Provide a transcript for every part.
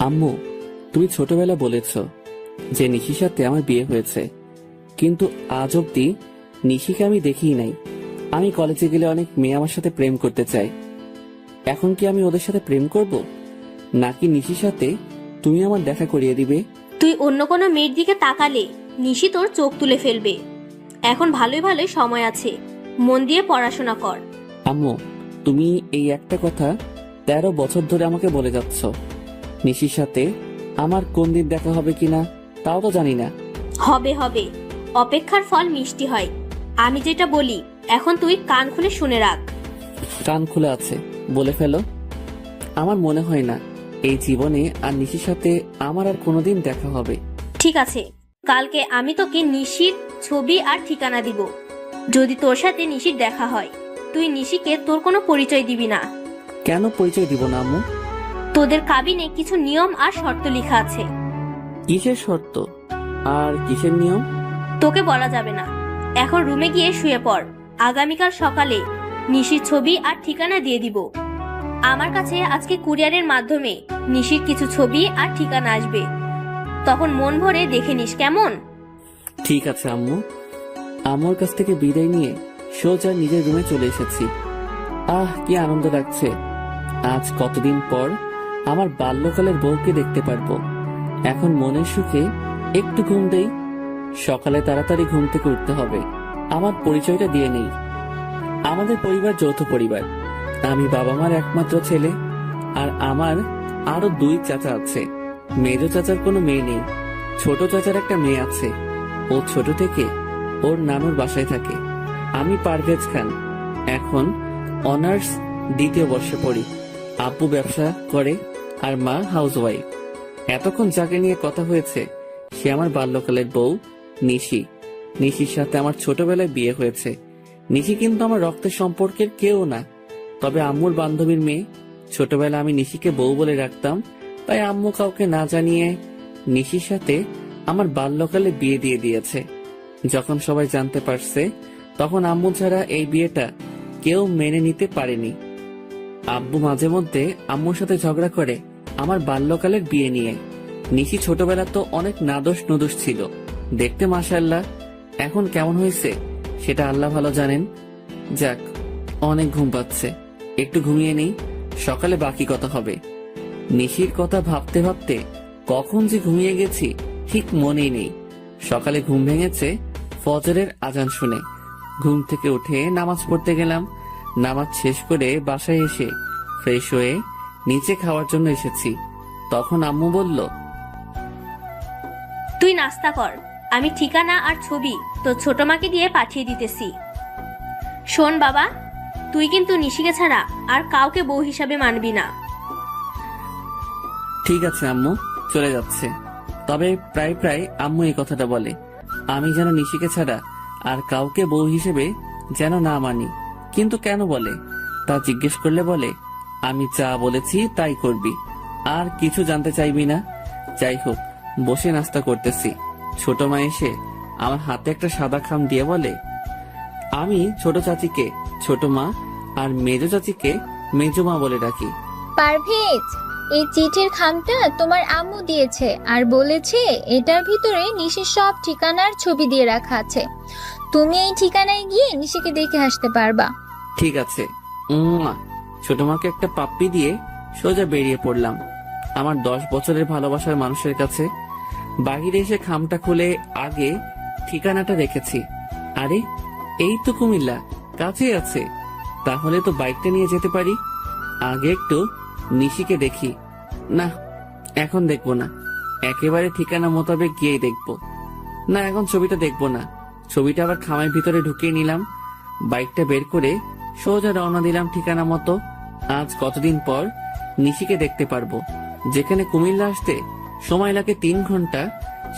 আম্মু, তুমি ছোটবেলা বলেছ যে নিশির সাথে আমার বিয়ে হয়েছে, কিন্তু আজ অব্দি নিশিকে আমি দেখিই নাই। আমি কলেজে গেলে অনেক মেয়ে আমার সাথে প্রেম করতে চায়। এখন কি আমি ওদের সাথে প্রেম করব, নাকি নিশির সাথে তুমি আমার দেখা করিয়ে দিবে? তুই অন্য কোনো মেয়ের দিকে তাকালে নিশি তোর চোখ তুলে ফেলবে। এখন ভালোই ভালোই সময় আছে, মন দিয়ে পড়াশোনা কর। আম্মু, তুমি এই একটা কথা 13 বছর ধরে আমাকে বলে যাচ্ছ। নিশির সাথে আমার কোন দিন দেখা হবে কিনা তাও তো জানি না। হবে হবে, অপেক্ষার ফল মিষ্টি হয়। আমি যেটা বলি এখন তুই কান খুলে শুনে রাখ। কান খুলে আছে, বলে ফেলো। আমার মনে হয় না এই জীবনে আর নিশির সাথে আমার আর কোনোদিন দেখা হবে। ঠিক আছে, কালকে আমি তোকে নিশির ছবি আর ঠিকানা দিব। যদি তোর সাথে নিশির দেখা হয়, তুই নিশিকে তোর কোনো পরিচয় দিবি না। কেন পরিচয় দিব না আম্মু? তোদের কাবিনে কিছু নিয়ম আর শর্ত লেখা আছে। কিসের শর্ত আর কিসের নিয়ম? তোকে বলা যাবে না। এখন রুমে গিয়ে শুয়ে পড়। আগামীকাল সকালে নিশির ছবি আর ঠিকানা দিয়ে দিব। আমার কাছে আজকে কুরিয়ারের মাধ্যমে নিশির কিছু ছবি আর ঠিকানা আসবে, তখন মন ভরে দেখে নিস, কেমন? ঠিক আছে আম্মু। আম্মুর কাছ থেকে বিদায় নিয়ে সোজা নিজের রুমে চলে এসেছি। কি আনন্দ লাগছে। আজ কতদিন পর আমার বাল্যকালের বউকে দেখতে পারবো। এখন মনের সুখে একটু ঘুম দেই। সকালে তাড়াতাড়ি ঘুম থেকে উঠতে হবে। আমার পরিচয়টা দিয়ে নেই। আমাদের পরিবার যৌথ পরিবার। আমি বাবা মার একমাত্র ছেলে, আর আমার আরো 2 চাচা আছে। মেজ চাচার কোনো মেয়ে নেই। ছোট চাচার একটা মেয়ে আছে। ও ছোট থেকে ওর নানুর বাসায় থাকে। আমি পারভেজ খান, এখন অনার্স 2য় বর্ষে পড়ি। আব্বু ব্যবসা করে আর মা হাউসওয়াইফ। এতক্ষণ যাকে নিয়ে কথা হয়েছে সে আমার বাল্যকালের বউ নিশি। নিশির সাথে আমার ছোটবেলায় বিয়ে হয়েছে। নিশি কিন্তু আমার রক্তের সম্পর্কের কেউ না, তবে আম্মুর বান্ধবীর মেয়ে। ছোটবেলা আমি নিশিকে বউ বলে রাখতাম, তাই আম্মু কাউকে না জানিয়ে নিশির সাথে আমার বাল্যকালে বিয়ে দিয়ে দিয়েছে। যখন সবাই জানতে পারছে, তখন আম্মু ছাড়া এই বিয়েটা কেউ মেনে নিতে পারেনি। আব্বু মাঝে মধ্যে আম্মুর সাথে ঝগড়া করে আমার বাল্যকালের বিয়ে নিয়ে। নিশি ছোটবেলা তো অনেক নাদোষ নুদোষ ছিল, দেখতে মাশাআল্লাহ। এখন কেমন হয়েছে সেটা আল্লাহ ভালো জানেন। যাক, অনেক ঘুম পাচ্ছে, একটু ঘুমিয়ে নেই, সকালে বাকি কথা হবে। নিশির কথা ভাবতে ভাবতে কখন যে ঘুমিয়ে গেছি ঠিক মনেই নেই। সকালে ঘুম ভেঙেছে ফজরের আজান শুনে। ঘুম থেকে উঠে নামাজ পড়তে গেলাম। নামাজ শেষ করে বাসায় এসে ফ্রেশ হয়ে নিচে খাওয়ার জন্য এসেছি। তখন আম্মু বলল, তুই নাস্তা কর, আমি ঠিকানা আর ছবি তো ছোট মাকে দিয়ে পাঠিয়ে দিতেছি। শোন বাবা, তুই কিন্তু নিশিকে ছাড়া আর কাউকে বউ হিসাবে মানবি না। ঠিক আছে আম্মু, চলে যাচ্ছে। তবে প্রায় প্রায় আম্মু এই কথাটা বলে, আমি যেন নিশিকে ছাড়া আর কাউকে বউ হিসেবে যেন না মানি। কিন্তু কেন বলে তা জিজ্ঞেস করলে বলে, আমি যা বলেছি তাই করবি, আর কিছু জানতে চাইবি না। যাই হোক, বসে নাস্তা করতেছি। ছোট মা এসে আমার হাতে একটা সাদা খাম দিয়ে বলে, আমি ছোট চাচিকে ছোট মা আর মেজ চাচিকে মেজ মা বলে ডাকি। পারভেজ, এই চিঠির খামটা তোমার আম্মু দিয়েছে আর বলেছে এটার ভিতরে নিশির সব ঠিকানার ছবি দিয়ে রাখা আছে। তুমি এই ঠিকানায় গিয়ে নিশিকে দেখে আসতে পারবা। ঠিক আছে। ছোট মাকে একটা পাপ্পি দিয়ে সোজা বেরিয়ে পড়লাম আমার 10 বছরের ভালোবাসার মানুষের কাছে। বাহিরে এসে খামটা খুলে আগে ঠিকানাটা রেখেছি। আরে, এই তো কুমিল্লা, কাছেই আছে। তাহলে তো বাইকটা নিয়ে যেতে পারি। আগে একটু নিশিকে দেখি। না, এখন দেখবো না, একেবারে ঠিকানা মোতাবেক গিয়েই দেখবো। না, এখন ছবিটা দেখবো না। ছবিটা আবার খামের ভিতরে ঢুকিয়ে নিলাম। বাইকটা বের করে সোজা রওনা দিলাম ঠিকানা মতো। আজ কতদিন পর নিশিকে দেখতে পারবো। যেখানে কুমিল্লা আসতে সময় লাগে 3 ঘন্টা,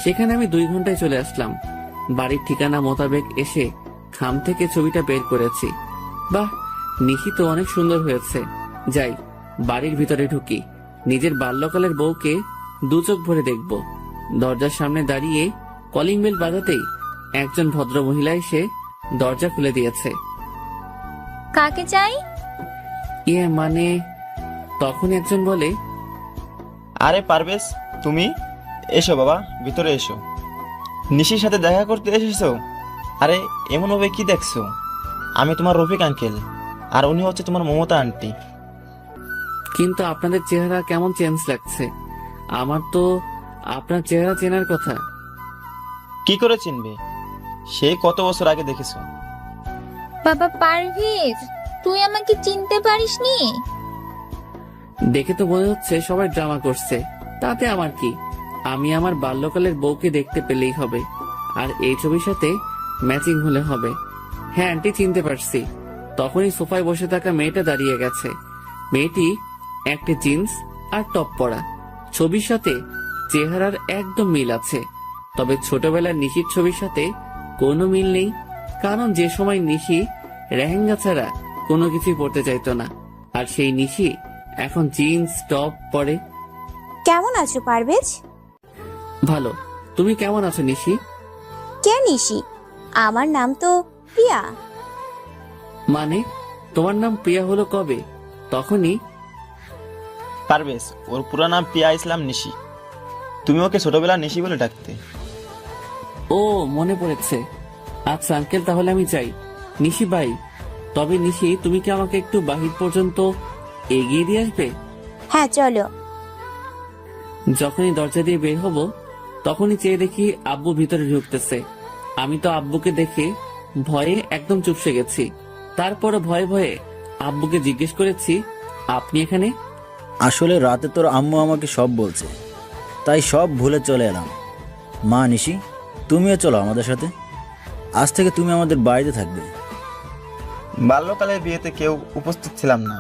সেখানে আমি 2 ঘন্টায় চলে আসলাম। বাড়ির ঠিকানা মোতাবেক এসে খাম থেকে ছবিটা বের করেছি। বাহ, নিশি তো অনেক সুন্দর হয়েছে। যাই, বাড়ির ভিতরে ঢুকি। নিজের বাল্যকালের বউকে 2 চোখ ভরে দেখব। দরজার সামনে দাঁড়িয়ে কলিং বেল বাজাতেই একজন ভদ্র মহিলা এসে দরজা খুলে দিয়েছে। কাকে চাই? মানে, তখন একজন বলে, আরে পারভেজ, তুমি এসো বাবা, ভিতরে এসো। নিশির সাথে দেখা করতে এসেছো? আরে এমন ভাবে কি দেখছো? আমি তোমার রফিক আঙ্কেল, আর উনি হচ্ছে তোমার মমতা আন্টি। কিন্তু আপনাদের চেহারা কেমন চেঞ্জ লাগছে। আমার তো আপনার চেহারা চেনার কথা। কি করে চিনবে? সেই কত বছর আগে দেখেছো। বাবা পারভেজ, তুই আমাকে চিনতে পারিসনি? দেখে তো মনে হচ্ছে সবাই ড্রামা করছে, তাতে আমার কি? আমি আমার বাল্যকালের বউকে দেখতে পেলেই হবে, আর এই ছবির সাথে ম্যাচিং হলে হবে। হ্যাঁ আন্টি, চিনতে পারছি। তখনই সোফায় বসে থাকা মেয়েটা দাঁড়িয়ে গেছে। মেয়েটি একটা জিন্স আর টপ পরা। ছবির সাথে চেহারার একদম মিল আছে, তবে ছোটবেলার নিশির ছবির সাথে কোনো মিল নেই। কারণ যে সময় নিশি লেহেঙ্গা ছাড়া কোনো কিছুই পরতে চাইতো না, আর সেই নিশি এখন জিন্স টপ পরে। কেমন আছো পারভেজ? ভালো। তুমি কেমন আছো নিশি? কে নিশি? আমার নাম তো প্রিয়া। মানে তোমার নাম প্রিয়া হলো কবে? তখনই? পারভেজ, ওর পুরো নাম প্রিয়া ইসলাম নিশি। তুমি ওকে ছোটবেলা নিশি বলে ডাকতে। ও মনে পড়েছে। আচ্ছা আঙ্কেল, তাহলে আমি যাই। নিশি বাই। তবে নিশি, তুমি কি আমাকে একটু বাহির পর্যন্ত এগিয়ে দিয়ে আসবে? হ্যাঁ চলো। যখনই দরজা দিয়ে বের হব তখনই চেয়ে দেখি আব্বু ভিতরে ঢুকতেছে। আমি তো আব্বুকে দেখে ভয়ে একদম চুপসে গেছি। তারপরে ভয়ে ভয়ে আব্বুকে জিজ্ঞেস করেছি, আপনি এখানে? আসলে রাতে তোর আম্মু আমাকে সব বলছে, তাই সব ভুলে চলে এলাম। মা নিশি, তুমিও চলো আমাদের সাথে। আজ থেকে তুমি আমাদের বাড়িতে থাকবে। বাল্যকালের বিয়েতে কেউ উপস্থিত ছিলাম না।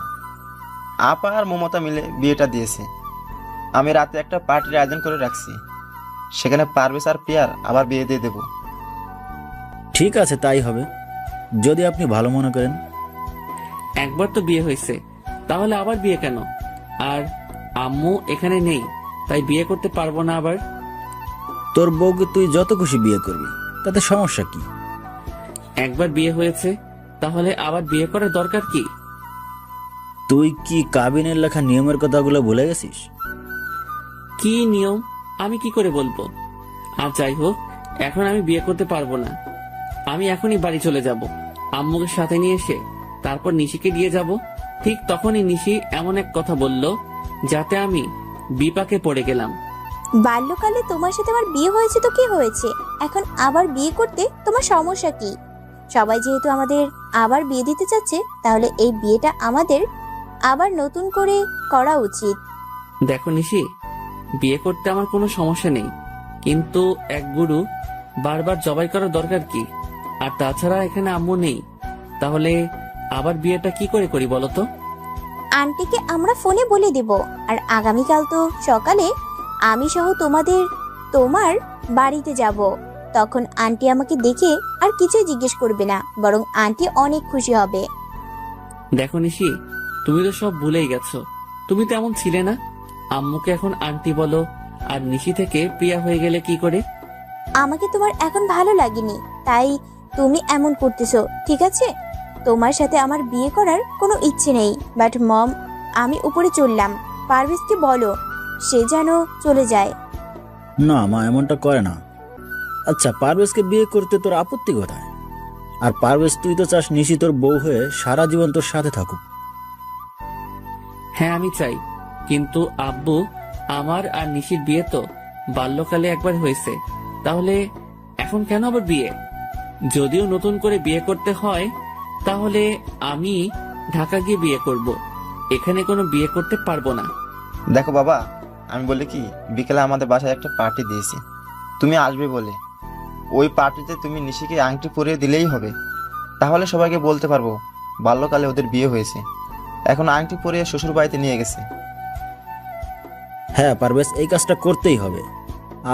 আপা আর মমতা মিলে বিয়েটা দিয়েছে। আমি রাতে একটা পার্টির আয়োজন করে রাখছি, সেখানে পারভেজ আর প্রিয়ার আবার বিয়ে দিয়ে দেবো। ঠিক আছে, তাই হবে, যদি আপনি ভালো মনে করেন। একবার তো বিয়ে হয়েছে, তাহলে আবার বিয়ে কেন? আর আম্মু এখানে নেই, তাই বিয়ে করতে পারবো না আবার? তোর বউকে তুই যত খুশি বিয়ে করবি, তাতে সমস্যা কি? একবার বিয়ে হয়েছে, তাহলে আবার বিয়ে করার দরকার কি? তুই কি কাবিনের লেখা নিয়মের কথাগুলো ভুলে গেছিস? কি নিয়ম আমি কি করে বলবো? আর যাই হোক, এখন আমি বিয়ে করতে পারবো না। আমি এখনই বাড়ি চলে যাব, আম্মুকে সাথে নিয়ে এসে তারপর নিশিকে দিয়ে যাব। ঠিক তখনই নিশি এমন এক কথা বলল যাতে আমি বিপাকে পড়ে গেলাম। বাল্যকালে তোমার সাথে আমার বিয়ে হয়েছে তো কি হয়েছে? এখন আবার বিয়ে করতে তোমার সমস্যা কি? সবাই যেহেতু আমাদের আবার বিয়ে দিতে চাচ্ছে, তাহলে এই বিয়েটা আমাদের আবার নতুন করে করা উচিত। দেখো নিশি, বিয়ে করতে আমার কোনো সমস্যা নেই, কিন্তু এক গুরু বারবার জবাই করার দরকার কি? আর তাছাড়া এখানে আম্মু নেই, তাহলে আবার বিয়েটা কি করে করি বলো তো? আন্টিকে আমরা ফোনে বলে দেব, আর আগামীকাল তো সকালে আমি সহ তোমার বাড়িতে যাব। তখন আন্টি আমাকে দেখে আর কিছুই জিজ্ঞেস করবে না, বরং আন্টি অনেক খুশি হবে। দেখো নিশি, তুমি তো সব ভুলেই গেছো। তুমি তো এমন ছিলে না। আম্মুকে এখন আন্টি বলো, আর নিশি থেকে প্রিয়া হয়ে গেলে কি করে? আমাকে তোমার এখন ভালো লাগেনি, তাই তুমি এমন করতেছো, ঠিক আছে? তোমার সাথে আমার বিয়ে করার কোনো ইচ্ছে নেই। বাট মম, আমি উপরে চললাম। পারভেজকে বলো সে যেন চলে যায়। না মা, এমনটা করে না। আচ্ছা, পারভেজকে বিয়ে করতে তোর আপত্তি কোথায়? আর পারভেজ, তুই তো চাস নিশি তোর বউ হয়ে সারা জীবন তোর সাথে থাকুক। হ্যাঁ আমি চাই, কিন্তু আব্বু, আমার আর নিশির বিয়ে তো বাল্যকালে একবার হয়েছে, তাহলে এখন কেন আবার বিয়ে? যদিও নতুন করে বিয়ে করতে হয়, তাহলে আমি ঢাকা গিয়ে বিয়ে করব, এখানে কোনো বিয়ে করতে পারবো না। দেখো বাবা, আমি বলি কি, বিকেলে আমাদের বাসায় একটা পার্টি দিয়েছি, তুমি আসবে বলে। ওই পার্টিতে তুমি নিশিকে আংটি পরিয়ে দিলেই হবে, তাহলে সবাইকে বলতে পারবো বাল্যকালে ওদের বিয়ে হয়েছে। এখন আংটি পরিয়ে শ্বশুর বাড়িতে নিয়ে গেছে। হ্যাঁ পারভেজ, এই কাজটা করতেই হবে।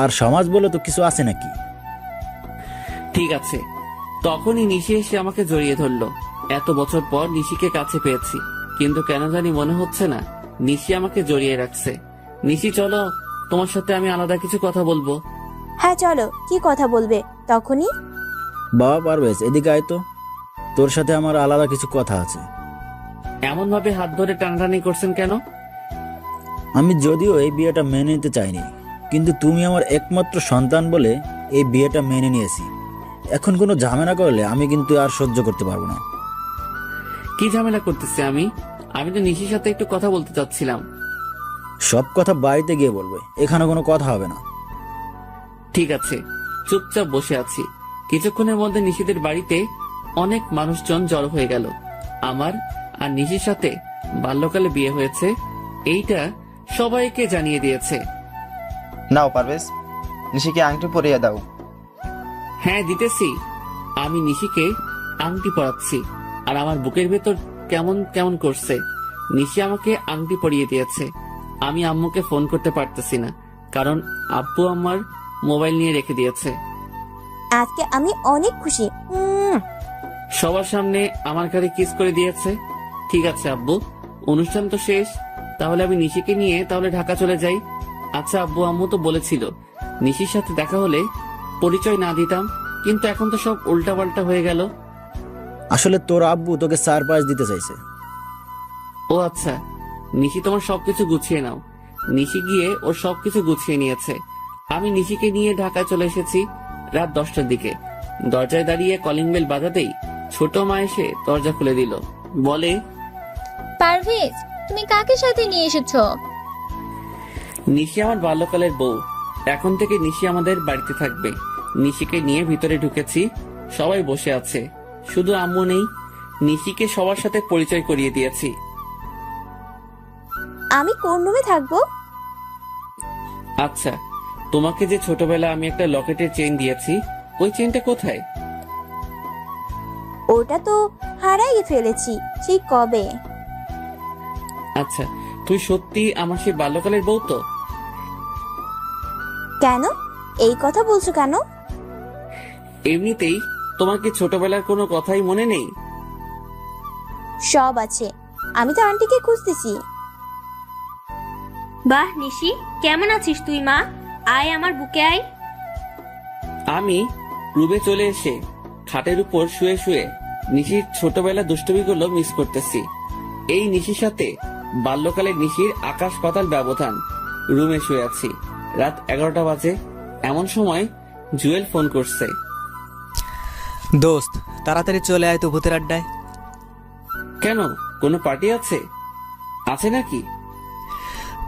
আর সমাজ বলে তো কিছু আছে নাকি? ঠিক আছে। তখনই নিশি এসে আমাকে জড়িয়ে ধরলো। এত বছর পর নিশিকে কাছে পেয়েছি, কিন্তু কেন জানি মনে হচ্ছে না নিশি আমাকে জড়িয়ে রাখছে। নিশি চলো, তোমার সাথে আমি আলাদা কিছু কথা বলবো। হ্যাঁ চলো, কি কথা বলবে? তখনই বাবা পারভেজ, এদিকে আয় তো, তোর সাথে আমার আলাদা কিছু কথা আছে। এমন ভাবে হাত ধরে টানাটানি করছেন কেন? আমি যদিও এই বিয়েটা মেনে নিতে চাইনি, কিন্তু তুমি আমার একমাত্র সন্তান বলে এই বিয়েটা মেনে নিয়েছি। এখন কোনো ঝামেলা করলে আমি কিন্তু আর সহ্য করতে পারবো না। কি ঝামেলা করতেছি আমি? আমি তো নিশির সাথে একটু কথা বলতে চাচ্ছিলাম। সব কথা বাড়িতে গিয়ে বলবে, এখানে কোনো কথা হবে না। ঠিক আছে, চুপচাপ বসে আছি। কিছুক্ষণের মধ্যে নিশিদের বাড়িতে অনেক মানুষজন জড়ো হয়ে গেল। আমার আর নিশির সাথে বাল্যকালে বিয়ে হয়েছে এইটা সবাইকে জানিয়ে দিয়েছে। নাও পারভেজ, নিশিকে আংটি পরিয়ে দাও। হ্যাঁ দিতেছি। আমি নিশিকে আংটি পরাচ্ছি আর আমার বুকের ভেতর কেমন কেমন করছে। নিশি আমাকে আংটি পরিয়ে দিয়েছে। আমি আম্মুকে ফোন করতে পারতেছি না, কারণ আব্বু আমার মোবাইল নিয়ে রেখে দিয়েছে। আজকে আমি অনেক খুশি। সবার সামনে আমার ঘাড়ে কিস করে দিয়েছে। ঠিক আছে আব্বু, অনুষ্ঠান তো শেষ, তাহলে আমি নিশিকে নিয়ে তাহলে ঢাকা চলে যাই। আচ্ছা আব্বু, আম্মু তো বলেছিল নিশির সাথে দেখা হলে পরিচয় না দিতাম, কিন্তু এখন তো সব উল্টাপাল্টা হয়ে গেল। আসলে তোর আব্বু তোকে সারপ্রাইজ দিতে চাইছে। ও আচ্ছা, নিশি তোমার সবকিছু গুছিয়ে নাও। নিশি গিয়ে ওর সবকিছু গুছিয়ে নিয়েছে। আমি নিশিকে নিয়ে ঢাকায় চলে এসেছি রাত 10টার দিকে। দরজায় দাঁড়িয়ে কলিং বেল বাজাতেই ছোট মা এসে দরজা খুলে দিল। বলে, পারভেজ, তুমি কাকে সাথে নিয়ে এসেছো? নিশি আমার বাল্যকালের বউ। এখন থেকে নিশি আমাদের বাড়িতে থাকবে। নিশিকে নিয়ে ভিতরে ঢুকেছি, সবাই বসে আছে, শুধু আম্মু নেই। নিশিকে সবার সাথে পরিচয় করিয়ে দিয়েছি। আমি কোন রুমে থাকবো? আচ্ছা, তোমাকে যে ছোটবেলা আমি একটা লকেটের চেইন দিয়েছি, ওই চেইনটা কোথায়? ওটা তো হারাই ফেলেছি সেই কবে। আচ্ছা, তুই সত্যি আমার সেই বাল্যকালের বউ তো? কেন এই কথা বলছো কেন? এমনিতেই। তোমার কি ছোটবেলার কোনো কথাই মনে নেই? সব আছে, আমি তো আন্টিকে খুঁজতেছি। বাহ নিশি, কেমন আছিস তুই মা? আয় আমার বুকে আয়। আমি রুমে চলে এসে খাটের উপর শুয়ে শুয়ে নিশির ছোটবেলা দুষ্টুমিগুলো মিস করতেছি। এই নিশির সাথে বাল্যকালের নিশির আকাশ পাতাল ব্যবধান। রুমে শুয়ে আছি, রাত 11টা বাজে। এমন সময় জুয়েল ফোন করছে। দোস্ত, তাড়াতাড়ি চলে আয় তো ভূতের আড্ডায়। কেন, কোনো পার্টি আছে? আছে নাকি?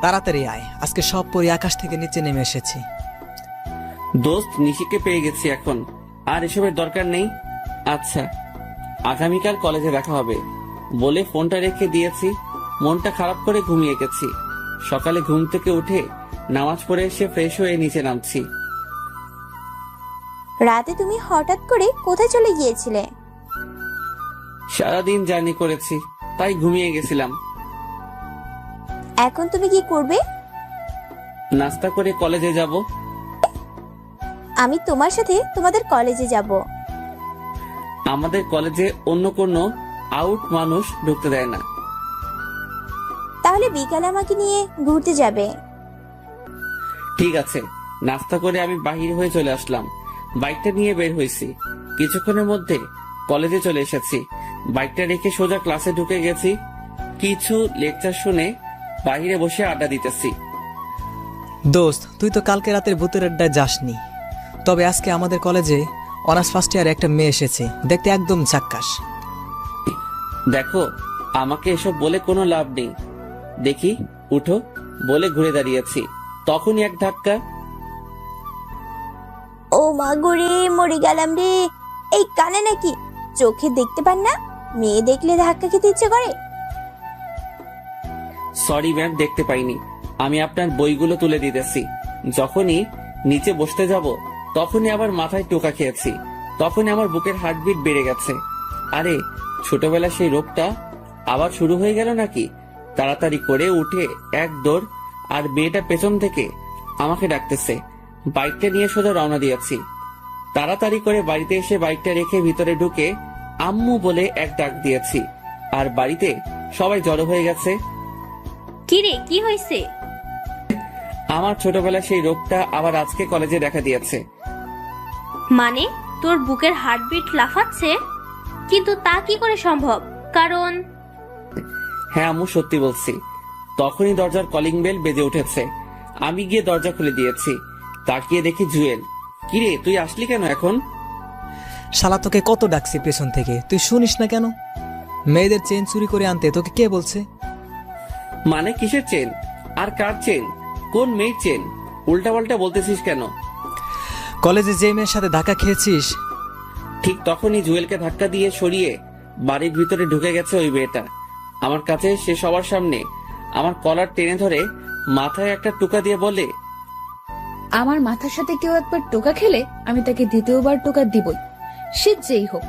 তাড়াতাড়ি আয়, আজকে সব পরি আকাশ থেকে নিচে নেমে এসেছি। দোস্ত, নিশিকে পেয়ে গেছি, এখন আর এসবের দরকার নেই। আচ্ছা, আগামীকাল কলেজে দেখা হবে বলে ফোনটা রেখে দিয়েছি। মনটা খারাপ করে ঘুমিয়ে গেছি। সকালে ঘুম থেকে উঠে নামাজ পড়ে এসে ফ্রেশ হয়ে নিচে নামছি। রাতে তুমি হঠাৎ করে কোথায় চলে গিয়েছিলে? সারাদিন জার্নি করেছি, তাই ঘুমিয়ে গেছিলাম। এখন তুমি কি করবে? নাস্তা করে কলেজে যাব। আমি তোমার সাথে তোমাদের কলেজে যাব। আমাদের কলেজে অন্য কোনো আউট মানুষ ঢুকতে দেয় না। তাহলে বিকালে আমাকে নিয়ে ঘুরতে যাবে। ঠিক আছে। নাস্তা করে আমি বাহির হয়ে চলে আসলাম। বাইকটা নিয়ে বের হয়েছি। কিছুক্ষণের মধ্যে কলেজে চলে এসেছি। বাইকটা রেখে সোজা ক্লাসে ঢুকে গেছি। কিছু লেকচার শুনে বাহিরে বসে আড্ডা দিতেছি। দোস্ত, তুই তো কালকে রাতের ভূতের আড্ডায় যাসনি, তবে আজকে আমাদের কলেজে অনার্স ফার্স্ট ইয়ারে একটা মেয়ে এসেছে, দেখতে একদম ঝাক্কাস। দেখো, আমাকে এসব বলে কোনো লাভ নেই। দেখি, উঠো বলে ঘুরে দাঁড়িয়েছি, তখনই এক ধাক্কা। ও মা গো রে, মরে গেলাম রে। এই কানে নাকি চোখে দেখতে পান না? মেয়ে দেখলে ধাক্কা খেতে ইচ্ছে করে। সরি ম্যাম, দেখতে পাইনি। আমি আপনার বইগুলো তুলে দিতেছি। যখনই নিচে বসতে যাব তখনই আবার মাথায় টোকা খেয়েছি। তখনই আমার বুকের হার্টবিট বেড়ে গেছে। আরে, ছোটবেলা সেই রোগটা আবার শুরু হয়ে গেল নাকি? তাড়াতাড়ি করে উঠে এক দৌড়, আর মেয়েটা পেছন থেকে আমাকে ডাকতেছে। বাইকটা নিয়ে সোজা রওনা দিয়েছি। তাড়াতাড়ি করে বাড়িতে এসে বাইকটা রেখে ভিতরে ঢুকে আম্মু বলে এক ডাক দিয়েছি, আর বাড়িতে সবাই জড়ো হয়ে গেছে। কি রে, কি হয়েছে? আমার ছোটবেলা সেই রোগটা আবার আজকে কলেজে দেখা দিয়েছে। মানে তোর বুকের হার্টবিট লাফাচ্ছে? কিন্তু তা কি করে সম্ভব? কারণ হ্যাঁ আম্মু, সত্যি বলছি। তখনই দরজার কলিং বেল বেজে উঠেছে। আমি গিয়ে দরজা খুলে দিয়েছি। তাকিয়ে দেখি জুয়েল। কিরে, তুই আসলি কেন এখন? শালা তোকে কত ডাকছি পেছন থেকে, তুই শুনিস না কেন? মেয়েদের চেন চুরি করে আনতে তোকে কে বলছে? মানে কিসের চেন? আর কার চেন? কোন মেয়ের চেন? উল্টা পাল্টা বলতেছিস কেন? কলেজে যে মেয়ের সাথে ধাক্কা খেয়েছিস, ঠিক তখনই জুয়েলকে ধাক্কা দিয়ে সরিয়ে বাড়ির ভিতরে ঢুকে গেছে ওই মেয়েটা। আমার কাছে সে সবার সামনে আমার কলার টেনে ধরে মাথায় একটা টোকা দিয়ে বলে, আমার মাথার সাথে কেউ একবার টোকা খেলে আমি তাকে দ্বিতীয়বার টোকা দিবই, সে যেই হোক।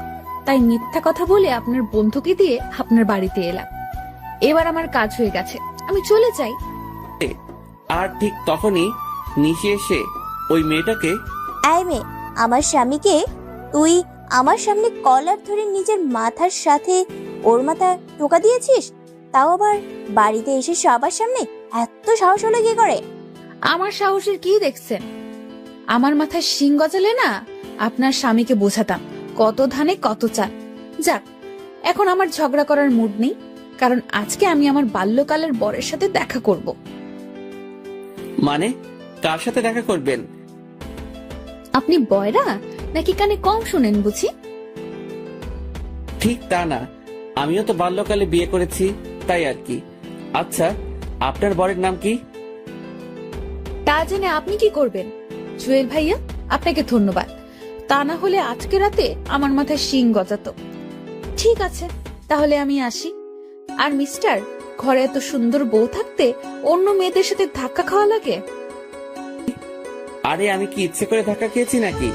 তাই মিথ্যা কথা বলে আপনার বন্ধুকে দিয়ে আপনার বাড়িতে এলাম। এবার আমার কাজ হয়ে গেছে, আমি চলে যাই। আর ঠিক তখনই নিশি এসে ওই মেয়েটাকে, এই মেয়ে, আমার স্বামীকে তুই আমার সামনে কলার ধরে নিজের মাথার সাথে ওর মাথা টোকা দিয়েছিস, তাও আবার বাড়িতে এসে সবার সামনে? এত সাহস হলো কি করে? আমার সাহসের কি দেখছেন? আমার মাথায় শিং গজালে না আপনার স্বামীকে বোঝাতাম কত ধানে কত চাল। যাক, এখন আমার ঝগড়া করার মুড নেই, কারণ আজকে আমি আমার বাল্যকালের বরের সাথে দেখা করব। মানে কার সাথে দেখা করবেন? আপনি বয়রা নাকি কানে কম শুনেন বুঝি? ঠিক তা না, আমিও তো বাল্যকালে বিয়ে করেছি, তাই আর কি। আচ্ছা, আপনার বরের নাম কি? তা জেনে আপনি কি করবেন? জুয়েল ভাইয়া, আপনাকে ধন্যবাদ। তা না হলে আজকে রাতে আমার মাথায় শিং গজাতো। ঠিক আছে, তাহলে আমি আসি। আর মিস্টার, ঘরে এত সুন্দর বউ থাকতে অন্য মেয়েদের সাথে ধাক্কা খাওয়া লাগে? আরে আমি কি ইচ্ছে করে ধাক্কা খেয়েছি নাকি?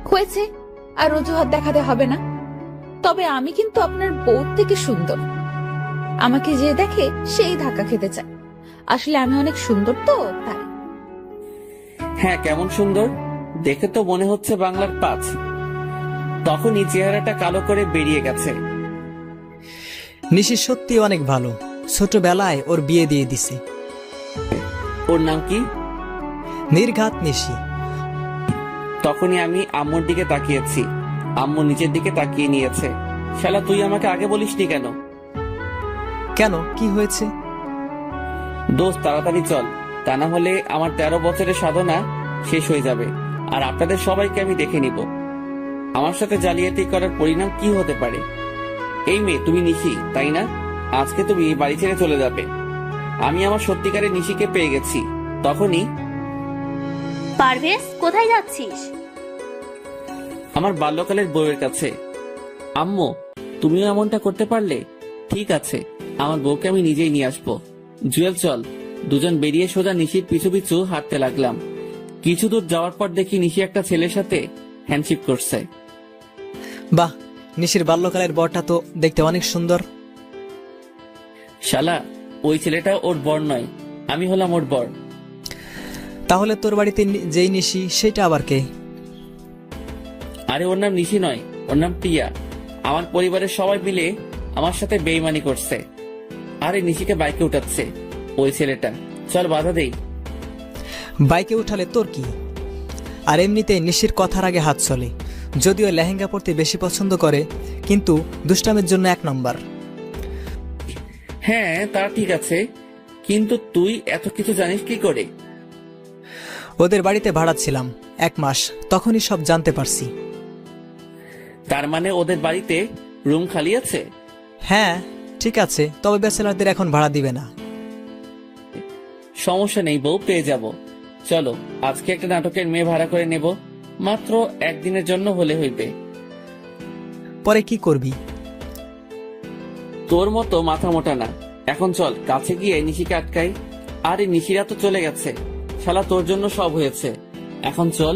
হয়েছে, আর অজুহাত দেখাতে হবে না। তবে আমি কিন্তু আপনার বউ থেকে সুন্দর। আমাকে যে দেখে সেই ধাক্কা খেতে চায়। আসলে আমি অনেক সুন্দর তো, তাই। হ্যাঁ, কেমন সুন্দর দেখে তো মনে হচ্ছে বাংলার 5। তখনই চেহারাটা কালো করে বেরিয়ে গেছে। নিশি সত্যি অনেক ভালো, ছোটবেলায় ওর বিয়ে দিয়ে দিছে। ওর নাম কি? নির্ঘাত নিশি। তখনই আমি আম্মুর দিকে তাকিয়েছি। আম্মু নিচের দিকে তাকিয়ে নিয়েছে। শালা, তুই আমাকে আগে বলিসনি কেন? কেন, কি হয়েছে? দোস্ত, তাড়াতাড়ি চল, তা না হলে আমার 13 বছরের সাধনা শেষ হয়ে যাবে, আর আপনাদের সবাইকে আমি দেখে নিব। আমার সাথে জালিয়াতি করার পরিণাম কি হতে পারে। এই মেয়ে, তুমি নিশি তাই না? আজকে তুমি বাড়ি ছেড়ে চলে যাবে। আমি আমার সত্যিকারের নিশিকে পেয়ে গেছি। তখনই, পারভেজ, কোথায় যাচ্ছিস? আমার বাল্যকালের বউয়ের কাছে। আম্মু, তুমিও এমনটা করতে পারলে? ঠিক আছে, আমার বউকে আমি নিজেই নিয়ে আসবো। জুয়েল, চল। দুজন বেরিয়ে সোজা নিশির পিছু পিছু হাঁটতে লাগলাম। কিছু দূর যাওয়ার পর দেখি নিশি একটা ছেলের সাথে হ্যান্ডশেক করছে। বাহ, নিশির বাল্যকালের বরটা তো দেখতে অনেক সুন্দর। শালা, ওই ছেলেটা ওর বর নয়, আমি হলাম ওর বর। তাহলে তোর বাড়িতে যেই নিশি, সেটা আবার কে? আরে, ওর নাম নিশি নয়, ওর নাম প্রিয়া। আমার পরিবারের সবাই মিলে আমার সাথে বেইমানি করছে। আরে, নিশিকে বাইকে উঠাচ্ছে ওই ছেলেটা। চল, বাধা দেই। বাইকে উঠালে তোর কি? আর এমনিতে নিশির কথার আগে হাত চলে। যদিও লেহেঙ্গা পরতে বেশি পছন্দ করে, কিন্তু দুষ্টামের জন্য 1 নম্বর। হ্যাঁ, তা ঠিক আছে, কিন্তু তুই এত কিছু জানিস কি করে? ওদের বাড়িতে ভাড়া ছিলাম 1 মাস, তখনই সব জানতে পারছি। তার মানে ওদের বাড়িতে রুম খালি আছে? হ্যাঁ, ঠিক আছে, তবে ব্যাচেলারদের এখন ভাড়া দিবে না। সমস্যা নেই বউ, পেয়ে যাব। চলো, আজকে একটা নাটকের মেয়ে ভাড়া করে নেব, মাত্র 1 দিনের জন্য হলে হইবে। পরে কি করবি? তোর মতো মাথা মোটা না। এখন চল, কাছে গিয়ে নিশিকে আটকাই। আরে, নিশিরা তো চলে গেছে। শালা, তোর জন্য সব হয়েছে। এখন চল।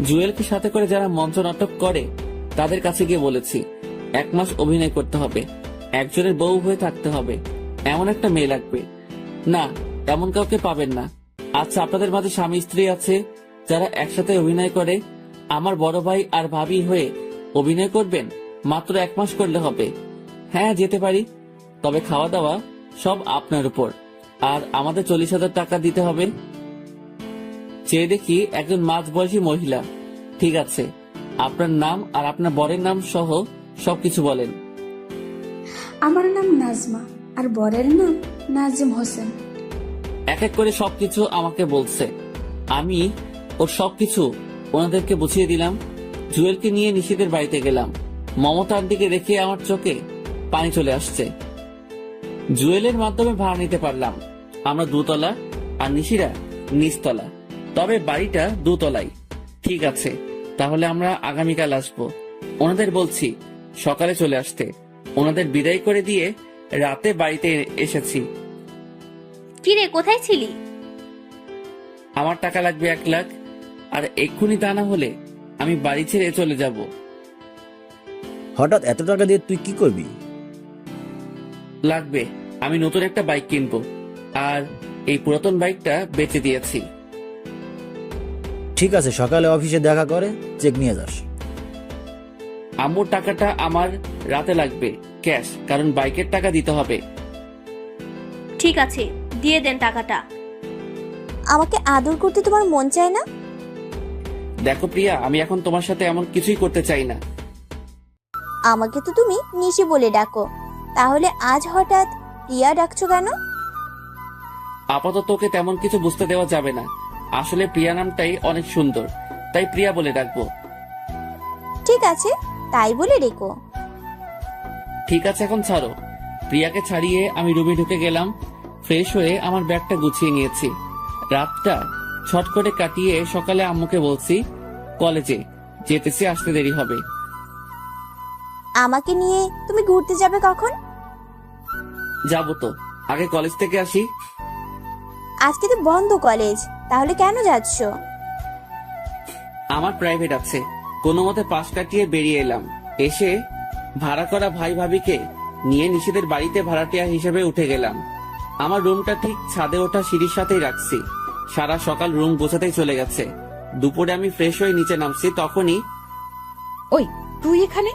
জুয়েলকে সাথে করে যারা মঞ্চ নাটক করে তাদের কাছে গিয়ে বলেছি 1 মাস অভিনয় করতে হবে, একজনের বউ হয়ে থাকতে হবে, এমন একটা মেয়ে লাগবে। না, এমন কাউকে পাবেন না। আচ্ছা, আপনাদের মাঝে স্বামী স্ত্রী আছে যারা একসাথে অভিনয় করে? আমার বড় ভাই আর ভাবি হয়ে অভিনয় করবেন? মাত্র 1 মাস করলে হবে। হ্যাঁ, যেতে পারি, তবে খাওয়া দাওয়া সব আপনার উপর, আর আমাদের 40,000 টাকা দিতে হবে। চেয়ে দেখি একজন মাঝবয়সী মহিলা। ঠিক আছে, আপনার নাম আর আপনার বরের নাম সহ সবকিছু বলেন। আমার নাম নাজমা, আর বরের নাম নাজিম হোসেন। এক এক করে সবকিছু আমাকে বলছে। আমি ওর সবকিছু ওনাদেরকে বুঝিয়ে দিলাম। জুয়েলকে নিয়ে নিশিদের বাড়িতে গেলাম। মমতার দিকে দেখে আমার চোখে পানি চলে আসছে। জুয়েলের মাধ্যমে ভাড়া নিতে পারলাম। আমরা দোতলা আর নিশিরা নিচতলা, তবে বাড়িটা দোতলাই। ঠিক আছে, তাহলে আমরা আগামীকাল আসবো। ওনাদের বলছি সকালে চলে আসতে। ওনাদের বিদায় করে দিয়ে রাতে বাড়িতে এসেছি। কিরে, কোথায় ছিলি? আমার টাকা লাগবে 1 লাখ, আর এক্ষুনি তা না হলে আমি বাড়ি ছেড়ে চলে যাব। হঠাৎ এত টাকা দিয়ে তুই কি করবি? লাগবে, আমি নতুন একটা বাইক কিনবো, আর এই পুরাতন বাইকটা বেচে দিয়েছি। ঠিক আছে, সকালে অফিসে দেখা করে চেক নিয়ে যাস। আম্মুর টাকাটা আমার রাতে লাগবে ক্যাশ, কারণ বাইকের টাকা দিতে হবে। ঠিক আছে, দিয়ে দেন টাকাটা। আমাকে আদর করতে তোমার মন চায় না? দেখো প্রিয়া, আমি এখন তোমার সাথে এমন কিছুই করতে চাই না। আমাকে তো তুমি নিশি বলে ডাকো, তাহলে আজ হঠাৎ প্রিয়া ডাকছো কেন? আপাতত ওকে তেমন কিছু বুঝতে দেওয়া যাবে না। আসলে প্রিয়া নামটাই অনেক সুন্দর, তাই প্রিয়া বলে ডাকবো। ঠিক আছে, তাই বলে রেখো। ঠিক আছে, এখন ছাড়ো। প্রিয়াকে ছাড়িয়ে আমি রুমে ঢুকে গেলাম। ফ্রেশ হয়ে আমার ব্যাগটা গুছিয়ে নিয়েছি। রাতটা ছট করে কাটিয়ে সকালে আম্মুকে বলছি কলেজে যেতেছি, আসতে দেরি হবে। আমাকে নিয়ে তুমি ঘুরতে যাবে কখন? যাবো তো, আগে কলেজ থেকে আসি। আজকে তো বন্ধ কলেজ, তাহলে কেন যাচ্ছ? আমার প্রাইভেট আছে, কোনো মতে পাশ কাটিয়ে বেরিয়ে এলাম। এসে ভাড়া করা ভাই ভাবিকে নিয়ে নিশিদের বাড়িতে ভাড়াটিয়া হিসেবে উঠে গেলাম। আমার রুমটা ঠিক ছাদে ওঠা সিঁড়ির সাথেই রাখছি। সারা সকাল রুম গোছাতেই চলে গেছে। দুপুরে আমি ফ্রেশ হয়ে নিচে নামছি, তখনই ওই, তুই এখানে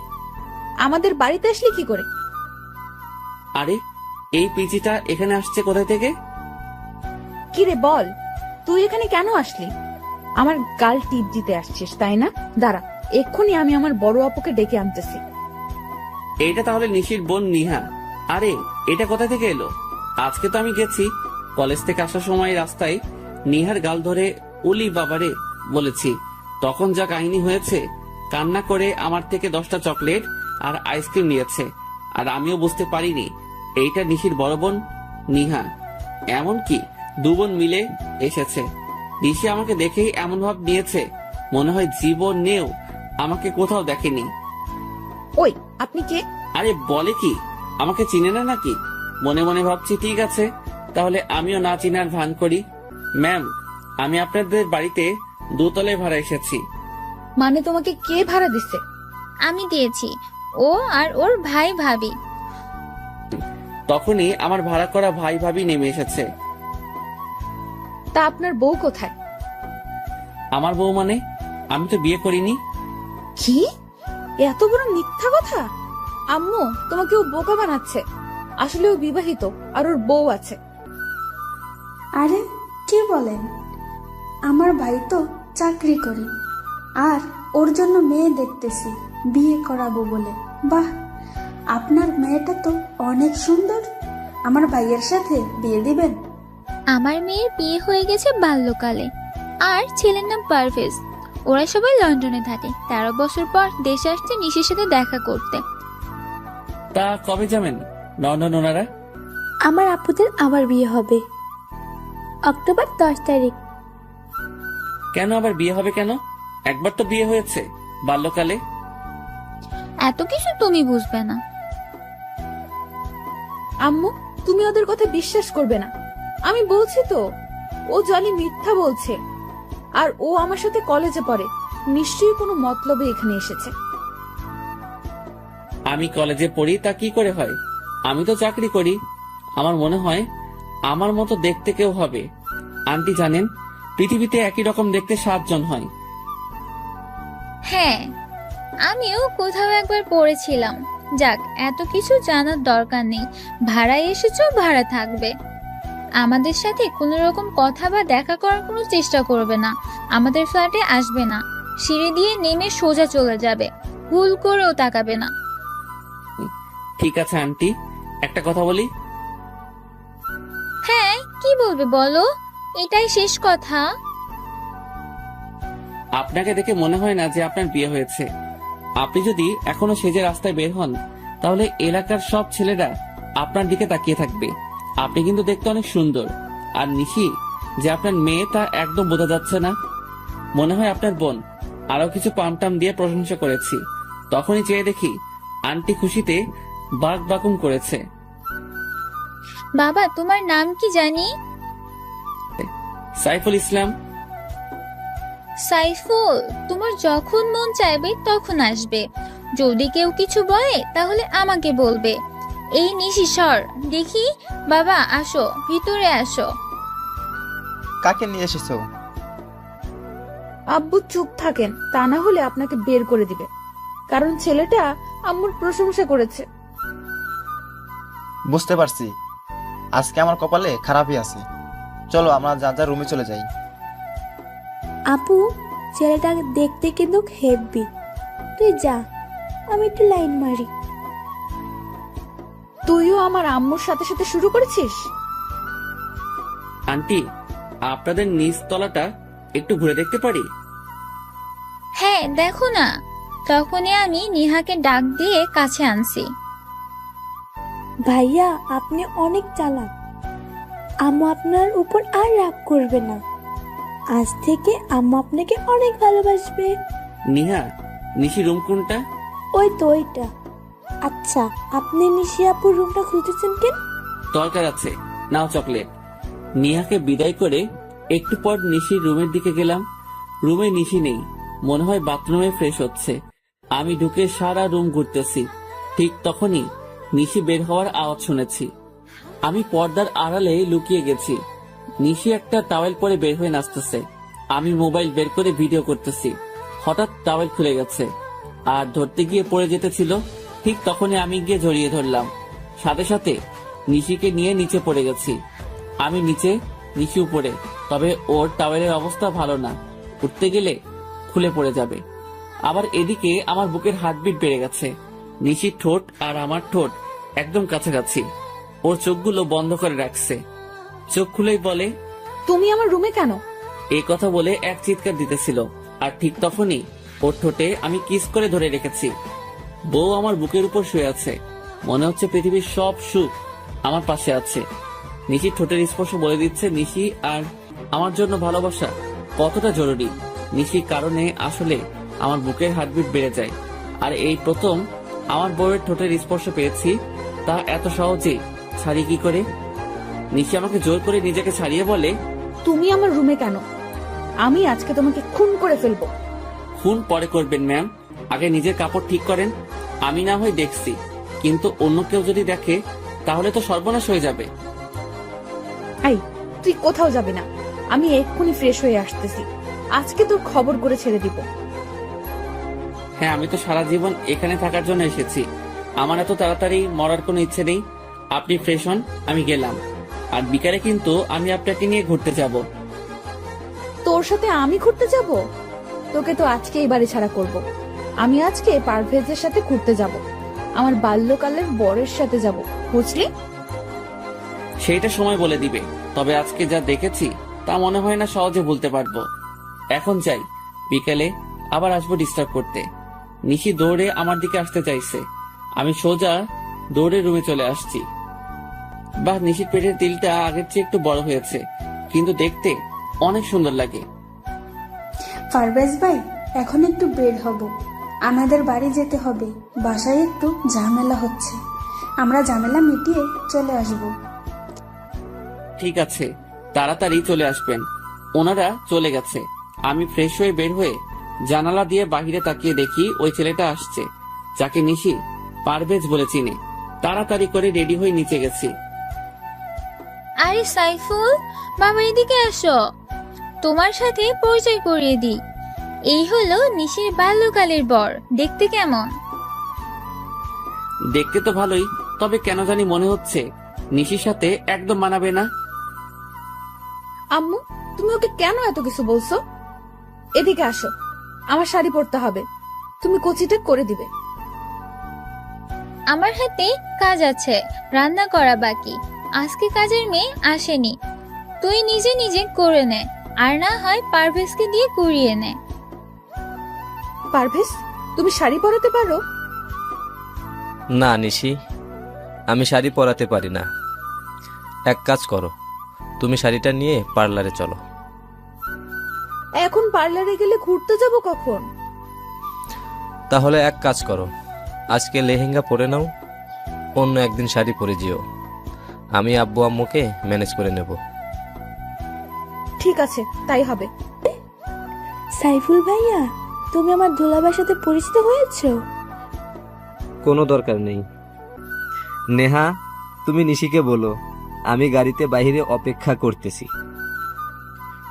আমাদের বাড়িতে আসলি কি করে? আরে, এই পিচিটা এখানে আসছে কোথা থেকে? কি রে বল, তুই এখানে কেন আসলি? আমার গাল টিপ দিতে আসছিস তাই না? দাঁড়া, এক্ষুনি আমি আমার বড় আপুকে ডেকে আনতেছি। এইটা তাহলে নিশির বোন নিহা। আরে, এটা কোথা থেকে এলো? আজকে তো আমি গেছি কলেজ থেকে আসার সময় রাস্তায় নিহার গাল ধরে উলি বাবারে বলেছি। তখন যা কাহিনী হয়েছে, কান্না করে আমার থেকে 10টা চকলেট আর আইসক্রিম নিয়েছে। আর আমিও বুঝতে পারিনি এইটা নিশির বড় বোন নিহা। এমনকি 2 বোন মিলে এসেছে। নিশি আমাকে দেখেই এমন ভাব নিয়েছে, মনে হয় জীবনেও আমাকে কোথাও দেখেনি। ওই, আপনি কে? আরে বলে কি, আমাকে চিনে না নাকি? মনে মনে ভাবছি, ঠিক আছে তাহলে আমিও না চিনার ভান করি। ম্যাম, আমি আপনাদের বাড়িতে 2 তলায় ভাড়া এসেছি। মানে তোমাকে কে ভাড়া দিছে? আমি দিয়েছি, ও আর ওর ভাই ভাবি। তখনই আমার ভাড়া করা ভাই ভাবি নেমে এসেছে। তা আপনার বউ কোথায়? আমার বউ মানে? আমি তো বিয়ে করিনি। কি এত বড় মিথ্যা কথা! আম্মু, তোমাকে ও বোকা বানাচ্ছে। আসলে ও বিবাহিত আর ওর বউ আছে। আরে কি বলেন? আমার ভাই তো চাকরি করে, আর ওর জন্য মেয়ে দেখতেছি বিয়ে করাবো বলে। বাহ, আপনার মেয়েটা তো অনেক সুন্দর। আমার ভাইয়ের সাথে বিয়ে দিবেন? আমার মেয়ের বিয়ে হয়ে গেছে বাল্যকালে, আর ছেলের নাম পারভেজ। ওরা সবাই লন্ডনে থাকে। 13 বছর পর দেশে আসছে নিশির সাথে দেখা করতে। তা কবে যাবেন লন্ডন ওনারা? আমার আপুদের আবার বিয়ে হবে অক্টোবর 10 তারিখ। কেন আবার বিয়ে হবে কেন? একবার তো বিয়ে হয়েছে বাল্যকালে। এত কিছু তুমি বুঝবে না। আম্মু, তুমি ওদের কথা বিশ্বাস করবে না। আমি বলছি তো, ও জলি মিথ্যা বলছে। আর ও আমার সাথে কলেজে পড়ে, নিশ্চয়ই কোনো মতলবে এখানে এসেছে। আমি কলেজে পড়ি তা কি করে হয়? আমি তো চাকরি করি। আমার মনে হয় আমার মতো দেখতে কেউ হবে। আন্টি জানেন, পৃথিবীতে একই রকম দেখতে 7 জন হয়। হ্যাঁ, আমিও কোথাও একবার পড়েছিলাম। যাক, এত কিছু জানার দরকার নেই। ভাড়ায় এসেছো, ভাড়া থাকবে। আমাদের সাথে কোনো রকম কথা বা দেখা করার কোনো চেষ্টা করবে না। আমাদের ফ্ল্যাটে আসবে না। সিঁড়ি দিয়ে নেমে সোজা চলে যাবে। ভুল করেও তাকাবে না। ঠিক আছে আন্টি, একটা কথা বলি, বলবে বলো? এটাই শেষ কথা। আপনাকে দেখে মনে হয় না যে আপনার বিয়ে হয়েছে। আপনি যদি এখনো সেজে রাস্তায় বের হন তাহলে এলাকার সব ছেলেরা আপনার দিকে তাকিয়ে থাকবে। আপনি কিন্তু দেখতে অনেক সুন্দর। আর নিশি যে আপনার মেয়ে তা একদম বোঝা যাচ্ছে না। মনে হয় আপনার বোন। আরো কিছু পামটাম দিয়ে প্রশংসা করেছি, তখনই চেয়ে দেখি আন্টি খুশিতে বাক বাকুম করেছে। বাবা তোমার নাম কি জানি? সাইফুল ইসলাম। সাইফুল, তোমার যখন মন চাইবে তখন আসবে। যদি কেউ কিছু বলে তাহলে আমাকে বলবে। এই নিশি সর দেখি। বাবা আসো, ভিতরে আসো। কাকে নিয়ে এসেছো? আব্বু চুপ থাকেন, তা না হলে আপনাকে বের করে দিবে। কারণ ছেলেটা আম্মুর প্রশংসা করেছে। বুঝতে পারছি, আজকে আমার কপালে খারাপই আছে। চলো আমরা যা যা রুমে চলে যাই। আপু, ছেলেটা দেখতে কিন্তু হেভি। তুই যা, আমি একটু লাইন মারি। তুইও আমার আম্মুর সাথে সাথে শুরু করেছিস? আন্টি, আপনাদের নিচ তলাটা একটু ঘুরে দেখতে পারি? হ্যাঁ দেখো না। তখনই আমি নিহাকে ডাক দিয়ে কাছে আনছি। ভাইয়া, আপনি অনেক চালাক। আম্মু আপনার উপর আর রাগ করবে না। আজ থেকে আম্মু আপনাকে অনেক ভালোবাসবে। নিহা, নিশি রুম কোনটা? ওই তো ওইটা। আচ্ছা, আপনি নিশি আপুর রুমটা খুঁজেছেন কেন? দরকার আছে, নাও চকলেট। নিহাকে বিদায় করে একটু পর নিশির রুমের দিকে গেলাম। রুমে নিশি নেই, মনে হয় বাথরুমে ফ্রেশ হচ্ছে। আমি ঢুকে সারা রুম ঘুরতেছি। ঠিক তখনই নিশি বের হওয়ার আওয়াজ শুনেছি। আমি পর্দার আড়ালে লুকিয়ে গেছি। নিশি একটা টাওয়েল পরে বের হয়ে নাচতেছে। আমি মোবাইল বের করে ভিডিও করতেছি। হঠাৎ টাওয়েল খুলে গেছে আর ধরতে গিয়ে পড়ে যেতেছিল। ঠিক তখনই আমি গিয়ে জড়িয়ে ধরলাম। সাথে সাথে নিশিকে নিয়ে নিচে পড়ে গেছি। আমি নিচে, নিশি উপরে। তবে ওর টাওয়েলের অবস্থা ভালো না, উঠতে গেলে খুলে পড়ে যাবে। আবার এদিকে আমার বুকের হার্টবিট বেড়ে গেছে। নিশির ঠোঁট আর আমার ঠোঁট একদম কাছাকাছি। ওর চোখগুলো বন্ধ করে রাখছে। চোখ খুলেই বলে, তুমি আমার রুমে কেন? এই কথা বলে এক চিৎকার দিতেছিল। আর ঠিক তখনই ওর ঠোঁটে আমি কিস করে ধরে রেখেছি। বউ আমার বুকের উপর শুয়ে আছে। মনে হচ্ছে পৃথিবীর সব সুখ আমার পাশে আছে। নিশির ঠোঁটের স্পর্শ বলে দিচ্ছে নিশি আর আমার জন্য ভালোবাসা কতটা জরুরি। নিশির কারণে আসলে আমার বুকের হার্টবিট বেড়ে যায়। আর এই প্রথম আমার বউয়ের ঠোঁটের স্পর্শ পেয়েছি, তা এত সহজে ছাড়ি কি করে? নিশি আমাকে জোর করে নিজেকে ছাড়িয়ে বলে, তুমি আমার রুমে কেন? আমি আজকে তোমাকে খুন করে ফেলবো। খুন পরে করবেন ম্যাম, আগে নিজের কাপড় ঠিক করেন। আমি না হয় দেখছি, কিন্তু অন্য কেউ যদি দেখে তাহলে তো সর্বনাশ হয়ে যাবে। আই, তুই কোথাও যাবি না। আমি এক্ষুনি ফ্রেশ হয়ে আসতেছি। আজকে তোর খবর করে ছেড়ে দিব। হ্যাঁ, আমি তো সারা জীবন এখানে থাকার জন্য এসেছি। আমার এত তাড়াতাড়ি মরার কোনো ইচ্ছে নেই। আপনি ফ্রেশ হন, আমি গেলাম। আর বিকালে কিন্তু আমি আপনাকে নিয়ে ঘুরতে যাব। তোর সাথে আমি ঘুরতে যাব? তোকে তো আজকে এই বাড়ি ছাড়া করব। আমি আজকে পারভেজের সাথে ঘুরতে যাব। আমার বাল্যকালের বরের সাথে যাব, বুঝলি? সেইটা সময় বলে দিবে। তবে আজকে যা দেখেছি তা মনে হয় না সহজে বলতে পারবো। এখন যাই, বিকেলে আবার আসবো ডিস্টার্ব করতে। নিশি দৌড়ে আমার দিকে আসতে চাইছে। আমি সোজা দৌড়ে রুমে চলে আসছি। বাহ, নিশির পেটের তিলটা আগের চেয়ে একটু বড় হয়েছে, কিন্তু দেখতে অনেক সুন্দর লাগে। পারভেজ ভাই, এখন একটু বের হব। আমাদের বাড়ি যেতে হবে। বাসায় একটু ঝামেলা হচ্ছে। আমরা ঝামেলা মিটিয়ে চলে আসব। ঠিক আছে, তাড়াতাড়ি চলে আসবেন। ওনারা চলে গেছে। আমি ফ্রেশ হয়ে বের হয়ে জানালা দিয়ে বাহিরে তাকিয়ে দেখি ওই ছেলেটা আসছে, যাকে নিশি পারভেজ বলে চিনে। তাড়াতাড়ি করে রেডি হয়ে নিচে গেছি। আরে সাইফুল, বাবা এদিকে আসো, তোমার সাথে পরিচয় করিয়ে দিই। এই হলো নিশির বাল্যকালের বর। দেখতে কেমন? দেখতে তো ভালোই, তবে কেন জানি মনে হচ্ছে নিশির সাথে একদম মানাবে না। আম্মু, তুমি ওকে কেন এত কিছু বলছো? এদিকে আসো, আমার শাড়ি পরতে হবে। তুমি কচিটা করে দিবে। আমার হাতে কাজ আছে, রান্না করা বাকি। আজকে কাজের মেয়ে আসেনি। তুই নিজে নিজে করে নে, আর না হয় পারভেজকে দিয়ে করিয়ে নে। পারভেজ, তুমি শাড়ি পরাতে পারো? না নিশি, আমি শাড়ি পরাতে পারি না। এক কাজ করো, তুমি শাড়িটা নিয়ে পার্লারে চলো। এখন পার্লারে গেলে ঘুরতে যাব কখন? তাহলে এক কাজ করো, আজকে লেহেঙ্গা পরে নাও, অন্য একদিন শাড়ি পরে যেও। আমি আব্বু আম্মুকে ম্যানেজ করে নেব। ঠিক আছে, তাই হবে। সাইফুল ভাইয়া, তুমি আমার দুলাভাইয়ের সাথে পরিচিত হয়েছো? কোনো দরকার নেই। নেহা, তুমি নিশিকে বলো আমি গাড়িতে বাইরে অপেক্ষা করতেছি।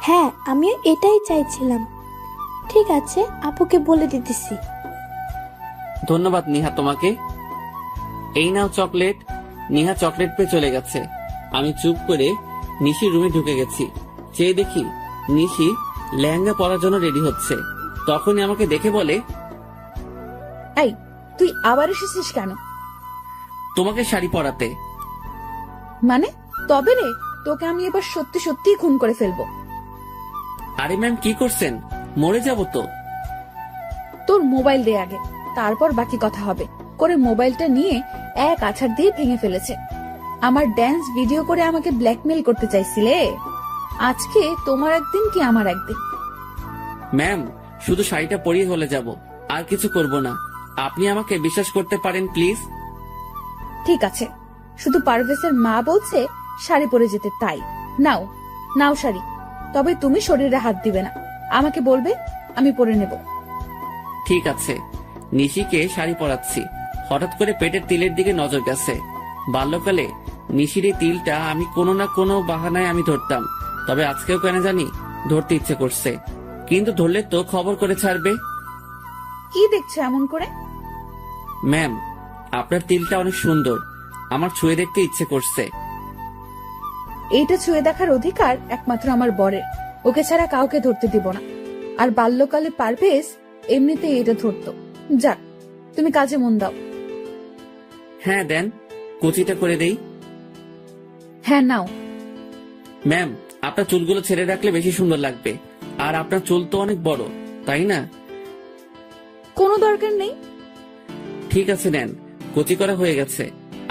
হ্যাঁ, আমিও এটাই চাইছিলাম। ঠিক আছে, আপুকে বলে দিতেছি। ধন্যবাদ নিহা তোমাকে। এই নাও চকলেট। নিহা চকলেট পেয়ে চলে গেছে। আমি চুপ করে নিশির রুমে ঢুকে গেছি। চেয়ে দেখি নিশি লেহেঙ্গা পরার জন্য রেডি হচ্ছে। তখনই আমাকে দেখে বলে, এই, তুই আবার এসেছিস কেন? তোমাকে শাড়ি পরাতে। মানে? তবে রে, তোকে আমি এবার সত্যি সত্যি খুন করে ফেলবো। আরে ম্যাম, কি করছেন? মরে যাব তো। তোর মোবাইল দে আগে, তারপর বাকি কথা হবে। করে মোবাইলটা নিয়ে এক আছাড় দিয়ে ভেঙে ফেলেছে। আমার ড্যান্স ভিডিও করে আমাকে ব্ল্যাকমেল করতে চাইছিলে। আজকে তোমার একদিন কি আমার একদিন। ম্যাম, শুধু শাড়িটা পরিয়ে হলে যাব, আর কিছু করব না। আপনি আমাকে বিশ্বাস করতে পারেন প্লিজ। ঠিক আছে, শুধু পারভেজের মা বলছে শাড়ি পরে যেতে, তাই নাও নাও শাড়ি। তবে তুমি শরীরে হাত দিবে না, আমাকে বলবে, আমি পরে নেব। ঠিক আছে। নিশিকে শাড়ি পরাচ্ছি। হঠাৎ করে পেটের তিলের দিকে নজর গেছে। বাল্যকালে নিশির এই তিলটা আমি কোনো না কোনো বাহানায় আমি ধরতাম, তবে আজকেও কেন জানি ধরতে ইচ্ছে করছে। কিন্তু ধরলে তো খবর করে ছাড়বে। কি দেখছো এমন করে? ম্যাম, আপনার তিলটা অনেক সুন্দর, আমার ছুঁয়ে দেখতে ইচ্ছে করছে। এইটা ছুঁয়ে দেখার অধিকার একমাত্র আমার বরের, ওকে ছাড়া কাউকে ধরতে দিব না। আর বাল্যকালে পারভেজ এমনিতেই এটা ধরতো। যাক, তুমি কাজে মন দাও। হ্যাঁ দেন, কুচিটা করে দেই। হ্যাঁ নাও। ম্যাম, আপনার চুলগুলো ছেড়ে রাখলে বেশি সুন্দর লাগবে। আর আপনার চুল তো অনেক বড়, তাই না? কোনো দরকার নেই। ঠিক আছে, নেন, কুচি করা হয়ে গেছে।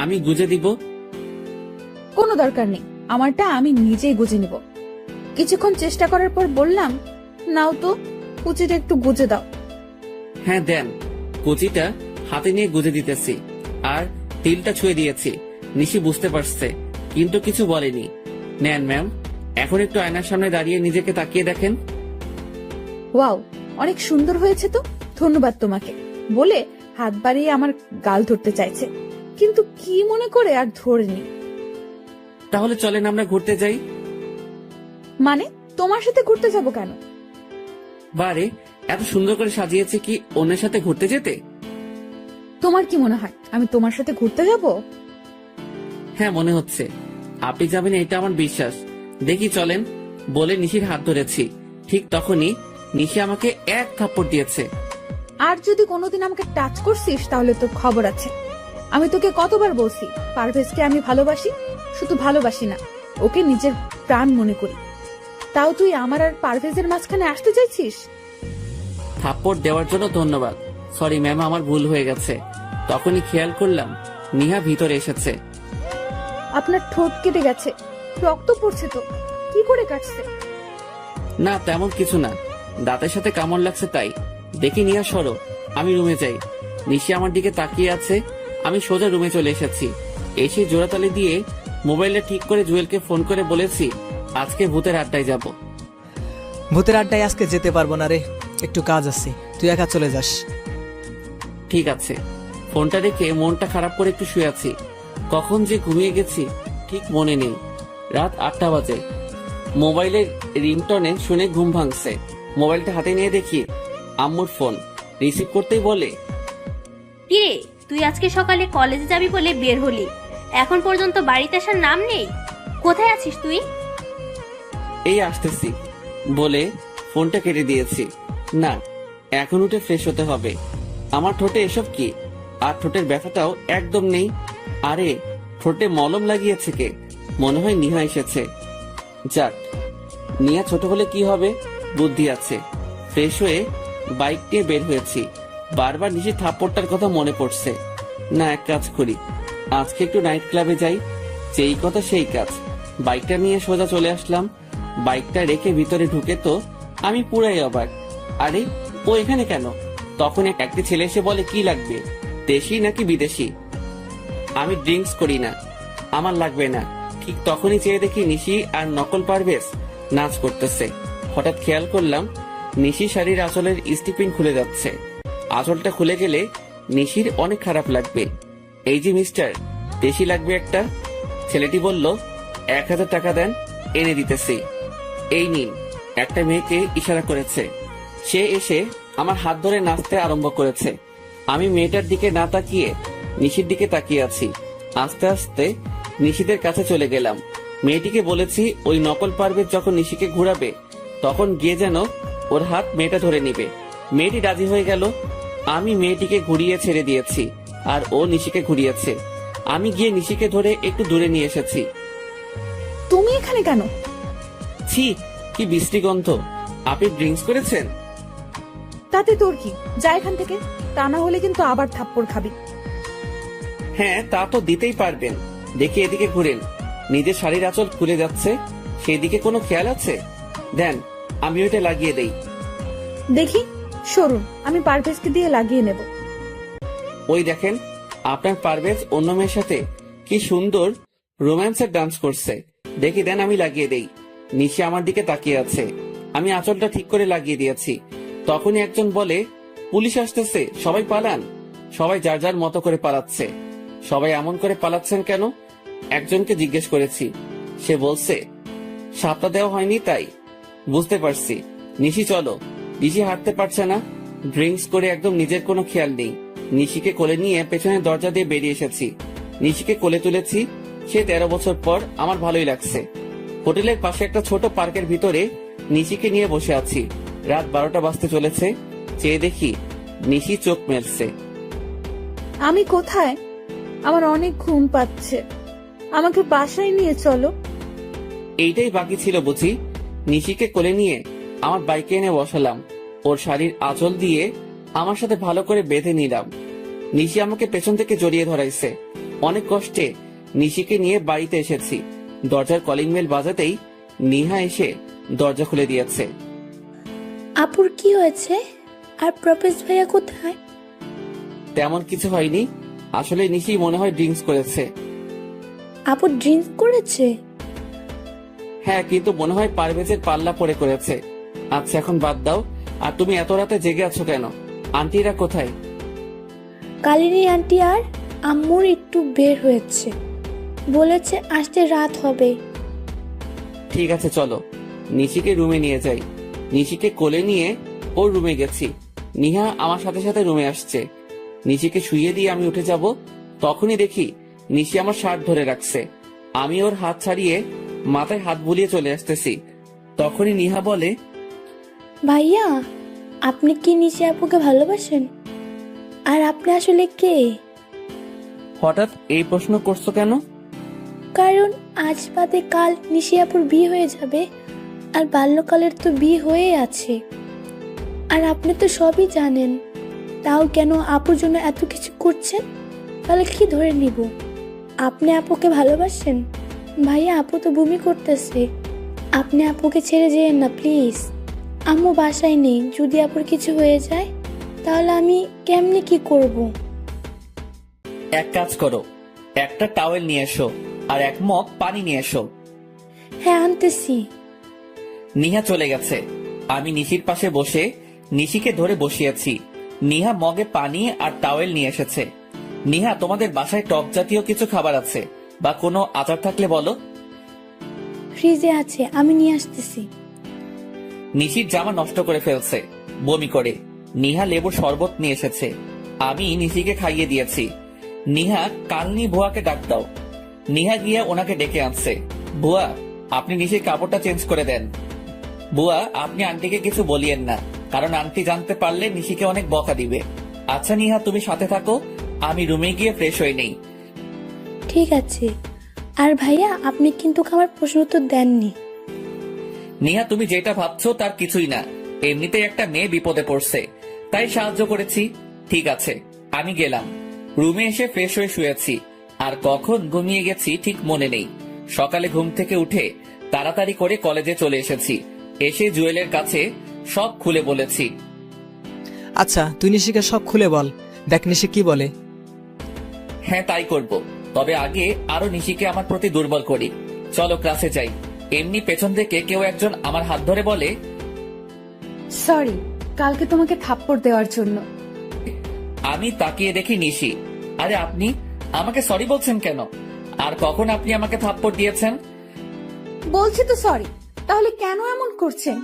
আমি গুজে দিব। কোনো দরকার নেই, আমারটা আমি নিজেই গুজে নিব। কিছুক্ষণ চেষ্টা করার পর বললাম, নাও তো, কুচিটা একটু গুজে দাও। হ্যাঁ দেন, কুচিটা হাতে নিয়ে গুজে দিতেছি। আর তিলটা ছুঁয়ে দিয়েছি। নিশি বুঝতে পারছে, কিন্তু কিছু বলেনি। নেন ম্যাম, এখন একটু আয়নার সামনে দাঁড়িয়ে নিজেকে তাকিয়ে দেখেন। ওয়াও, অনেক সুন্দর হয়েছে তো, ধন্যবাদ তোমাকে বলে হাত বাড়িয়ে আমার গাল ধরতে চাইছে, কিন্তু কি মনে করে আর ধরেনি। তাহলে চলেন আমরা ঘুরতে যাই। মানে, তোমার সাথে ঘুরতে যাব কেন? বারে, এত সুন্দর করে সাজিয়েছে কি অন্যের সাথে ঘুরতে যেতে? তোমার কি মনে হয় আমি তোমার সাথে ঘুরতে যাব? হ্যাঁ, মনে হচ্ছে আপনি যাবেন, এটা আমার বিশ্বাস। দেখি চলেন বলে নিশির হাত ধরেছি। ঠিক তখনই নিশি আমাকে এক থাপ্পড় দিয়েছে। আর যদি কোনোদিন আমাকে টাচ করছিস তাহলে তোর খবর আছে। আমি তোকে কতবার বলছি পারভেজকে আমি ভালোবাসি, শুধু ভালোবাসি না, ওকে নিজের প্রাণ মনে করি। তাও তুই আমার আর পারভেজের মাঝখানে আসতে চাইছিস? থাপ্পড় দেওয়ার জন্য ধন্যবাদ। সরি ম্যাম, আমার ভুল হয়ে গেছে। তখনই খেয়াল করলাম নিহা ভিতরে এসেছে। আপনার ঠোঁট কেটে গেছে, রক্ত পড়ছে তো, কি করে কাটছে? না, তেমন কিছু না, দাঁতের সাথে কামড় লাগছে তাই। দেখি নিহা সরো, আমি রুমে যাই। নিশি আমার দিকে তাকিয়ে আছে। আমি সোজা রুমে চলে এসেছি। এসে জোড়াতালি দিয়ে মোবাইলটা ঠিক করে জুয়েলকে ফোন করে বলেছি আজকে ভূতের আড্ডায় যাব। ভূতের আড্ডায় আজকে যেতে পারবো না রে, একটু কাজ আছে, তুই একা চলে যাস। ঠিক আছে। ফোনটা রেখে মনটা খারাপ করে একটু শুয়ে আছি। কখন যে ঘুমিয়ে গেছি ঠিক মনে নেই। রাত 8টা বাজে। মোবাইলের রিংটনে শুনে ঘুম ভাঙছে। মোবাইলটা হাতে নিয়ে দেখি আম্মুর ফোন। রিসিভ করতেই বলে, কিরে, তুই আজকে সকালে কলেজে যাবি বলে বের হলি, এখন পর্যন্ত বাড়িতে আসার নাম নেই। কোথায় আছিস তুই? এই আসতেছি বলে ফোনটা কেটে দিয়েছি। না, এখন উঠে ফ্রেশ হতে হবে। আমার ঠোঁটে এসব কি? আর ঠোঁটের ব্যথাটাও একদম নেই। আরে, ঠোঁটে মলম লাগিয়েছে কে? মনে হয় নিহা এসেছে। যাক, নিয়া ছোট হলে কি হবে, বুদ্ধি আছে। ফ্রেশ হয়ে বাইক নিয়ে বের হয়েছি। বারবার নিশির থাপ্পড়টার কথা মনে পড়ছে। না, এক কাজ করি, আজকে একটু নাইট ক্লাবে যাই। যেই কথা সেই কাজ। বাইকটা নিয়ে সোজা চলে আসলাম। বাইকটা রেখে ভিতরে ঢুকে তো আমি পুরাই অবাক। আরে, ও এখানে কেন? তখন একটি ছেলে এসে বলে, কি লাগবে, দেশি নাকি বিদেশি? আমি ড্রিঙ্কস করি না, আমার লাগবে না। ঠিক তখনই চেয়ে দেখি নিশি আর নকল পারভেজ নাচ করতেছে। হঠাৎ খেয়াল করলাম নিশি শাড়ির আঁচলের স্টিপিন খুলে যাচ্ছে। আঁচলটা খুলে গেলে নিশির অনেক খারাপ লাগবে। এই যে মিস্টার, দেশি লাগবে একটা। ছেলেটি বলল, 1000 টাকা দেন, এনে দিতেছি। এই নিন। একটা মেয়েকে ইশারা করেছে। সে এসে আমার হাত ধরে নাচতে আরম্ভ করেছে। আমি মেয়েটার দিকে না তাকিয়ে নিশির দিকে তাকিয়ে আছি। আস্তে আস্তে নিশিদের কাছে চলে গেলাম। মেয়েটিকে বলেছি ওই নকল পারভেজ যখন নিশিকে ঘুরাবে তখন গিয়ে যেন ওর হাত মেয়েটা ধরে নিবে। মেয়েটি রাজি হয়ে গেল। আমি মেয়েটিকে ঘুরিয়ে ছেড়ে দিয়েছি আর ও নিশিকে ঘুরিয়েছে। আমি গিয়ে নিশিকে ধরে একটু দূরে নিয়ে এসেছি। তুমি এখানে কেন? ছি, কি বিশ্রী গন্ধ। আপনি ড্রিঙ্কস করেছেন? তাতে তোর কি, যা এখান থেকে, তা না হলে কিন্তু আবার থাপ্পড় খাবি। হ্যাঁ, তা তো দিতেই পারবেন। দেখি এদিকে ঘুরেন, নিজের শাড়ির আঁচল খুলে যাচ্ছে, সেদিকে কোনো খেয়াল আছে? দেন, আমি ওইটা লাগিয়ে দেই। দেখি, সরুন, আমি পারভেজকে দিয়ে লাগিয়ে নেব। ওই দেখেন, আপনার পারভেজ অন্য মেয়ের সাথে কি সুন্দর রোম্যান্সের ডান্স করছে। দেখি, দেন আমি লাগিয়ে দেই। নিশি আমার দিকে তাকিয়ে আছে। আমি আঁচলটা ঠিক করে লাগিয়ে দিয়েছি। তখনই একজন বলে, পুলিশ আসতেছে, সবাই পালান। সবাই যার যার মতো করে পালাচ্ছে। সবাই এমন করে পালাচ্ছেন কেন? একজনকে জিজ্ঞেস করেছি। সে বলছে, সাপটা দেওয়া হয়নি তাই। বুঝতে পারছি। নিশি চলো। নিশি হাঁটতে পারছে না, ড্রিঙ্কস করে একদম নিজের কোনো খেয়াল নেই। নিশিকে কোলে নিয়ে পেছনের দরজা দিয়ে বেরিয়ে এসেছি। নিশিকে কোলে তুলেছি। সে 13 বছর পর, আমার ভালোই লাগছে। হোটেলের পাশে একটা ছোট পার্কের ভিতরে নিশিকে নিয়ে বসে আছি। রাত 12টা বাজতে চলেছে। চেয়ে দেখি নিশি চোখ মেলছে। আমি কোথায়? আমার অনেক ঘুম পাচ্ছে, আমাকে বাসায় নিয়ে চলো। এইটাই বাকি ছিল বুঝি। নিশিকে কোলে নিয়ে আমার বাইকে এনে বসালাম। ওর শাড়ির আঁচল দিয়ে আমার সাথে ভালো করে বেঁধে নিলাম। নিশি আমাকে পেছন থেকে জড়িয়ে ধরাইছে। অনেক কষ্টে নিশিকে নিয়ে বাড়িতে এসেছি। দরজার কলিং বেল বাজাতেই নিহা এসে দরজা খুলে দিয়েছে। আপুর কি হয়েছে? আর প্রপেজ ভাইয়া কোথায়? তেমন কিছু হয়নি। আসলে নিশি মনে হয় ড্রিঙ্কস করেছে। আপু ড্রিঙ্ক করেছে? হ্যাঁ, কিন্তু মনে হয় পারভেজের পাল্লা পড়ে করেছে। আচ্ছা, এখন বাদ দাও। আর তুমি এত রাতে জেগে আছো কেন? আন্টিরা কোথায়? কালিনী আন্টি আর আম্মুর একটু বের হয়েছে, বলেছে আসতে রাত হবে। ঠিক আছে, চলো নিশিকে রুমে নিয়ে যাই। নিশিকে কোলে নিয়ে ওর রুমে গেছি। নিহা আমার সাথে সাথে রুমে আসছে। নিশিকে শুইয়ে দিয়ে আমি উঠে যাব, তখনই দেখি নিশি আমার শার্ট ধরে রাখছে। আমি ওর হাত ছাড়িয়ে মাথায় হাত বুলিয়ে চলে আসতেছি। তখনই নিহা বলে, ভাইয়া, আপনি কি নিশি আপুকে ভালোবাসেন? আর আপনি আসলে কে? হঠাৎ এই প্রশ্ন করছো কেন? কারণ আজ বাদে কাল নিশি আপুর বিয়ে হয়ে যাবে, আর বাল্যকালের তো বিয়ে হয়ে আছে। আর আপনি তো সবই জানেন, তাও কেন আপুর জন্য এত কিছু করছেন? তাহলে কি ধরে নিব? আপনি আপুকে ভালোবাসেন? ভাইয়া, আপু তো বমি করতেছে। আপনি আপুকে ছেড়ে যেয়েন না প্লিজ। আম্মু বাসায় নেই, যদি আপুর কিছু হয়ে যায় তাহলে আমি কেমনে কি করব? এক কাজ করো, একটা টাওয়েল নিয়ে এসো আর এক মগ পানি নিয়ে এসো। হ্যাঁ, আনতেছি। নিহা চলে গেছে। আমি নিশির পাশে বসে নিশিকে ধরে বসিয়েছি। নিহা মগে পানি আর টাওয়েল নিয়ে এসেছে। নিহা, তোমাদের বাসায় টক জাতীয় কিছু খাবার আছে বা কোনো আচার থাকলে বলো। ফ্রিজে আছে, আমি নিয়ে আসতেছি। নিশির জামা নষ্ট করে ফেলছে বমি করে। নিহা লেবুর শরবত নিয়ে এসেছে, আমি নিশিকে খাইয়ে দিয়েছি। নিহা, কালনি বুয়াকে ডাক দাও। নিহা গিয়ে ওনাকে ডেকে আনছে। বুয়া, আপনি নিশির কাপড়টা চেঞ্জ করে দেন। বুয়া, আপনি আন্টিকে কিছু বলিয়েন না, কারণ আন্টি জানতে পারলে নিশিকে অনেক বকা দিবে। আচ্ছা নিহা, তুমি সাথে থাকো, আমি রুমে গিয়ে ফ্রেশ হয়ে নেই। ঠিক আছে। আর ভাইয়া, আপনি কিন্তু আমার প্রশ্ন উত্তর দেননি। নিহা তুমি যেটা ভাবছো তার কিছুই না, এমনিতেই একটা মেয়ে বিপদে পড়ছে, তাই সাহায্য করেছি। ঠিক আছে, আমি গেলাম। রুমে এসে ফ্রেশ হয়ে শুয়েছি, আর কখন ঘুমিয়ে গেছি ঠিক মনে নেই। সকালে ঘুম থেকে উঠে তাড়াতাড়ি করে কলেজে চলে এসেছি। এসে জুয়েলের কাছে সব খুলে বলেছি। আচ্ছা, তুই নিশিকে সব খুলে বল, দেখ নিশি কি বলে। হ্যাঁ, তাই করব। তবে আগে আরো নিশিকে আমার প্রতি দুর্বল করি। চলো ক্লাসে যাই। এমনি পেছন থেকে কেউ একজন আমার হাত ধরে বলে, সরি কালকে তোমাকে থাপ্পড় দেওয়ার জন্য। আমি তাকিয়ে দেখি নিশি। আরে আপনি আমাকে সরি বলছেন কেন? আর কখন আপনি আমাকে থাপ্পড় দিয়েছেন? বলছি তো সরি, তাহলে কেন এমন করছেন?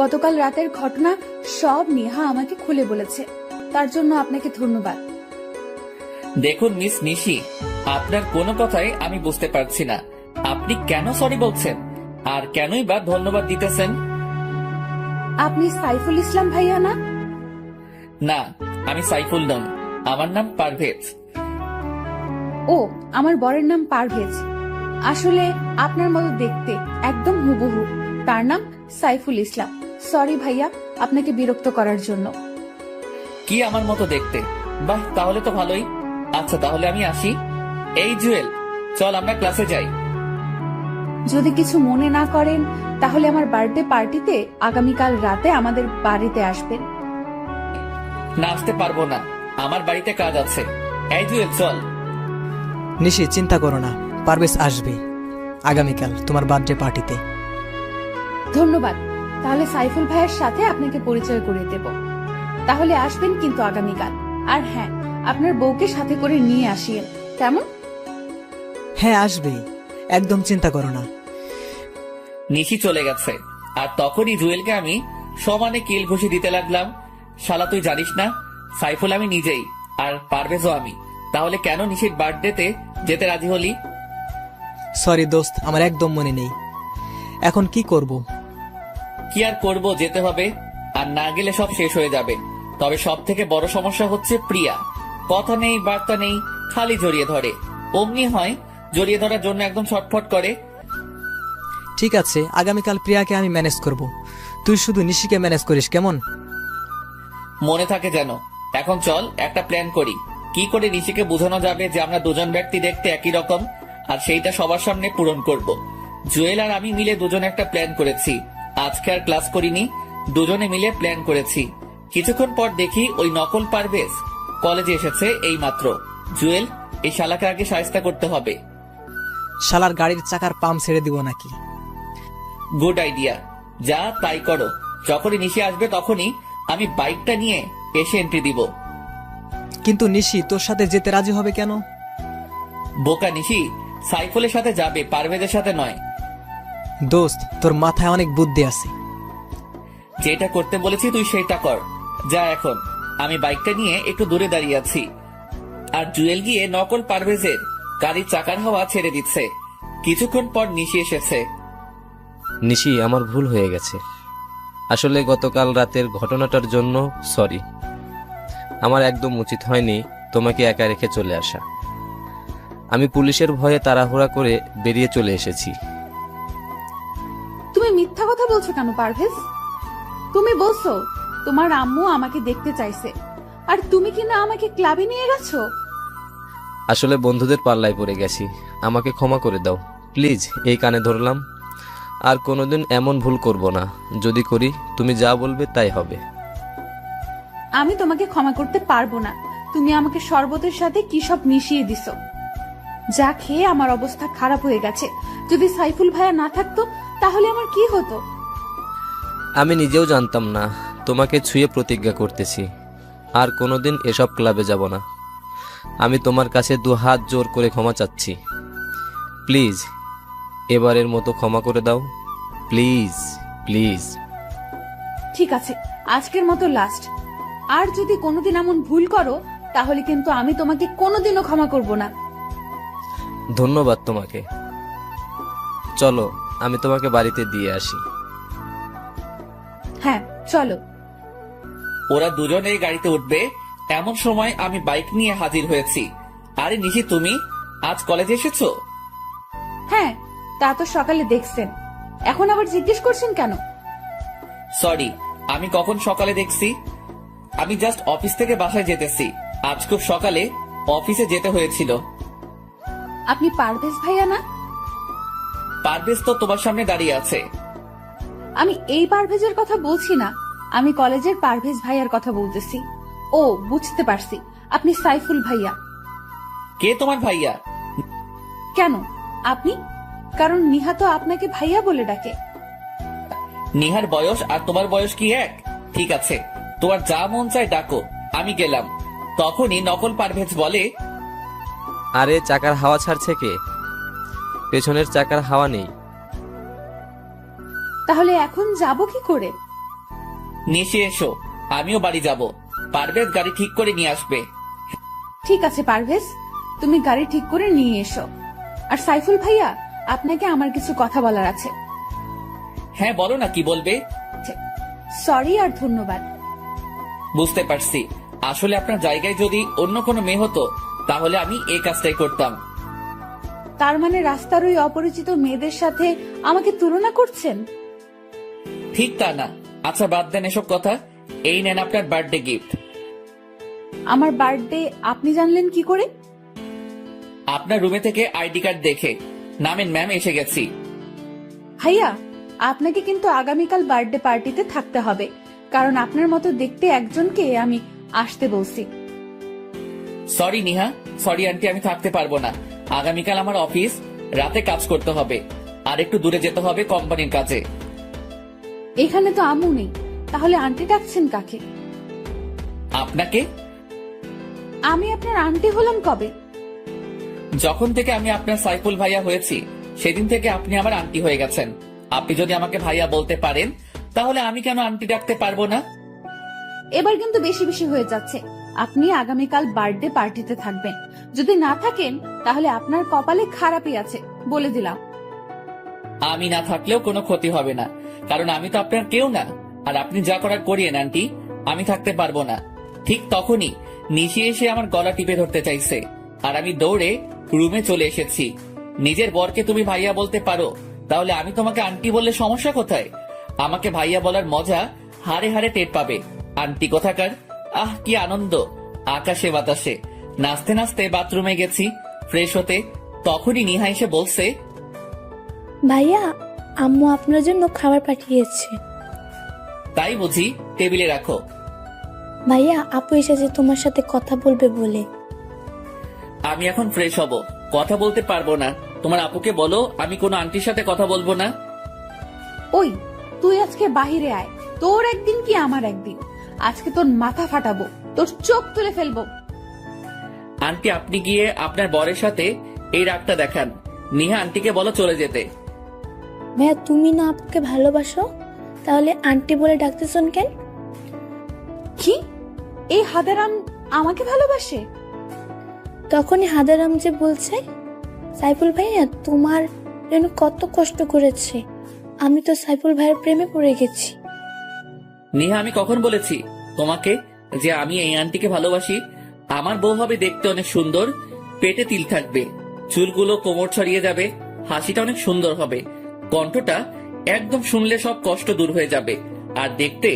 গতকাল রাতের ঘটনা সব নেহা আমাকে খুলে বলেছে, তার জন্য আপনাকে ধন্যবাদ। দেখুন মিস নিশি, আপনার কোনো কথাই আমি বুঝতে পারছি না। আপনি কেন সরি বলছেন, আর কেনই বা ধন্যবাদ দিতেছেন? আপনি সাইফুল ইসলাম ভাইয়া না? না, আমি সাইফুল নই, আমার নাম পারভেজ। ও, আমার বরের নাম পারভেজ। আসলে আপনার মতো দেখতে একদম হুবহু। তার নাম সাইফুল ইসলাম। সরি ভাইয়া আপনাকে বিরক্ত করার জন্য। কি আমার মতো দেখতে? বাহ, তাহলে তো ভালোই। আচ্ছা তাহলে আমি আসি। এই জুয়েল, চল আমরা ক্লাসে যাই। যদি কিছু মনে না করেন তাহলে আমার বার্থডে পার্টিতে আগামীকাল রাতে আমাদের বাড়িতে আসবেন। না, আসতে পারবো না, আমার বাড়িতে কাজ আছে। এই জুয়েল চল। নিশি চিন্তা করো না, পারভেজ আসবে আগামীকাল তোমার বার্থডে পার্টিতে। ধন্যবাদ। তাহলে সাইফুল ভাইয়ের সাথে আপনাকে পরিচয় করিয়ে দেব। তাহলে আসবেন কিন্তু আগামীকাল। আর হ্যাঁ, আপনার বউকে সাথে করে নিয়ে আসিয়েন, কেমন? হ্যাঁ আসবে, একদম চিন্তা করো না। নিশি চলে গেছে, আর তখনই জুয়েলকে আমি সমানে কিল ঘুষি দিতে লাগলাম। শালা তুই জানিস না, সাইফুল আমি নিজেই, আর পারভেজও আমি। তাহলে কেন নিশির বার্থডেতে যেতে রাজি হলি? সরি দোস্ত, আমার একদম মনে নেই। এখন কি করব? কি আর করব, যেতে হবে। আর না গেলে সব শেষ হয়ে যাবে। তবে সব থেকে বড় সমস্যা হচ্ছে প্রিয়া। কথা নেই, বার্তা নেই, খালি জড়িয়ে ধরে। অমনি হয়, জড়িয়ে ধরার জন্য একদম ছটফট করে। ঠিক আছে, আগামীকাল প্রিয়াকে আমি ম্যানেজ করব, তুই শুধু নিশিকে ম্যানেজ করিস, কেমন? মনে থাকে যেন। এখন চল একটা প্ল্যান করি, কি করে নিশিকে বোঝানো যাবে যে আমরা দুজন ব্যক্তি দেখতে একই রকম, আর সেইটা সবার সামনে পূরণ করব। জুয়েল আর আমি মিলে দুজনে একটা প্ল্যান করেছি। আজকে আর ক্লাস করিনি, দুজনে মিলে প্ল্যান করেছি। কিছুক্ষণ পর দেখি ওই নকল পারভেজ কলেজে এসেছে এই মাত্র। জুয়েল, এই শালাকে আগে শায়েস্তা করতে হবে। শালার গাড়ির চাকার পাম্প ছেড়ে দিব নাকি? গুড আইডিয়া, যা তাই করো। যখনই নিশি আসবে তখনই আমি বাইকটা নিয়ে এসে এন্ট্রি দিব। কিন্তু নিশি তোর সাথে যেতে রাজি হবে কেন? বোকা নিশি সাইফুলের সাথে যাবে, পারভেজের সাথে নয়। দোস্ত, তোর মাথায় অনেক বুদ্ধি আছে। যেটা করতে বলেছি তুই সেটা কর। যা এখন। আমি বাইকটা নিয়ে একটু দূরে দাঁড়িয়ে আছি, আর জুয়েল গিয়ে নকল পারভেজের গাড়ির চাকার হাওয়া ছেড়ে দিচ্ছে। কিছুক্ষণ পর নিশি এসেছে। নিশি, আমার ভুল হয়ে গেছে। আসলে গতকাল রাতের ঘটনাটার জন্য সরি। আমার একদম উচিত হয়নি তোমাকে একা রেখে চলে আসা। আমি পুলিশের ভয়ে তাড়াহুড়া করে বেরিয়ে চলে এসেছি। তুমি মিথ্যা কথা বলছো কেন পারভেজ? তুমি বলছো তোমার আম্মু আমাকে দেখতে চাইছে, আর তুমি কিনা আমাকে ক্লাবে নিয়ে গেছো। আসলে বন্ধুদের পাল্লায় পড়ে গেছি, আমাকে ক্ষমা করে দাও প্লিজ। এই কানে ধরলাম, আর কোনোদিন এমন ভুল করব না। যদি করি, তুমি যা বলবে তাই হবে। আমি তোমাকে ক্ষমা করতে পারবো না। তুমি আমাকে শরবতের সাথে কি সব মিশিয়ে দিছো, যা খেয়ে আমার অবস্থা খারাপ হয়ে গেছে। যদি সাইফুল ভাইয়া না থাকতো তাহলে আমার কি হতো? আমি নিজেও জানতাম না। তোমাকে ছুঁয়ে প্রতিজ্ঞা করতেছি, আর কোনোদিন এসব ক্লাবে যাব না। আমি তোমার কাছে 2 হাত জোর করে ক্ষমা চাচ্ছি। প্লিজ, এবারের মতো ক্ষমা করে দাও, প্লিজ প্লিজ। ঠিক আছে, আজকের মতো লাস্ট। আর যদি কোনোদিন এমন ভুল করো তাহলে কিন্তু আমি তোমাকে কোনোদিনও ক্ষমা করব না। ধন্যবাদ তোমাকে। চলো, আমি তোমাকে বাড়িতে দিয়ে আসি। হ্যাঁ চলো। ওরা দুজনেই গাড়িতে উঠবে, এমন সময় আমি বাইক নিয়ে হাজির হয়েছি। আরে নিশি, তুমি আজ কলেজে এসেছো? হ্যাঁ, তা তো সকালে দেখছেন। এখন আবার জিজ্ঞেস করছেন কেন? সরি, আমি কখন সকালে দেখছি? আমি জাস্ট অফিস থেকে বাসায় যেতেছি। আজ খুব সকালে অফিসে যেতে হয়েছিল। আপনি পারভেজ ভাইয়া না? পারভেজ তো তোমার সামনে দাঁড়িয়ে আছে। আমি এই পারভেজের কথা বলছি না, আমি কলেজের পারভেজ ভাইয়ার কথা বলতেছি। ও, বুঝতে পারছি, আপনি সাইফুল ভাইয়া। কে তোমার ভাইয়া? কেন আপনি? কারণ নিহা তো আপনাকে ভাইয়া বলে ডাকে। নিহার বয়স আর তোমার বয়স কি এক? ঠিক আছে, তোমার যা মন চায় ডাকো, আমি গেলাম। তখনই নকল পারভেজ বলে, আরে চাকার হাওয়া ছাড়ছে কে? পেছনের চাকার হাওয়া নেই। তাহলে এখন যাব কি করে? নিশে এসো, আমিও বাড়ি যাব। পারভেজ গাড়ি ঠিক করে নিয়ে আসবে। ঠিক আছে পারভেজ, তুমি গাড়ি ঠিক করে নিয়ে এসো। আর সাইফুল ভাইয়া, আপনাকে আমার কিছু কথা বলার আছে। হ্যাঁ বলো না, কি বলবে? সরি আর ধন্যবাদ। বুঝতে পারছি, আসলে আপনার জায়গায় যদি অন্য কোনো মেয়ে হতো তাহলে আমি এই কাজটাই করতাম। তার মানে রাস্তার ওই অপরিচিত মেয়েদের সাথে আমাকে তুলনা করছেন? ঠিক তা না। আচ্ছা বাদ দেন এসব কথা, এই নেন আপনার বার্থডে গিফট। আমার বার্থডে আপনি জানলেন কি করে? আপনার রুমে থেকে আইডি কার্ড দেখে। নামেন ম্যাম, এসে গেছি। ভাইয়া, আপনাকে কিন্তু আগামীকাল বার্থডে পার্টিতে থাকতে হবে, কারণ আপনার মতো দেখতে একজনকে আমি আসতে বলছি। সরি নিহা, সরি আন্টি, আমি থাকতে পারবো না। আগামীকাল আমার অফিস, রাতে কাজ করতে হবে, আর একটু দূরে যেতে হবে কোম্পানির কাজে। এখানে তো আম্মু নেই, তাহলে আন্টি ডাকছেন কাকে? আপনাকে? আমি আপনার আন্টি হলাম কবে? যখন থেকে আমি আপনার সাইফুল ভাইয়া হয়েছি সেদিন থেকে আপনি আমার আন্টি হয়ে গেছেন। আপনি যদি আমাকে ভাইয়া বলতে পারেন তাহলে আমি কেন আন্টি ডাকতে পারবো না? এবার কিন্তু বেশি বেশি হয়ে যাচ্ছে। আপনি আগামীকাল বার্থডে পার্টিতে থাকবেন, যদি না থাকেন তাহলে আপনার কপালে খারাপই আছে, বলে দিলাম। আমি না থাকলেও কোনো ক্ষতি হবে না, কারণ আমি তো আপনার কেউ না। আর আপনি যা করার করিয়েন আন্টি, আমি থাকতে পারবো না। ঠিক তখনই নিশি এসে আমার গলা টিপে ধরতে চাইছে, আর আমি দৌড়ে রুমে চলে এসেছি। নিজের বরকে তুমি ভাইয়া বলতে পারো, তাহলে আমি তোমাকে আন্টি বললে সমস্যা কোথায়? আমাকে ভাইয়া বলার মজা হাড়ে হাড়ে টের পাবে। আন্টি কোথাকার! আহ কি আনন্দ! আকাশে বাতাসে নাচতে নাচতে বাথরুমে গেছি ফ্রেশ হতে। তখনই নিহা এসে বলছে, ভাইয়া, আম্মু আপনার জন্য খাবার পাঠিয়েছে। তাই বুঝি? টেবিলে রাখো। ভাইয়া, আপু এসেছে তোমার সাথে কথা বলবে বলে। আমি এখন ফ্রেশ হব, কথা বলতে পারবো না। তোমার আপুকে বলো আমি কোনো আন্টির সাথে কথা বলবো না। ওই, তুই আজকে বাহিরে আয়, তোর একদিন কি আমার একদিন। আজকে তোর মাথা ফাটাবো, তোর চোখ তুলে ফেলবো। আন্টি আপনি গিয়ে আপনার বরের সাথে এই রাগটা দেখান। নিহা আন্টিকে বলো চলে যেতে। ভাইয়া, তুমি না আপুকে ভালোবাসো, তাহলে আন্টি বলে ডাকতেছেন কেন? কি? এই হাদারাম আমাকে ভালোবাসে? তখনই হাদারাম যে বলছে, সাইফুল ভাইয়া তোমার জন্য কত কষ্ট করেছে, আমি তো সাইফুল ভাইয়ের প্রেমে পড়ে গেছি। নিহা আমি কখন বলেছি তোমাকে যে আমি এই আন্টিকে ভালোবাসি? আমার বউ হবে দেখতে অনেক সুন্দর, পেটে তিল থাকবে, চুলগুলো কোমর ছড়িয়ে যাবে, হাসিটা অনেক সুন্দর হবে, কণ্ঠটা একদম শুনলে সব কষ্ট দূর হয়ে যাবে, আর দেখতে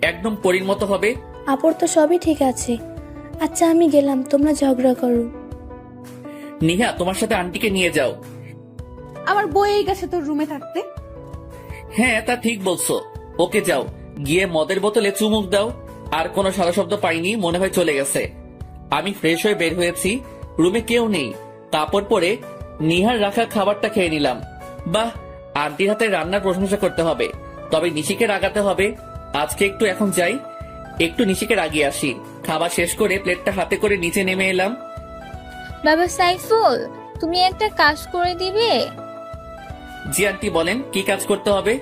একদম পরীর মতো হবে। আপুর তো সবই ঠিক আছে। আচ্ছা আমি গেলাম, তোমরা ঝগড়া করো। নিহা তোমার সাথে আন্টিকে নিয়ে যাও। আমার বই গেছে তোর রুমে থাকতে। হ্যাঁ তা ঠিক বলছো, ওকে যাও, গিয়ে মদের বোতলে চুমুক দাও। আর কোনো সারা শব্দ পাইনি, মনে হয় চলে গেছে। আমি ফ্রেশ হয়ে বের হয়েছি, রুমে কেউ নেই, কাপড় পরে নিহার রাখা খাবারটা খেয়ে নিলাম। বাহ, আন্টির হাতে রান্নার প্রশংসা করতে হবে, তবে নিশিকে রাগাতে হবে। আজকে একটু এখন যাই, একটু নিশিকে রাগিয়ে আসি। খাবার শেষ করে প্লেটটা হাতে করে নিচে নেমে এলাম। বাবা সাইফুল, তুমি একটা কাজ করে দিবে? জি আন্টি বলেন, কি কাজ করতে হবে?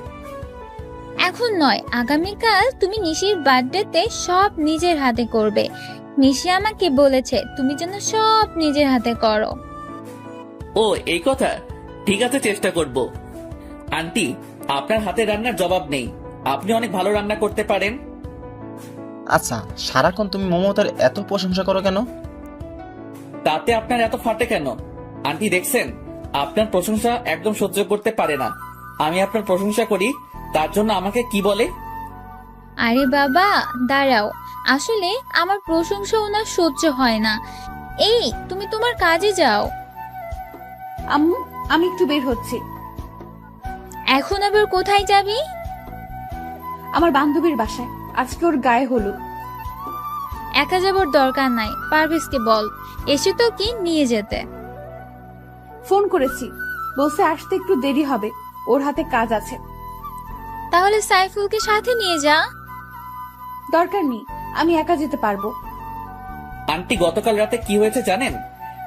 এখন নয়, আগামীকাল তুমি নিশির বার্থডেতে সব নিজের হাতে করবে। নিশি আমাকে বলেছে তুমি যেন সব নিজের হাতে করো। ও এই কথা, ঠিক আছে চেষ্টা করব। আন্টি আপনার হাতে রান্নার জবাব নেই, আপনি অনেক ভালো রান্না করতে পারেন। আচ্ছা, সারাক্ষণ তুমি মমতার এত প্রশংসা করো কেন? তাতে আপনার এত ফাটে কেন? আন্টি দেখছেন, আপনার প্রশংসা একদম সহ্য করতে পারে না। আমি আপনার প্রশংসা করি তার জন্য আমাকে কি বলে? আরে বাবা দাঁড়াও, আসলে আমার প্রশংসা ওনার সহ্য হয় না। এই তুমি তোমার কাজে যাও। আম্মু, আমি একটু বের হচ্ছি। এখন আবার কোথায় যাবি? আমার বান্ধবীর বাসায়, আজকে ওর গায়ে হলুদ। একা যাবার দরকার নাই, পারভেজকে বল এসে তো কি নিয়ে যেতে। ফোন করেছি, বলছে আসতে একটু দেরি হবে, ওর হাতে কাজ আছে। তাহলে সাইফুলকে সাথে নিয়ে যা। দরকার নেই, আমি একা যেতে পারবো। আন্টি গতকাল রাতে কি হয়েছে জানেন?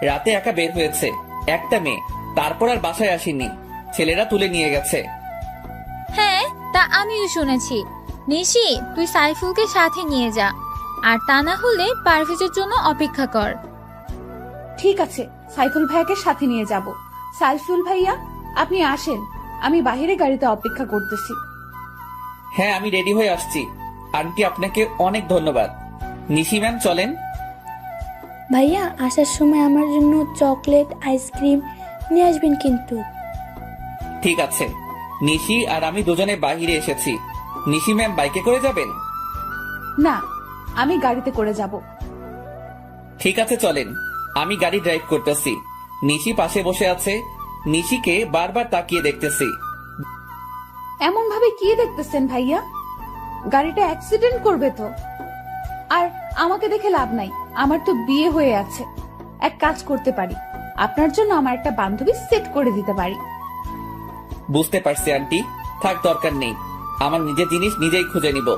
রাতে একা বের হয়েছে একটা মেয়ে, তারপর আর বাসায় আসেনি, ছেলেরা তুলে নিয়ে গেছে। হ্যাঁ তা আমিও শুনেছি। নিশি তুই সাইফুলকে সাথে নিয়ে যা, আর তা না হলে পারভেজের জন্য অপেক্ষা কর। ঠিক আছে, সাইফুল ভাইয়াকে সাথে নিয়ে যাব। সাইফুল ভাইয়া আপনি আসেন, আমি বাইরে গাড়িতে অপেক্ষা করতেছি। হ্যাঁ আমি রেডি হয়ে আসছি। আন্টি আপনাকে অনেক ধন্যবাদ। নিশি ম্যাম চলেন। ভাইয়া আসার সময় আমার জন্য চকলেট আইসক্রিম নিয়ে আসবেন কিন্তু। ঠিক আছে। নিশি আর আমি দুজনে বাহিরে এসেছি। নিশি ম্যাম বাইকে করে যাবেন? না, আমি গাড়িতে করে যাব। ঠিক আছে চলেন, আমি গাড়ি ড্রাইভ করতেছি। নিশি পাশে বসে আছে, নিশিকে বারবার তাকিয়ে দেখতেছি। এমন ভাবে কি দেখতেছেন ভাইয়া? গাড়িটা অ্যাক্সিডেন্ট করবে তো। আর আমাকে দেখে লাভ নাই, আমার তো বিয়ে হয়ে আছে। এক কাজ করতে পারি, আপনার জন্য আমার একটা বান্ধবী সেট করে দিতে পারি। বুঝতে পারছি আন্টি, থাক দরকার নেই, আমার নিজের জিনিস নিজেই খুঁজে নিব।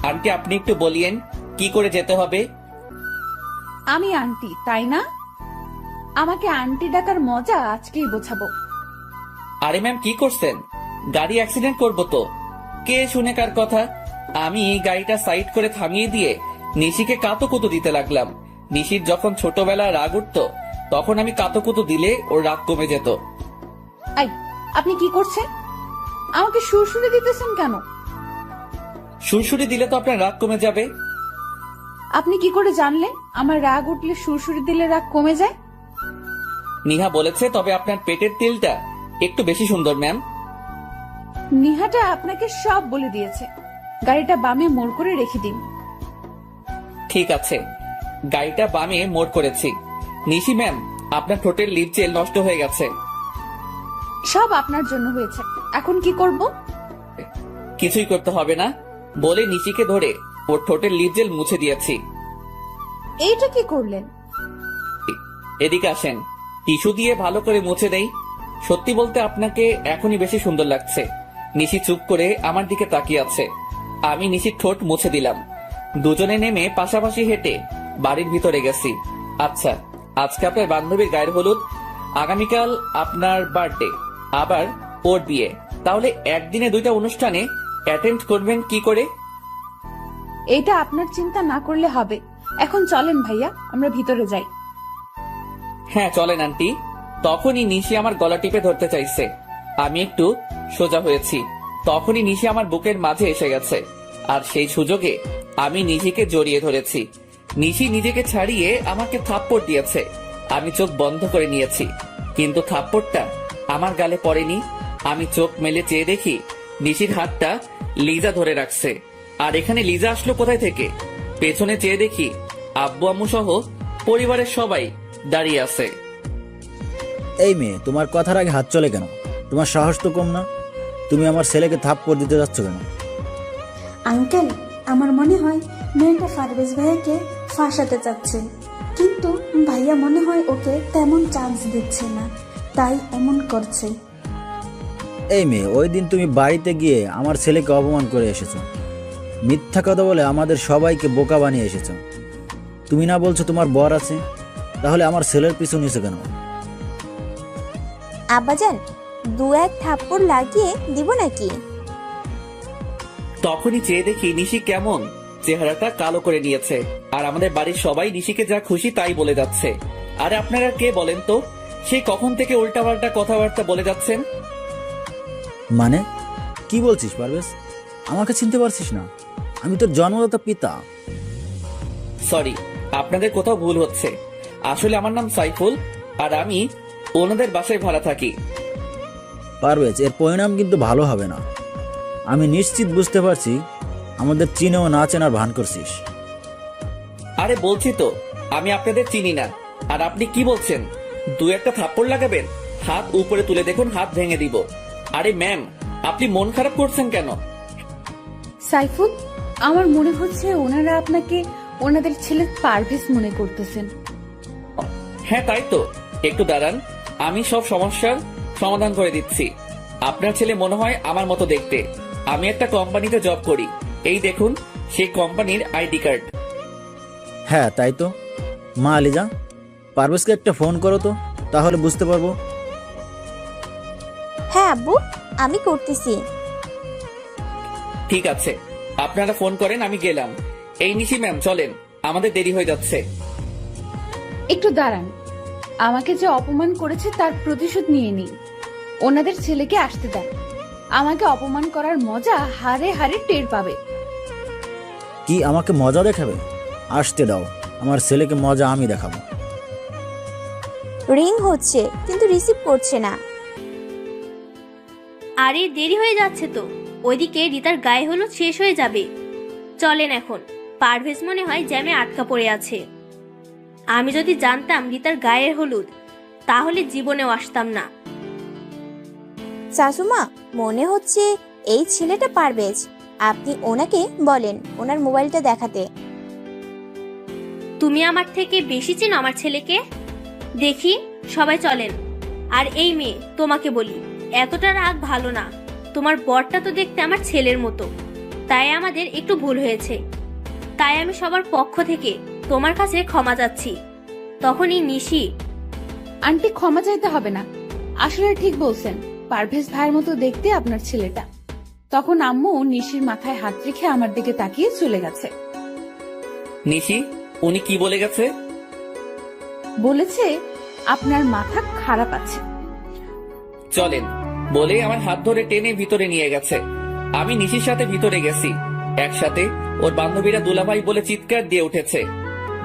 আন্টি আপনি একটু বলিয়েন কি করে যেতে হবে? আমি আন্টি, তাই না? আমাকে আন্টি ডাকার মজা আজকেই বোঝাবো। আরে ম্যাম কি করছেন? গাড়ি অ্যাক্সিডেন্ট করবো তো। কে শুনে কার কথা? আমি এই গাড়িটা সাইড করে থামিয়ে দিয়ে নিশিকে কাতুকুতু দিতে লাগলাম। নিশির যখন ছোটবেলা রাগ উঠতো তখন আমি কাতুকুতু দিলে ওর রাগ কমে যেত। এই, আপনি কি করছেন? আমাকে সুরসুরি দিতেছেন কেন? সুরসুরি দিলে তো আপনার রাগ কমে যাবে। আপনি কি করে জানলেন আমার রাগ উঠলে সুরসুরি দিলে রাগ কমে যায়? নিহা বলেছে, তবে আপনার পেটের তেলটা একটু বেশি সুন্দর ম্যাম। নিহাটা আপনাকে সব বলে দিয়েছে। গাড়িটা বামে মোড় করে রেখে দিন। ঠিক আছে, গাড়িটা বামে মোড় করেছি। নিশি ম্যাম আপনার ঠোঁটের লিপ জেল নষ্ট হয়ে গেছে। সব আপনার জন্য হয়েছে, এখন কি করব? কিছুই করতে হবে না বলে নিশিকে ধরে ওর ঠোঁটের লিপ জেল মুছে দিয়েছি। এইটা কি করলেন? এদিকে আসেন, টিস্যু দিয়ে ভালো করে মুছে দেই। সত্যি বলতে আপনাকে এখনই বেশি সুন্দর লাগছে। নিশি চুপ করে আমার দিকে তাকিয়ে আছে। আমি নিশির ঠোঁট মুছে দিলাম। দুজনে নেমে পাশাপাশি হেঁটে বাড়ির ভিতরে গেছি। আচ্ছা, আজকে আপনার বান্ধবীর গায়ের হলুদ, আগামীকাল আপনার বার্থডে, আবার ওর বিয়ে, তাহলে একদিনে দুইটা অনুষ্ঠানে অ্যাটেন্ড করবেন কি করে? এইটা আপনার চিন্তা না করলে হবে। এখন চলেন ভাইয়া, আমরা ভিতরে যাই। হ্যাঁ চলেন আন্টি। তখনই নিশি আমার গলা টিপে ধরতে চাইছে। আমি একটু সোজা হয়েছি, তখনই নিশি আমার বুকের মাঝে এসে গেছে। আর সেই সুযোগে আমি নিশিকে জড়িয়ে ধরেছি। নিশি নিজেকে ছাড়িয়ে আমাকে থাপ্পড় দিয়েছে। আমি চোখ বন্ধ করে নিয়েছি, কিন্তু থাপ্পড়টা আমার গালে পড়েনি। আমি চোখ মেলে চেয়ে দেখি নিশির হাতটা লিজা ধরে রাখছে। আর এখানে লিজা আসলো কোথায় থেকে? পেছনে চেয়ে দেখি আব্বু আম্মু সহ পরিবারের সবাই দাঁড়িয়ে আছে। এই মেয়ে, তোমার কথার আগে হাত চলে কেন? তোমার সাহস তো কম না? তুমি আমার ছেলেকে থাপ্পড় দিতে যাচ্ছ কেন? আঙ্কেল, আমার মনে হয় মেয়েটা পারভেজ ভাইয়াকে ফাঁসাতে চাচ্ছে, কিন্তু ভাইয়া মনে হয় ওকে তেমন চান্স দিচ্ছে না, তাই এমন করছে। এই মেয়ে, ওই দিন তুমি বাড়িতে গিয়ে আমার ছেলেকে অপমান করে এসেছো। মিথ্যা কথা বলে আমাদের সবাইকে বোকা বানিয়ে এসেছো। তুমি না বলছো তোমার বর আছে, তাহলে আমার ছেলের পিছু নিছো কেন? আব্বাজান, দু এক থাপ্পড় লাগিয়ে দিব নাকি? তখনই চেয়ে দেখি নিশি কেমন চেহারাটা কালো করে নিয়েছে। আর আমাদের বাড়ির সবাই নিশিকে যা খুশি তাই বলে যাচ্ছে। আরে আপনারা কে বলেন তো? সেই কখন থেকে উল্টাপাল্টা কথাবার্তা বলে যাচ্ছেন। মানে কি বলছিস পারভেজ? আমাকে চিনতে পারছিস না? আমি তোর জন্মদাতা পিতা। সরি, আপনাদের কোথাও ভুল হচ্ছে। আসলে আমার নাম সাইফুল, আর আমি ওনাদের বাসায় ভাড়া থাকি। পারভেজ, এর পরিণাম কিন্তু ভালো হবে না। আমি নিশ্চিত বুঝতে পারছি আমাদের চিনেও না চেনার ভান করছিস। আরে বলছি তো আমি আপনাদের চিনি না। আর আপনি কি বলছেন? দু একটা থাপ্পড় লাগাবেন? হাত উপরে তুলে দেখুন, হাত ভেঙে দিব। আরে ম্যাম, আপনি মন খারাপ করছেন কেন? সাইফুল, আমার মনে হচ্ছে ওনারা আপনাকে ওনাদের ছেলে পারভেজ মনে করতেছেন। হ্যাঁ তাই তো, একটু দাঁড়ান, আমি সব সমস্যার সমাধান করে দিচ্ছি। আপনার ছেলে মনে হয় আমার মতো দেখতে। আমি একটা কোম্পানিতে জব করি, এই দেখুন সেই কোম্পানির আইডি কার্ড। হ্যাঁ তাই তো। মা আলিজা, পারভেজকে একটা ফোন করো তো, তাহলে বুঝতে পারবো। হ্যাঁ আব্বু, আমি করতেছি। ঠিক আছে, আপনারা ফোন করেন, আমি গেলাম। এই নিশি ম্যাম চলেন, আমাদের দেরি হয়ে যাচ্ছে। একটু দাঁড়ান, আমাকে যে অপমান করেছে তার প্রতিশোধ নিয়ে নিই। ওনাদের ছেলেকে আসতে দেন, আমাকে অপমান করার মজা হারে হারে টের পাবে। কি আমাকে মজা দেখাবে? আসতে দাও, আমার ছেলেকে মজা আমি দেখাবো। রিং হচ্ছে কিন্তু রিসিভ করছে না। আরে দেরি হয়ে যাচ্ছে তো, ওইদিকে রিতার গায়ে হলুদ শেষ হয়ে যাবে। চলেন এখন, পারভেজ মনে হয় জ্যামে আটকা পড়ে আছে। আমি যদি জানতাম রিতার গায়ের হলুদ, তাহলে জীবনেও আসতাম না। শাশুমা, মনে হচ্ছে এই ছেলেটা পারভেজ। আপনি ওনাকে বলেন ওনার মোবাইলটা দেখাতে। তুমি আমার থেকে বেশি চেনো আমার ছেলেকে। দেখি, সবাই চলেন। আর এই মেয়ে, তোমাকে বলি, এতটা রাগ ভালো না। তোমার বরটা তো দেখতে আমার ছেলের মতো, তাই আমাদের একটু ভুল হয়েছে। তাই আমি সবার পক্ষ থেকে তোমার কাছে ক্ষমা চাচ্ছি। তখনই নিশি, আন্টি ক্ষমা চাইতে হবে না, আসলে ঠিক বলছেন, পারভেজ ভাইয়ের মতো দেখতে আপনার ছেলেটা। তখন আম্মু নিশির মাথায় হাত রেখে আমার দিকে তাকিয়ে চলে গেছে। নিশি, উনি কি বলে গেছে? বলেছে আপনার মাথা খারাপ আছে। চলেন বলে আমার হাত ধরে টেনে ভিতরে নিয়ে গেছে। আমি নিশির সাথে ভিতরে গেছি। একসাথে ওর বান্ধবীরা দুলাভাই বলে চিৎকার দিয়ে উঠেছে।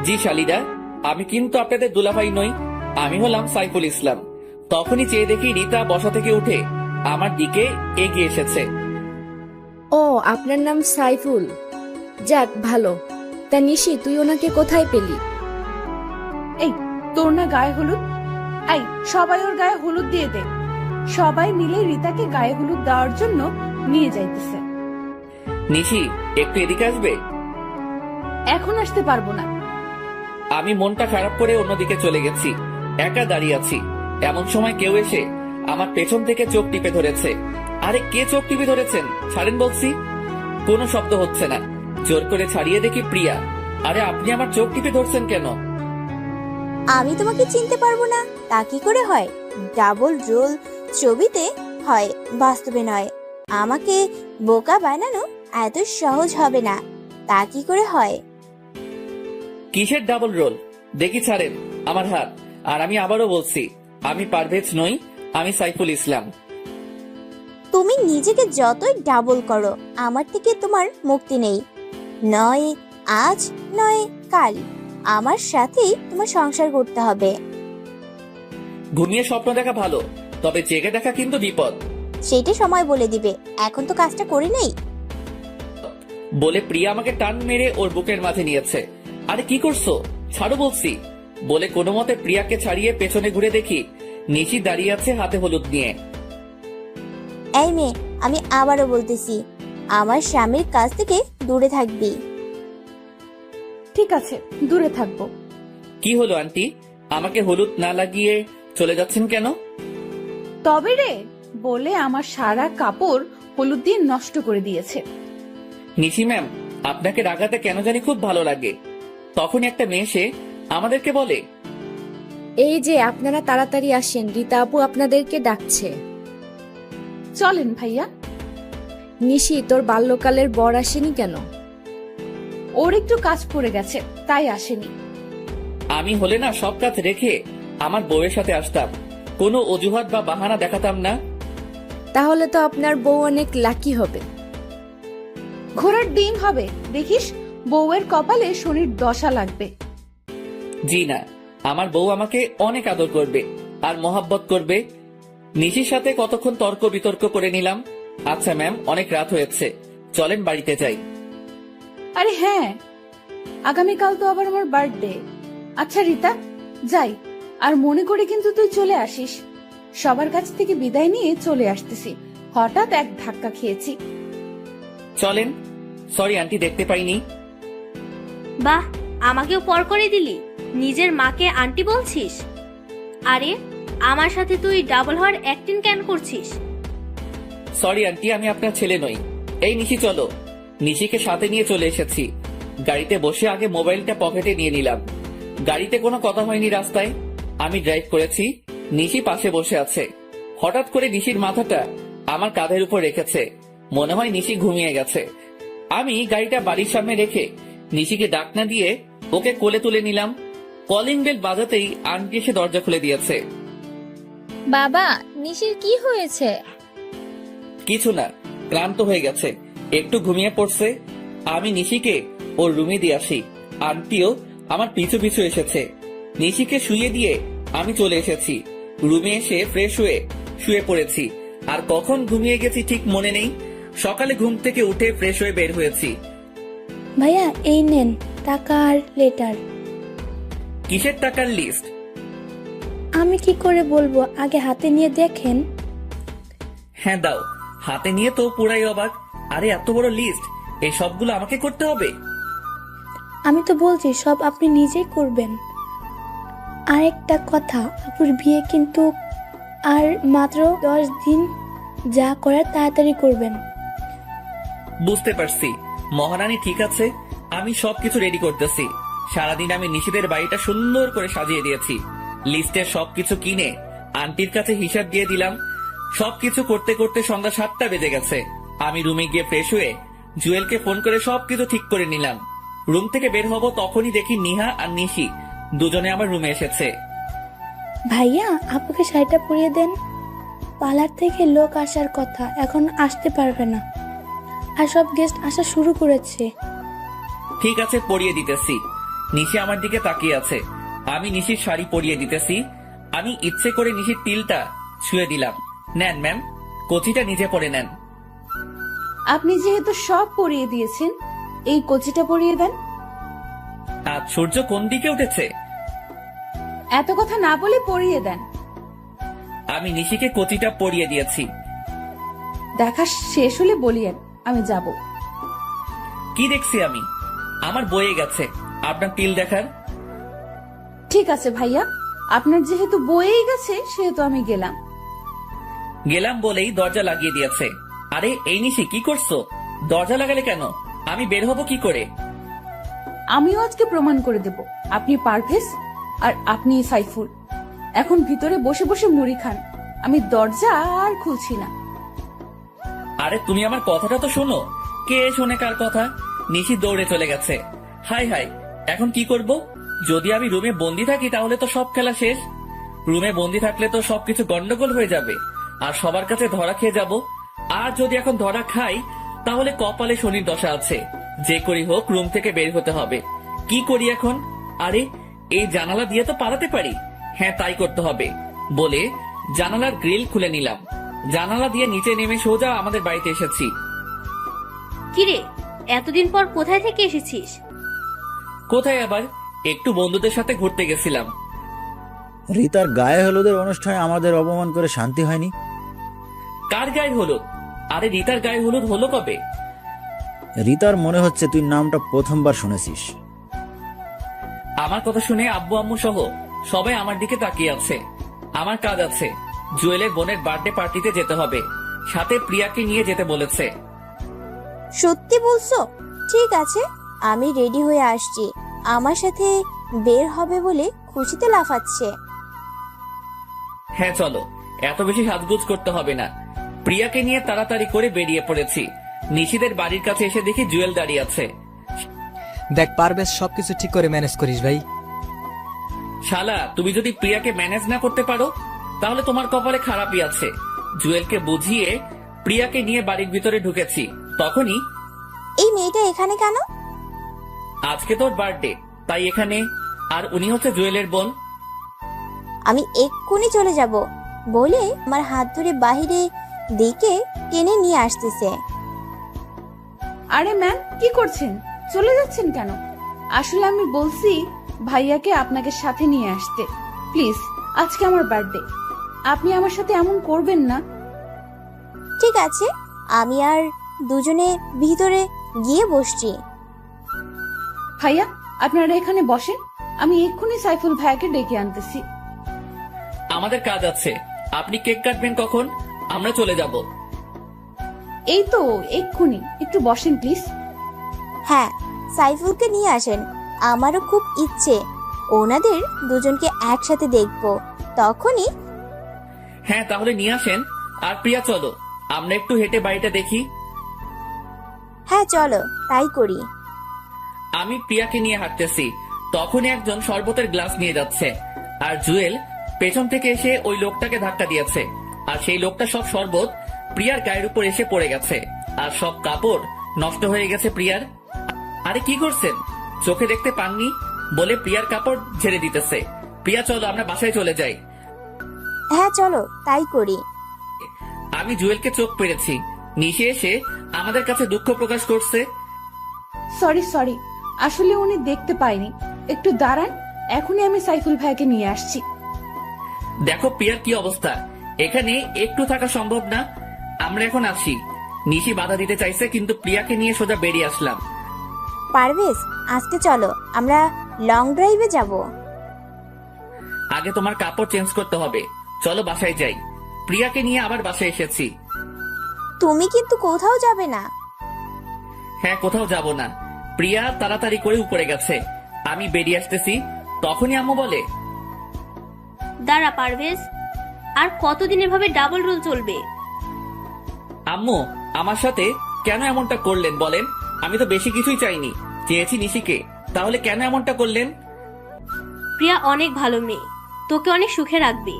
জি শালিদা, আমি কিন্তু আপনাদের দুলাভাই নই, আমি হলাম সাইফুল ইসলাম। তখনই চেয়ে দেখি রিতা বসা থেকে উঠে আমার দিকে এগিয়ে এসেছে। ও, আপনার নাম সাইফুল? যাক ভালো। তা নিশি, তুই ওনাকে কোথায় পেলি? এই, তোর না গায়ে হলুদ? এই, সবাই ওর গায়ে হলুদ দিয়ে দে। সবাই মিলে রিতাকে গায়ে হলুদ দেওয়ার জন্য নিয়ে যাইতেছে। নিশি, একটু এদিকে আসবে? এখন আসতে পারবো না। আমি মনটা খারাপ করে অন্যদিকে চলে গেছি, একা দাঁড়িয়ে আছি। এমন সময় কেউ এসে আমার পেছন থেকে চোখ টিপে ধরেছে। আরে কে চোখ টিপে ধরেছেন? ছাড়েন বলছি। কোনো শব্দ হচ্ছে না। জোর করে ছাড়িয়ে দেখি প্রিয়া। আরে আপনি আমার চোখ টিপে ধরছেন কেন? আমি তোমাকে চিনতে পারবো না তা কি করে হয়? ডাবল রোল ছবিতে হয়, বাস্তবে নয়। আমাকে বোকা বানানো এত সহজ হবে না, তা কি করে হয়? কিসের ডাবল রোল? দেখি ছাড়েন আমার হাত। আর আমি আবারও বলছি, আমি পারভেজ নই, আমি সাইফুল ইসলাম। তুমি নিজেকে যতই ডাবল করো, আমার থেকে তোমার মুক্তি নেই। নয় আজ, নয় কাল, আমার সাথেই তোমার সংসার করতে হবে। ঘুমিয়ে স্বপ্ন দেখা ভালো, তবে জেগে দেখা কিন্তু বিপদ। সেটা সময় বলে দিবে, এখন তো কাজটা করে নেই। বলে প্রিয়া আমাকে টান মেরে ওর বুকের মাঝে নিয়েছে। আরে কি করছো? ছাড়ো বলছি। বলে কোনো মতে প্রিয়াকে ছাড়িয়ে পেছনে ঘুরে দেখি নিশি দাঁড়িয়ে আছে হাতে হলুদ নিয়ে। এই মেয়ে, আমি আবারও বলতেছি, আমার স্বামীর কাছ থেকে দূরে থাকবি। ঠিক আছে, দূরে থাকবো। কি হলো আন্টি, আমাকে হলুদ না লাগিয়ে চলে যাচ্ছেন কেন? তবে রে, বলে আমার সারা কাপড় হলুদ দিয়ে নষ্ট করে দিয়েছে। নিশি ম্যাম, আপনাকে রাগাতে কেন জানি খুব ভালো লাগে। তখন একটা মেয়ে এসে আমাদেরকে বলে, এই যে আপনারা তাড়াতাড়ি আসেন, রীতা আপু আপনাদেরকে ডাকছে। চলেন ভাইয়া। নিশি, তোর বাল্যকালের বর আসেনি কেন? ওর একটু কাজ পড়ে গেছে, তাই আসেনি। আমি হলে না সব কাজ রেখে আমার বউয়ের সাথে আসতাম, কোনো অজুহাত বা বাহানা দেখাতাম না। তাহলে তো আপনার বউ অনেক লাকি হবে। ঘোড়ার ডিম হবে, দেখিস বউয়ের কপালে শনির দশা লাগবে। জি না, আমার বউ আমাকে অনেক আদর করবে আর মহাব্বত করবে। নিশির সাথে কতক্ষণ তর্ক বিতর্ক করে নিলাম। আচ্ছা ম্যাম, অনেক রাত হয়েছে, চলেন বাড়িতে যাই। আরে হ্যাঁ, আগামীকাল তো আবার আমার বার্থডে। আচ্ছা রিতা, যাই, আর মনে করে কিন্তু তুই চলে আসিস। সবার কাছ থেকে বিদায় নিয়ে চলে আসতেছি, হঠাৎ এক ধাক্কা খেয়েছি। চলেন। সরি আন্টি, দেখতে পাইনি। বাহ, আমাকেও পর করে দিলি, নিজের মাকে আন্টি বলছিস। আরে আমার সাথে তুই ডাবল হওয়ার অ্যাক্টিং কেন করছিস? সরি আন্টি, আমি আপনার ছেলে নই। এই নিশি চলো। নিশিকে সাথে নিয়ে চলে এসেছি। গাড়িতে বসে আগে মোবাইলটা পকেটে নিয়ে নিলাম। গাড়িতে কোনো কথা হয়নি রাস্তায়। আমি ড্রাইভ করেছি, নিশি পাশে বসে আছে। হঠাৎ করে নিশির মাথাটা আমার কাঁধের উপর রেখেছে। মনে হয় নিশি ঘুমিয়ে গেছে। আমি গাড়িটা বাড়ির সামনে রেখে নিশিকে ডাক না দিয়ে ওকে কোলে তুলে নিলাম। কলিং বেল বাজাতেই আন্টি এসে দরজা খুলে দিয়েছে। বাবা, নিশির কি হয়েছে? কিছু না, ক্লান্ত হয়ে গেছে, একটু ঘুমিয়ে পড়ছে। আমি নিশিকে ওর রুমে দিয়ে আসি। আন্টিও আমার পিছু পিছু এসেছে। নিশিকে শুয়ে দিয়ে আমি চলে এসেছি। রুমে এসে ফ্রেশ হয়ে শুয়ে পড়েছি। আর কখন ঘুমিয়ে গেছি ঠিক মনে নেই। সকালে ঘুম থেকে উঠে ফ্রেশ হয়ে বের হয়েছি। ভাইয়া এই নেন টাকা আর লেটার। কিসের টাকার লিস্ট? আমি কি করে বলবো, আগে হাতে নিয়ে দেখেন। হ্যাঁ দাও। হাতে নিয়ে তো পুরাই অবাক। আরে এত বড় লিস্ট, এই সবগুলো আমাকে করতে হবে? আমি তো বলছি সব আপনি নিজেই করবেন। আর একটা কথা, আপুর বিয়ে কিন্তু আর মাত্র 10 দিন, যা করার তাড়াতাড়ি করবেন। বুঝতে পারছি মহারানী, ঠিক আছে, আমি সবকিছু রেডি করতেছি। সারাদিন আমি নিশিদের বাড়িটা সুন্দর করে সাজিয়ে দিয়েছি। লিস্টের সবকিছু কিনে আন্টির কাছে হিসাব দিয়ে দিলাম। সবকিছু করতে করতে সন্ধ্যা 7টা বেজে গেছে। আমি রুমে গিয়ে ফ্রেশ হয়ে জুয়েলকে ফোন করে সবকিছু ঠিক করে নিলাম। রুম থেকে বের হব তখনই দেখি নিহা আর নিশি দুজনে আমার রুমে এসেছে। ভাইয়া আপুকে শাড়িটা পরিয়ে দেন। পার্লার থেকে লোক আসার কথা, এখন আসতে পারবে না। আর সব গেস্ট আসা শুরু করেছে। ঠিক আছে, পরিয়ে দিতেছি। নিশি আমার দিকে তাকিয়ে আছে। আমি নিশির শাড়ি পরিয়ে দিতেছি। আমি ইচ্ছে করে নিশির তিলটা ছুঁয়ে দিলাম। নেন ম্যাম, কচিটা নিজে পরে নেন। আপনি যেহেতু সব পরিয়ে দিয়েছেন, এই কচিটা পরিয়ে দেন। আজ সূর্য কোন দিকে উঠেছে? এত কথা না বলে পরিয়ে দেন। আমি নিশিকে কচিটা পরিয়ে দিয়েছি। দেখা শেষ হলে বলিয়েন, আমি যাব। কি দেখছি আমি? আমার বয়ে গেছে আপনার তিল দেখার। ঠিক আছে ভাইয়া, আপনার যেহেতু বয়েই গেছে সেহেতু আমি গেলাম। গেলাম বলেই দরজা লাগিয়ে দিয়েছে। আরে এই নিশি, কি করছো? দরজা লাগালে কেন? আমি বের হব কি করে? আমিও আজকে প্রমাণ করে দেব আপনি পারভেজ আর আপনি সাইফুল। এখন ভিতরে বসে বসে মুড়ি খান, আমি দরজা আর খুলছি না। আরে তুমি আমার কথাটা তো শোনো। কে শোনে কার কথা? নিশি দৌড়ে চলে গেছে। হাই হাই, এখন কি করব? যদি আমি রুমে বন্দি থাকি তাহলে তো সব খেলা শেষ। রুমে বন্দি থাকলে তো সবকিছু গন্ডগোল হয়ে যাবে আর সবার কাছে ধরা খেয়ে যাব। আর যদি এখন ধরা খাই তাহলে কপালে শনির দশা আছে। যে করি হোক রুম থেকে বের হতে হবে। কি করি এখন? আরে এই জানালা দিয়ে তো পালাতে পারি। হ্যাঁ, তাই করতে হবে বলে জানালার গ্রিল খুলে নিলাম। জানালা দিয়ে নিচে নেমে সোজা আমাদের বাড়িতে এসেছি। কিরে, এতদিন পর কোথায় থেকে এসেছিস? কোথায় আবার, একটু বন্ধুদের সাথে ঘুরতে গেছিলাম। রিতার গায়ে হলুদের অনুষ্ঠানে আমাদের অপমান করে শান্তি হয়নি। কার গায়ে হলুদ? আরে রিতার গায়ে হলুদ হলো কবে? রিতার মনে হচ্ছে তুই নামটা প্রথমবার শুনেছিস। আমার কথা শুনে আব্বু আম্মু সহ সবাই আমার দিকে তাকিয়ে আছে। আমার কাজ আছে, জুয়েলের বোনের বার্থডে পার্টিতে যেতে হবে। সাথে প্রিয়াকে নিয়ে যেতে বলেছে। সত্যি বলছো? ঠিক আছে, আমি রেডি হয়ে আসছি। আমার সাথে বের হবে বলে খুশিতে লাফাচ্ছে। হ্যাঁ চলো, এত বেশি সাজগোজ করতে হবে না। প্রিয়াকে নিয়ে তাড়াতাড়ি করে বেরিয়ে পড়েছি। নিশিদের বাড়ির কাছে এসে দেখি জুয়েল দাঁড়িয়ে আছে। দেখ পারভেজ, সবকিছু ঠিক করে ম্যানেজ করিস ভাই। শালা, তুমি যদি প্রিয়াকে ম্যানেজ না করতে পারো তাহলে তোমার কপালে খারাপই আছে। জুয়েলকে বুঝিয়ে প্রিয়াকে নিয়ে বাড়ির ভিতরে ঢুকেছি। তখনই, এই মেয়েটা এখানে কেন? আজকে তোর বার্থডে তাই এখানে। আর উনি হচ্ছে জুয়েলের বোন। আমি এক্ষুনি চলে যাব। বলে আমার হাত ধরে বাহিরে দিকে টেনে নিয়ে আসতেছে। আরে ম্যাম, কি করছেন? চলে যাচ্ছেন কেন? আসলে আমি বলছি ভাইয়াকে আপনাকে সাথে নিয়ে আসতে। প্লিজ, আজকে আমার বার্থডে, আপনি আমার সাথে এমন করবেন না। ঠিক আছে, আমি আর দুজনে ভিতরে গিয়ে বসছি। ভাইয়া, আপনারা এখানে বসেন, আমি এক্ষুনি সাইফুল ভাইয়াকে ডেকে আনতেছি। আমাদের কাজ আছে, আপনি কেক কাটবেন কখন? আমরা চলে যাব। এই তো এক্ষুনি, একটু বসেন প্লিজ। হ্যাঁ, সাইফুলকে নিয়ে আসেন, আমারও খুব ইচ্ছে ওনাদের দুজনকে একসাথে দেখবো। তখনই হ্যাঁ, তাহলে নিয়ে আসেন। আর প্রিয়া, চলো আমরা একটু হেঁটে বাড়িটা দেখি। হ্যাঁ চলো, তাই করি। আমি প্রিয়াকে নিয়ে হাঁটতেছি, তখনই একজন শরবতের গ্লাস নিয়ে যাচ্ছে, আর জুয়েল পেছন থেকে এসে ওই লোকটাকে ধাক্কা দিয়েছে, আর সেই লোকটা সব শরবত প্রিয়ার গায়ের উপর এসে পড়ে গেছে, আর সব কাপড় নষ্ট হয়ে গেছে প্রিয়ার। আরে কি করছেন, চোখে দেখতে পাননি বলে প্রিয়ার কাপড় ঝেড়ে দিতেছে। প্রিয়া, চলো আমরা বাসায় চলে যাই। হ্যাঁ চলো, তাই করি। আমি জুয়েলকে চোখ পেরেছি, নিশে এসে আমাদের কাছে দুঃখ প্রকাশ করছে। সরি, আসলে উনি দেখতে পায়নি। একটু দাঁড়ান, এখনই আমি সাইফুল ভাইয়াকে নিয়ে আসছি। দেখো প্রিয়ার কি অবস্থা, এখানে একটু থাকা সম্ভব না। আমরা এখন আসি। নিশি বাধা দিতে চাইছে, কিন্তু প্রিয়াকে নিয়ে সোজা বেরিয়ে আসলাম। পারভেজ, আজকে চলো আমরা লং ড্রাইভে যাব। আগে তোমার কাপড় চেঞ্জ করতে হবে, চলো বাসায় যাই। প্রিয়াকে নিয়ে আবার বাসায় এসেছি। তুমি কিন্তু কোথাও যাবে না। হ্যাঁ, কোথাও যাব না। প্রিয়া তাড়াতাড়ি করে উপরে গেছে, আমি বেরিয়ে আসতেছি, তখনই আম্মু বলে, দাঁড়া পারভেজ, আর কতদিন এভাবে ডাবল রোল চলবে? আম্মু আমার সাথে কেন এমনটা করলেন বলেন? আমি তো বেশি কিছুই চাইনি, চেয়েছি নিশিকে, তাহলে কেন এমনটা করলেন? প্রিয়া অনেক ভালো মেয়ে, তোকে অনেক সুখে রাখবে।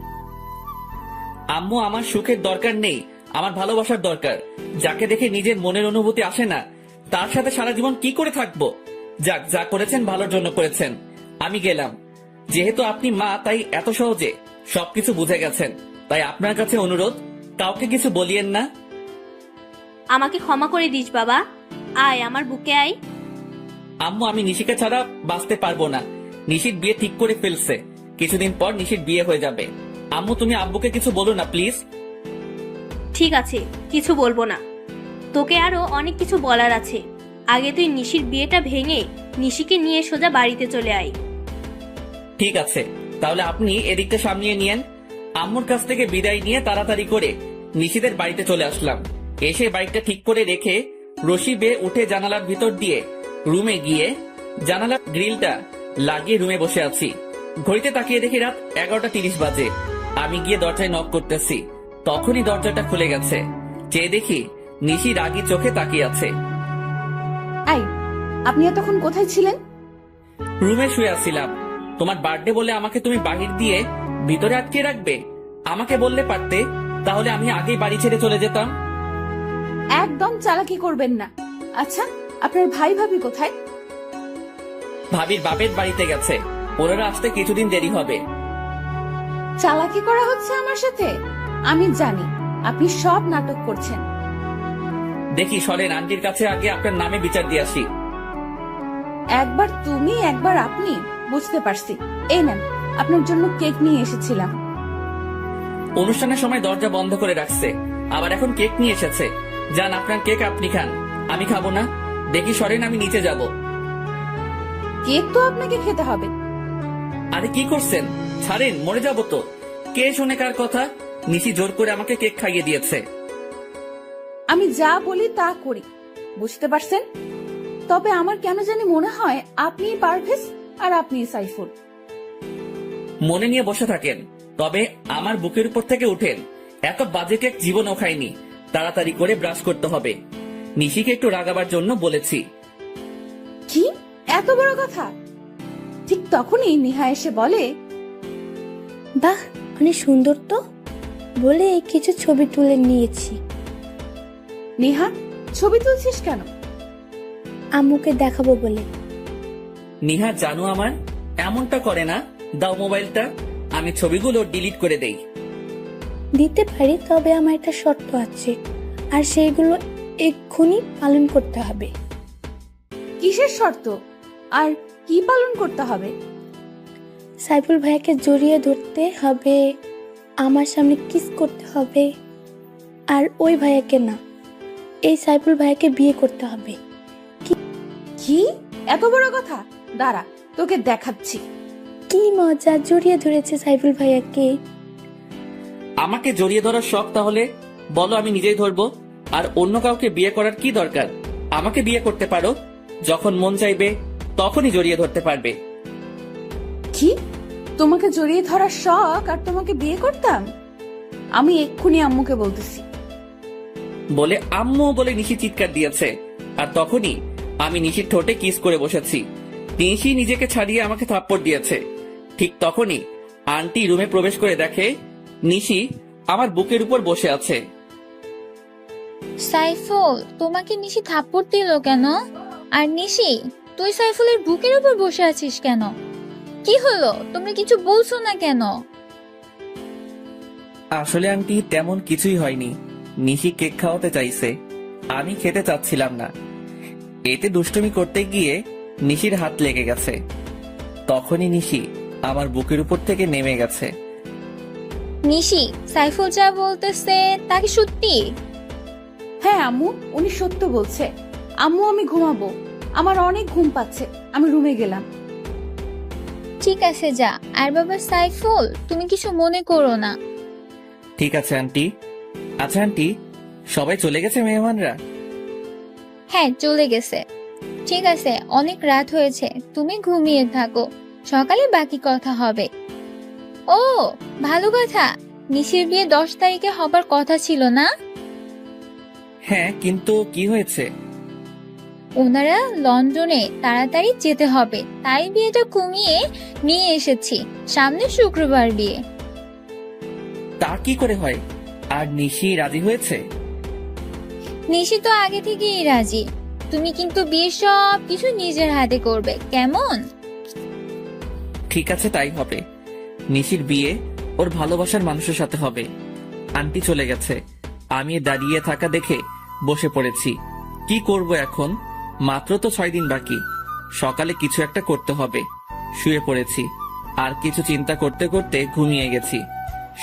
আম্মু, আমার সুখের দরকার নেই, আমার ভালোবাসার দরকার। যাকে দেখে নিজের মনের অনুভূতি আসে না, তার সাথে সারা জীবন কি করে থাকবো? যাক, যা করেছেন ভালোর জন্য করেছেন, আমি গেলাম। যেহেতু আপনি মা, তাই এত সহজে সবকিছু বুঝে গেছেন, তাই আপনার কাছে অনুরোধ, কাউকে কিছু বলিয়েন না। আমাকে ক্ষমা করে দিস বাবা, আয় আমার বুকে আয়। আম্মু, আমি নিশিকা ছাড়া বাঁচতে পারবো না। নিশির বিয়ে ঠিক করে ফেলছে, কিছুদিন পর নিশির বিয়ে হয়ে যাবে। আম্মু, তুমি আব্বুকে কিছু বলো না প্লিজ। ঠিক আছে, কিছু বলবো না। তোকে আরো অনেক কিছু বলার আছে। আগে তুই নিশির বিয়েটা ভেঙে নিশিকে নিয়ে সোজা বাড়িতে চলে আয়। ঠিক আছে, তাহলে আপনি এদিকটা সামলিয়ে নিয়েন। আম্মুর কাছ থেকে বিদায় নিয়ে তাড়াতাড়ি করে নিশিদের বাড়িতে চলে আসলাম। এসে বাইকটা ঠিক করে রেখে রশি বেয়ে উঠে জানালার ভিতর দিয়ে রুমে গিয়ে জানালার গ্রিলটা লাগিয়ে রুমে বসে আছি। ঘড়িতে তাকিয়ে দেখি রাত 11:30 বাজে। আমি গিয়ে দরজায় নক করতেছি, তখনই দরজাটা খুলে গেছে। চেয়ে দেখি নিশি রাগী চোখে তাকিয়ে আছে। আই, আপনি এতক্ষণ কোথায় ছিলেন? রুমে শুয়ে আছিলাম। তোমার বার্থডে বলে আমাকে তুমি বাহির দিয়ে ভিতরে আটকে রাখবে? আমাকে বললে পারতে, তাহলে আমি আগেই বাড়ি ছেড়ে চলে যেতাম। একদম চালাকি করবেন না। আচ্ছা, আপনার ভাই ভাবি কোথায়? ভাবির বাপের বাড়িতে গেছে, ওনারা আসতে কিছুদিন দেরি হবে। চালাকি করা হচ্ছে আমার সাথে? আমি জানি আপনি সব নাটক করছেন। দেখি সরেন, আন্টির কাছে আগে আপনার নামে বিচার দিয়ে আসি। একবার তুমি, একবার আপনি, বুঝতে পারছি। এই নেন, আপনার জন্য কেক নিয়ে এসেছিলাম। অনুষ্ঠানের সময় দরজা বন্ধ করে রাখছে, আবার এখন কেক নিয়ে এসেছে। যান, আপনার কেক আপনি খান, আমি খাবো না। দেখি সরেন, আমি নিচে যাব। কেক তো আপনাকে খেতে হবে। আরে কি করছেন, ছাড়েন, মরে যাব তো। কে শুনে কার কথা? নিশি জোর করে আমাকে কেক খাইয়ে দিয়েছে। আমি যা বলি তা করি, বুঝতে পারছেন? তবে আমার কেন জানি মনে হয় আপনি পারভেজ আর আপনি সাইফুল। মনে নিয়ে বসে থাকেন, তবে আমার বুকের উপর থেকে উঠেন। এত বাজে কেক জীবনও খাইনি। তাড়াতাড়ি করে ব্রাশ করতে হবে। নিশিকে একটু রাগাবার জন্য বলেছি। কি এত বড় কথা? ঠিক তখনই নিহা এসে বলে, বাহ, অনেক সুন্দর তো, বলে কিছু ছবি তুলে নিয়েছি। নিহা, ছবি তুলছিস কেন? আম্মুকে দেখাবো বলে। নিহা, জানো আমার এমনটা করে না। দাও মোবাইলটা, আমি ছবিগুলো ডিলিট করে দেই। দিতে পারি, তবে আমার একটা শর্ত আছে, আর সেইগুলো এক্ষুনি পালন করতে হবে। কিসের শর্ত আর কি পালন করতে হবে? সাইফুল ভাইয়াকে জড়িয়ে ধরতে হবে, আমার সামনে কিস করতে হবে, আর ওই ভাইয়াকে না, এই সাইফুল ভাইয়াকে বিয়ে করতে হবে। কি এত বড় কথা? দাঁড়া, তোকে দেখাচ্ছি। কি মজা, জড়িয়ে ধরেছে সাইফুল ভাইয়াকে। আমাকে জড়িয়ে ধরার শখ, তাহলে বলো আমি নিজেই ধরবো। আর অন্য কাউকে বিয়ে করার কি দরকার? আমাকে বিয়ে করতে পারো, যখন মন চাইবে তখনই জড়িয়ে ধরতে পারবে। কি, তোমাকে জড়িয়ে ধরার শখ আর তোমাকে বিয়ে করতাম? আমি এক্ষুনি আম্মুকে বলতেছি। বলে আম্মু বলে নিশি চিৎকার দিয়েছে, আর তখনই আমি নিশির ঠোঁটে কিস করে বসেছি। নিশি নিজেকে ছাড়িয়ে আমাকে থাপ্পড় দিয়েছে। ঠিক তখনই আন্টি রুমে প্রবেশ করে দেখে নিশি আমার বুকের উপর বসে আছে। সাইফুল, তোমাকে নিশি থাপ্পড় দিল কেন? আর নিশি, তুই সাইফুলের বুকের উপর বসে আছিস কেন? কি হলো, তোমরা কিছু বলছো না কেন? আসলে আন্টি তেমন কিছুই হয়নি। নিশি কেক খাওয়াতে চাইছে, আমি খেতে চাচ্ছিলাম না। এতে দুষ্টুমি করতে গিয়ে নিশির হাত লেগে গেছে। তখনই নিশি আমার বুকের উপর থেকে নেমে গেছে। নিশি, সাইফুল যা বলতেছে তা কি সত্যি? হ্যাঁ আম্মু, উনি সত্য বলছে। আম্মু, আমি ঘুমাবো, আমার অনেক ঘুম পাচ্ছে, আমি রুমে গেলাম। ঠিক আছে, যা। আর বাবা সাইফুল, তুমি কিছু মনে করো না। ঠিক আছে আন্টি। আচ্ছা আন্টি, সবাই চলে গেছে মেহমানরা? হ্যাঁ, চলে গেছে। ঠিক আছে, অনেক রাত হয়েছে, তুমি ঘুমিয়ে থাকো, সকালে বাকি কথা হবে। ও ভালো কথা, নিশির বিয়ে 10 তারিখে হবার কথা ছিল না? হ্যাঁ, কিন্তু কি হয়েছে? ওনারা লন্ডনে তাড়াতাড়ি যেতে হবে, তাই বিয়েটা কমিয়ে নিয়ে এসেছি। সামনে শুক্রবার বিয়ে। তা কি করে হয়? আর নিশি রাজি হয়েছে? নিশি তো আগে থেকেই রাজি। তুমি কিন্তু বিয়ে সব কিছু নিজের হাতে করবে, কেমন? ঠিক আছে, তাই হবে। নিশির বিয়ে ওর ভালোবাসার মানুষের সাথে হবে। আন্টি চলে গেছে, আমি দাঁড়িয়ে থাকা দেখে বসে পড়েছি। কি করব এখন? মাত্র তো 6 দিন বাকি, সকালে কিছু একটা করতে হবে। শুয়ে পড়েছি, আর কিছু চিন্তা করতে করতে ঘুমিয়ে গেছি।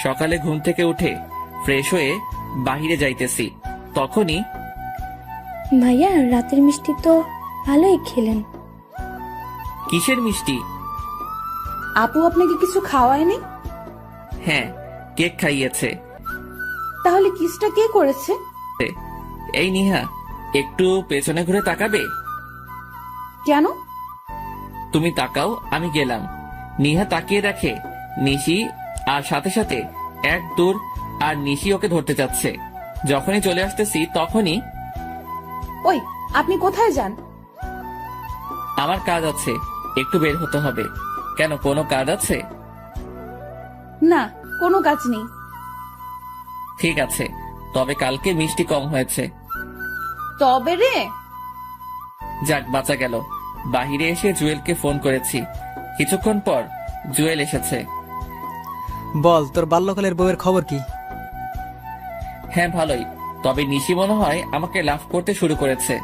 সকালে ঘুম থেকে উঠে ফ্রেশ হয়ে বাহিরে যাইতেছি, তখনই ভাইয়া, রাতের মিষ্টি তো ভালোই খেলেন। কিসের মিষ্টি? আপু আপনাকে কিছু খাওয়ায়নি? হ্যাঁ, কেক খাইয়েছে। তাহলে কিসটা কে করেছে? এই নিহা, একটু পেছনে ঘুরে তাকাবে? কেন? তুমি তাকাও, আমি গেলাম। নিহা তাকিয়ে দেখে নিশি, আর সাথে সাথে এক দূর, আর নিশি ওকে ধরতে যাচ্ছে। যখনই চলে আসতেছি তখনই, ওই, আপনি কোথায় যান? আমার কাজ আছে, একটু বের হতে হবে। কেন, কোনো কাজ আছে? না, কোনো কাজ নেই। ঠিক আছে, তবে কালকে মিষ্টি কম হয়েছে। তবে রে, যাক, বাঁচা গেল। বাহিরে এসে জুয়েলকে ফোন করেছি। কিছুক্ষণ পর জুয়েল এসেছে। বল, তোর বাল্যকালের বউয়ের খবর কি? হ্যাঁ, ভালোই। তবে নিশি মনে হয় আমাকে লাভ করতে শুরু করেছে।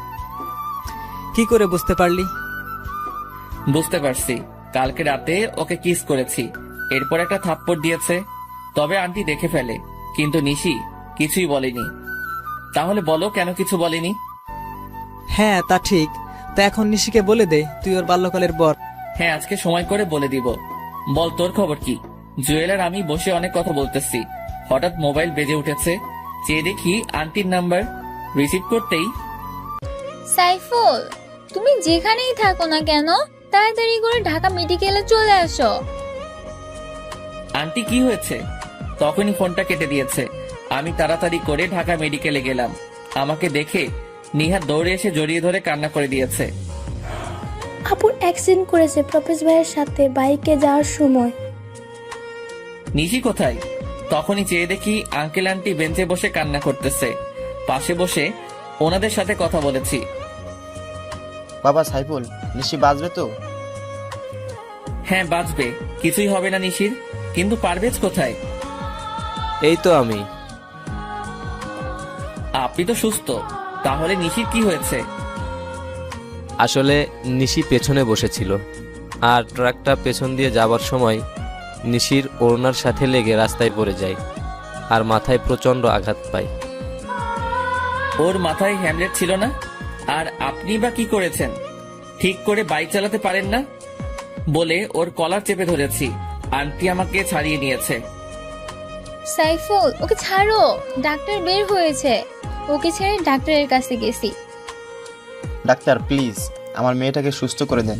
কি করে বুঝতে পারলি? বুঝতে পারছি, কালকে রাতে ওকে কিস করেছি, এরপর একটা থাপ্পড় দিয়েছে। তবে আন্টি দেখে ফেলে, কিন্তু নিশি কিছুই বলেনি। তাহলে বলো, কেন কিছু বলেনি? হ্যাঁ, তা ঠিক। তা এখন নিশিকে বলে দে তুই ওর বাল্যকালের বর। হ্যাঁ, আজকে সময় করে বলে দিব। বল, তোর খবর কি? জুয়েল আর আমি বসে অনেক কথা বলতেছি, হঠাৎ মোবাইল বেজে উঠেছে। চেয়ে দেখি আন্টির নাম্বার। রিসিভ করতেই, সাইফুল, তুমি যেখানেই থাকো না কেন, তাড়াতাড়ি করে ঢাকা মেডিকেলে চলে আসো। আন্টি কি হয়েছে? তখনই ফোনটা কেটে দিয়েছে। আমি তাড়াতাড়ি করে ঢাকা মেডিকেলে গেলাম। আমাকে দেখে নিহা দৌড়ে এসে জড়িয়ে ধরে কান্না করে দিয়েছে। আপুর অ্যাক্সিডেন্ট করেছে প্রফেস ভাইয়ের সাথে বাইকে যাওয়ার সময়। নিশি কোথায়? তখনই চেয়ে দেখি আঙ্কেল আন্টি বেঞ্চে বসে কান্না করতেছে। পাশে বসে ওনাদের সাথে কথা বলেছি। বাবা সাইফুল, নিশি বাঁচবে তো? হ্যাঁ, বাঁচবে, কিছুই হবে না নিশির। কিন্তু পারভেজ কোথায়? এই তো আমি। আপনি তো সুস্থ, তাহলে নিশির কি হয়েছে? আসলে নিশি পেছনে বসেছিল, আর ট্রাকটা পেছন দিয়ে যাবার সময় নিশির ওড়নার সাথে লেগে রাস্তায় পড়ে যায় আর মাথায় প্রচণ্ড আঘাত পায়। ওর মাথায় হ্যামলেট ছিল না? আর আপনি বা কি করেছেন? ঠিক করে বাইক চালাতে পারেন না বলে ওর কলার চেপে ধরেছি, আন্টি আমাকে ছাড়িয়ে নিয়েছে। সাইফুল, ওকে ছাড়ো, ডাক্তার বের হয়েছে। ওকে ছেড়ে ডাক্তারের কাছে গেছি। ডাক্তার প্লিজ আমার মেয়েটাকে সুস্থ করে দেন।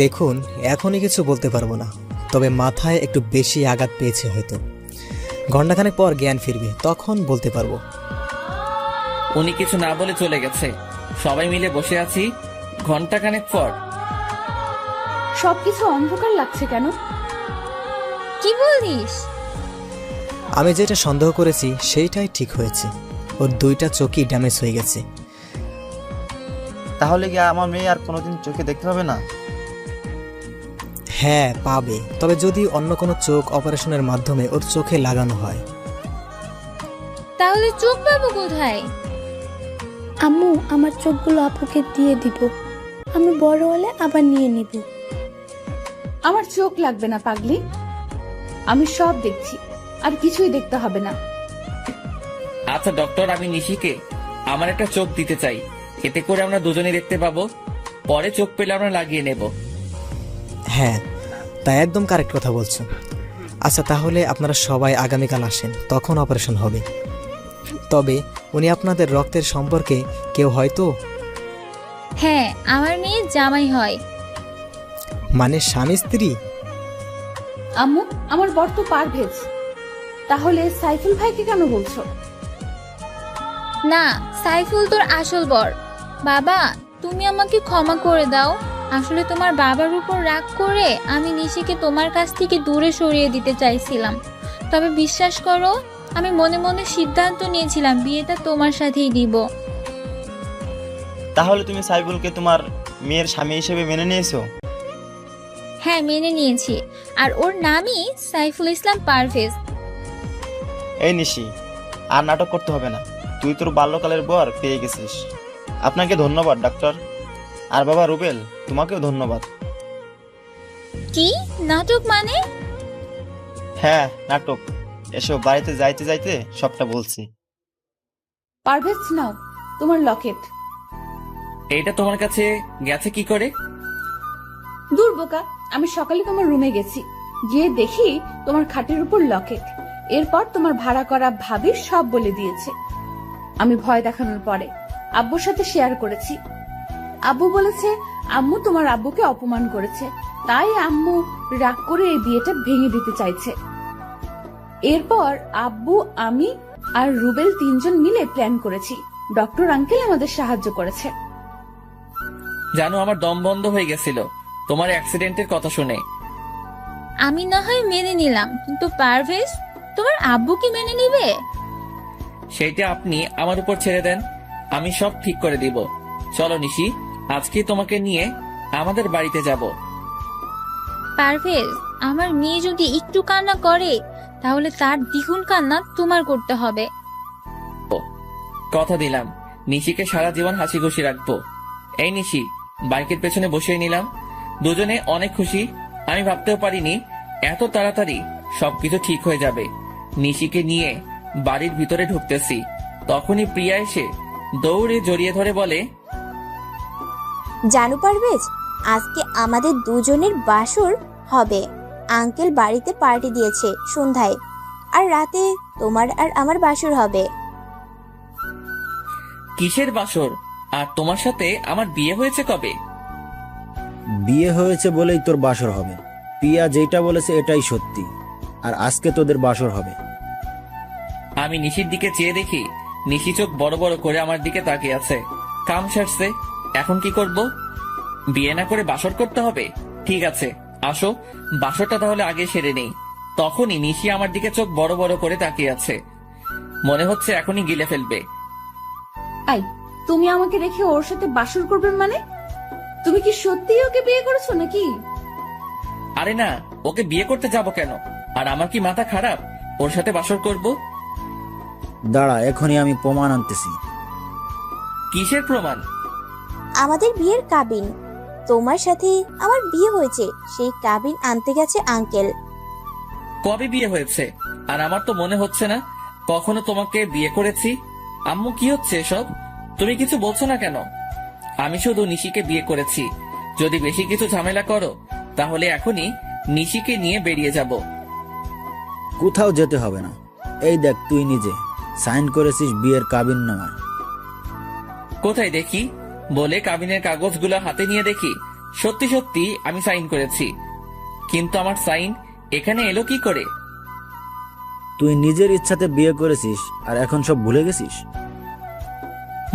দেখুন, এখনই কিছু বলতে পারবো না, তবে মাথায় একটু বেশি আঘাত পেয়েছে হয়তো। ঘণ্টাখানেক পর জ্ঞান ফিরবে, তখন বলতে পারবো। উনি কিছু না বলে চলে গেছে, সবাই মিলে বসে আছি ঘন্টাখানেক পর। সবকিছু অন্ধকার লাগছে কেন? কি বলিস? আমি যেটা সন্দেহ করেছি সেইটাই ঠিক হয়েছে। ওর দুইটা চোখই ড্যামেজ হয়ে গেছে। তাহলে কি আমার মেয়ে আর কোনোদিন চোখে দেখতে পাবে না? হ্যাঁ পাবে, তবে যদি অন্য কোনো চোখ অপারেশনের মাধ্যমে ওর চোখে লাগানো হয়। তাহলে চোখ পাবো কোথায়? আম্মু, আমার চোখগুলো আপুকে দিয়ে দিব, আমি বড় হলে আবার নিয়ে নিব। আমার চোখ লাগবে না পাগলি, আমি সব দেখছি, আর কিছুই দেখতে হবে না। আচ্ছা ডক্টর, আমি নিশিকে আমার একটা চোখ দিতে চাই, এতে করে আমরা দুজনে দেখতে পাবো, পরে চোখ পেলে আমরা লাগিয়ে নেব। হ্যাঁ, তা একদম কারেক্ট কথা বলছো। আচ্ছা তাহলে আপনারা সবাই আগামীকাল আসেন, তখন অপারেশন হবে। তবে উনি আপনাদের রক্তের সম্পর্কে কেউ হয়তো? হ্যাঁ, আমার মেয়ে জামাই হয়। মানে স্বামী স্ত্রী? আম্মু, আমার বর তো পারভেজ, তাহলে সাইফুল ভাইকে কেন বলছো? না, সাইফুল তোর আসল বর। বাবা, তুমি আমাকে ক্ষমা করে দাও। আসলে তোমার বাবার উপর রাগ করে আমি নিশিকে তোমার কাছ থেকে দূরে সরিয়ে দিতে চাইছিলাম। তবে বিশ্বাস করো, আমি মনে মনে সিদ্ধান্ত নিয়েছিলাম বিয়েটা তোমার সাথেই দিব। তাহলে তুমি সাইফুলকে তোমার মেয়ের স্বামী হিসেবে মেনে নিয়েছো? হ্যাঁ, মেনে নিয়েছি, আর ওর নামই সাইফুল ইসলাম পারভেজ। এই নিশি, আর নাটক করতে হবে না, তুই তোর বাল্যকালের বর পেয়ে গেছিস। আপনাকে ধন্যবাদ ডাক্তার। আর বাবা রুবেল, তোমাকেও ধন্যবাদ। কি নাটক মানে? হ্যাঁ নাটক, এসব বাড়িতে যাইতে যাইতে সবটা বলছি। পারভেজ, নাও তোমার লকেট। এইটা তোমার কাছে গেছে কি করে? দূর বোকা, আমি সকালে তোমার রুমে গেছি, গিয়ে দেখি তোমার খাটের উপর লকেট। এরপর তোমার ভাড়া করা ভাবি সব বলে দিয়েছে। আমি ভয় দেখানোর পরে আব্বুর সাথে শেয়ার করেছি। আব্বু বলেছে আম্মু তোমার আব্বুকে অপমান করেছে, তাই আম্মু রাগ করে এই বিয়েটা ভেঙে দিতে চাইছে। এরপর আব্বু, আমি আর রুবেল তিনজন মিলে প্ল্যান করেছি। ডক্টর আঙ্কেল আমাদের সাহায্য করেছে। জানো, আমার দম বন্ধ হয়ে গেছিল তোমার অ্যাক্সিডেন্টের কথা শুনে। আমি না হয় মেনে নিলাম, কিন্তু পারভেজ, তোমার আব্বু কি মেনে নিবে? সেইটা আপনি আমার উপর ছেড়ে দেন, আমি সব ঠিক করে দিব। চলো নিশি, আজকে তোমাকে নিয়ে আমাদের বাড়িতে যাব। পারভেজ, আমার মেয়ে যদি একটু কান্না করে তাহলে তার দ্বিগুণ কান্না তোমার করতে হবে। কথা দিলাম, নিশিকে সারা জীবন হাসি খুশি রাখবো। এই নিশি, বাইকের পেছনে বসিয়ে নিলাম। দুজনে অনেক খুশি। আমি ভাবতেও পারিনি এত তাড়াতাড়ি সবকিছু ঠিক হয়ে যাবে। নিশিকে নিয়ে বাড়ির ভিতরে ঢুকতেছি, তখনই প্রিয়া এসে দৌড়ে জড়িয়ে ধরে বলে, জানো পারভেজ, আজকে আমাদের দুজনের বাসর হবে। আঙ্কেল বাড়িতে পার্টি দিয়েছে সন্ধ্যায়, আর রাতে তোমার আর আমার বাসর হবে। কিসের বাসর? আর তোমার সাথে আমার বিয়ে হয়েছে কবে? বিয়ে হয়েছে বলেই তোর বাসর হবে। পিয়া যেটা বলেছে এটাই সত্যি, আর আজকে তোদের বাসর হবে। আমি নিশির দিকে চেয়ে দেখি নিশি চোখ বড় বড় করে আমার দিকে তাকিয়ে আছে। কাম সারছে, এখন কি করব? বিয়ে না করে বাসর করতে হবে? ঠিক আছে, আসো বাসরটা তাহলে আগে সেরে নেই। তখনই নিশি আমার দিকে চোখ বড় বড় করে তাকিয়ে আছে, মনে হচ্ছে এখনই গিলে ফেলবে। আই, তুমি আমাকে রেখে ওর সাথে বাসর করবে মানে? তুমি কি সত্যিই ওকে বিয়ে করেছো নাকি? আরে না, ওকে বিয়ে করতে যাব কেন? আর আমার কি মাথা খারাপ? ওর সাথে বাসর করব? দাঁড়া, এখনই আমি প্রমাণ আনতেছি। কিসের প্রমাণ? আমাদের বিয়ের কাবিন। তোমার সাথে আমার বিয়ে হয়েছে, সেই কাবিন আনতে গেছে আঙ্কেল। কবে বিয়ে হয়েছে? আর আমার তো মনে হচ্ছে না কখনো তোমাকে বিয়ে করেছি। আম্মু, কি হচ্ছে এসব? তুমি কিছু বলছো না কেন? আমি শুধু নিশিকে বিয়ে করেছি। যদি বেশি কিছু ঝামেলা করো তাহলে এখনই নিশিকে নিয়ে বেরিয়ে যাব। কোথাও যেতে হবে না। এই দেখ, তুই নিজে সাইন করেছিস বিয়ের কাবিন নামায়। কোথায় দেখি? বলে কাবিনের কাগজগুলো হাতে নিয়ে দেখি সত্যি সত্যি আমি সাইন করেছি। কিন্তু আমার সাইন এখানে এলো কি করে? তুই নিজের ইচ্ছাতে বিয়ে করেছিস আর এখন সব ভুলে গেছিস?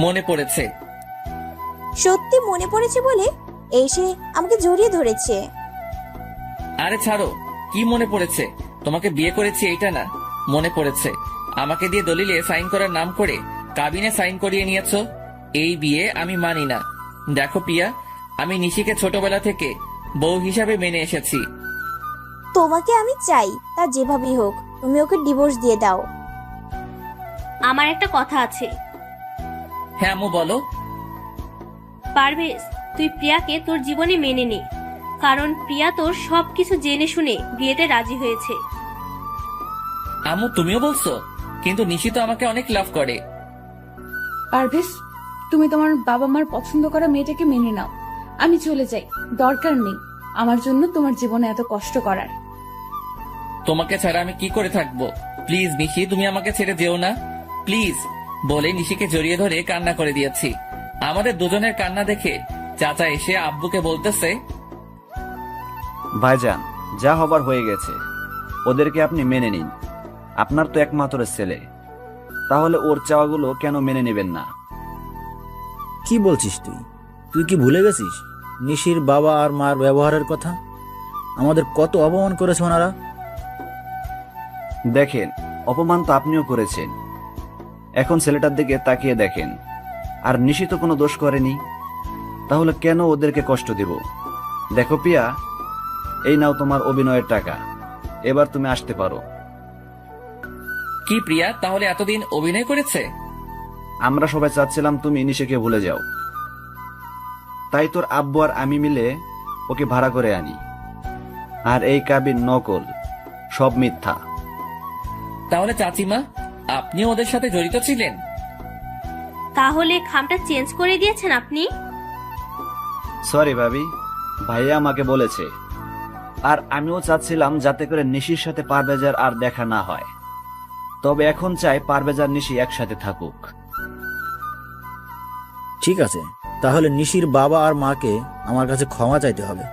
মনে পড়েছে। সত্যি মনে পড়েছে বলে এসে আমাকে জড়িয়ে ধরেছে। আরে ছাড়ো, কি মনে পড়েছে? তোমাকে বিয়ে করেছি এইটা না মনে পড়েছে। আমাকে দিয়ে দলিলে সাইন করার নাম করে কাবিনে সাইন করিয়ে নিয়েছো। এই বিয়ে আমি মানি না। দেখো প্রিয়া, আমি নিশিকে ছোটবেলা থেকে বউ হিসাবে মেনে এসেছি। তোমাকে আমি চাই, তা যেভাবেই হোক তুমি ওকে ডিভোর্স দিয়ে দাও। আমার একটা কথা আছে। হ্যাঁ আম্মু, বলো। পারভেজ, তুই প্রিয়াকে তোর জীবনে মেনে নে, কারণ প্রিয়া তোর সবকিছু জেনে শুনে বিয়েতে রাজি হয়েছে। আম্মু, তুমিও বলছো? কিন্তু নিশি তো আমাকে অনেক লাভ করে। পারভেজ, তুমি তোমার বাবা মার পছন্দ করা মেয়েটাকে মেনে নাও। আমি চলে যাই, দরকার নেই আমার জন্য তোমার জীবনে এত কষ্ট করার। তোমাকে ছাড়া আমি কি করে থাকবো? প্লিজ নিশি, তুমি আমাকে ছেড়ে যেও না প্লিজ। বলে নিশিকে জড়িয়ে ধরে কান্না করে দিয়েছি। আমাদের দুজনের কান্না দেখে চাচা এসে আব্বুকে বলতেছে, ভাইজান, যা হবার হয়ে গেছে, ওদেরকে আপনি মেনে নিন। আপনার তো একমাত্র ছেলে, তাহলে ওর চাওয়াগুলো কেন মেনে নেবেন না? কি বলছিস তুই? তুই কি ভুলে গেছিস নিশির বাবা আর মার ব্যবহারের কথা? আমাদের কত অপমান করেছে ওনারা। দেখেন, অপমান তো আপনিও করেছেন। এখন ছেলেটার দিকে তাকিয়ে দেখেন, আর নিশি তো কোনো দোষ করেনি, তাহলে কেন ওদেরকে কষ্ট দিব? দেখো পিয়া, এই নাও তোমার অভিনয়ের টাকা, এবার তুমি আসতে পারো। কি প্রিয়া তাহলে এতদিন অভিনয় করেছে? আমরা সবাই চাচ্ছিলাম তুমি নিশিকে ভুলে যাও, তাই তোর আব্বু আর আমি মিলে ওকে ভাড়া করে আনি। আর এই কাবিন নকল, সব মিথ্যা। তাহলে চাচিমা, আপনিও ওদের সাথে জড়িত ছিলেন? তাহলে খামটা চেঞ্জ করে দিয়েছেন আপনি? সরি ভাবি, ভাইয়া আমাকে বলেছে। আর আমিও চাচ্ছিলাম যাতে করে নিশির সাথে পারভেজার আর দেখা না হয়। তবে এখন চাই পারভেজার নিশি একসাথে থাকুক। ঠিক আছে, তাহলে নিশির বাবা আর মাকে আমার কাছে ক্ষমা চাইতে হবে।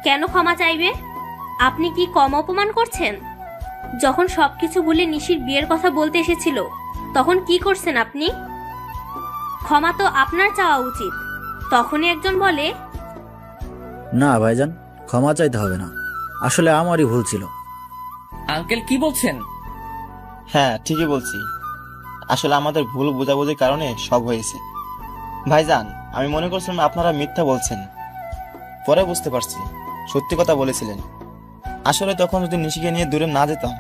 কেন ক্ষমা চাইবে? আপনি কি কম অপমান করছেন? যখন সবকিছু ভুলে নিশির বিয়ের কথা বলতে এসেছিল তখন কি করছেন আপনি? ক্ষমা তো আপনার চাওয়া উচিত। তখনই একজন বলে, না ভাইজান, ক্ষমা চাইতে হবে না, আসলে আমারই ভুল ছিল। আঙ্কেল কি বলছেন? হ্যাঁ, ঠিকই বলছি। আসলে আমাদের ভুল বোঝাবুঝির কারণে সব হয়েছে। ভাইজান, আমি মনে করছিলাম আপনারা মিথ্যা বলছেন, পরে বুঝতে পারছি সত্যি কথা বলেছিলেন। আসলে তখন যদি নিশিকে নিয়ে দূরে না যেতাম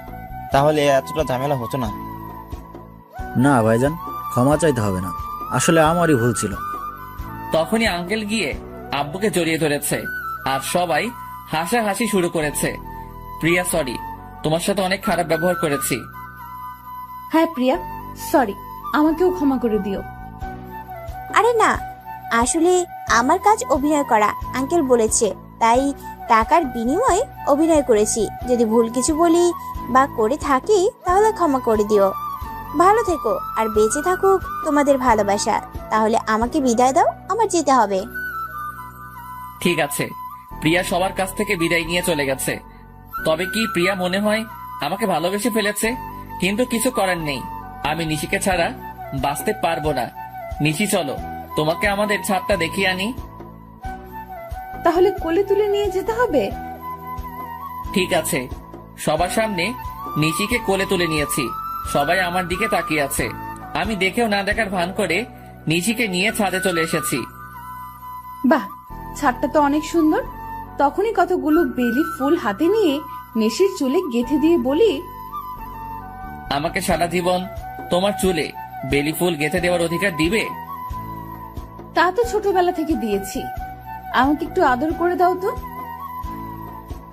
তাহলে এতটা ঝামেলা হতো না। না ভাইজান, ক্ষমা চাইতে হবে না, আসলে আমারই ভুল ছিল। তখনই আঙ্কেল গিয়ে আব্বুকে জড়িয়ে ধরেছে আর সবাই হাসাহাসি শুরু করেছে। প্রিয়া সরি, তোমার সাথে অনেক খারাপ ব্যবহার করেছি। হ্যাঁ প্রিয়া, সরি, আমাকেও ক্ষমা করে দিও। আরে না, আসলে আমার কাজ অভিনয় করা, আঙ্কেল বলেছে, তাই টাকার বিনিময়ে অভিনয় করেছি। যদি ভুল কিছু বলি বা করে থাকি তাহলে ক্ষমা করে দিও। ভালো থেকো আর বেঁচে থাকুক তোমাদের ভালোবাসা। তাহলে আমাকে বিদায় দাও, আমার যেতে হবে। ঠিক আছে। প্রিয়া সবার কাছ থেকে বিদায় নিয়ে চলে গেছে। তবে কি প্রিয়া মনে হয় আমাকে ভালোবেসে ফেলেছে? কিন্তু কিছু করার নেই, আমি নিশিকে ছাড়া বাঁচতে পারবো না। নিশি চলো, তোমাকে আমাদের ছাদটা দেখিয়ে আনি। তাহলে কোলে তুলে নিয়ে যেতে হবে? ঠিক আছে। সবার সামনে নিশিকে কোলে তুলে নিয়েছি, সবাই আমার দিকে তাকিয়ে আছে। আমি দেখেও না দেখার ভান করে নিশিকে নিয়ে ছাদে চলে এসেছি। বাহ, ছাদটা তো অনেক সুন্দর। তখনই কতগুলো বেলি ফুল হাতে নিয়ে নিশির চুলে গেঁথে দিয়ে বলি, আমাকে সারা জীবন তোমার চুলে বেলি ফুল গেঁথে দেওয়ার অধিকার দিবে? তা তো ছোটবেলা থেকে দিয়েছি, আমাকে একটু আদর করে দাও তো।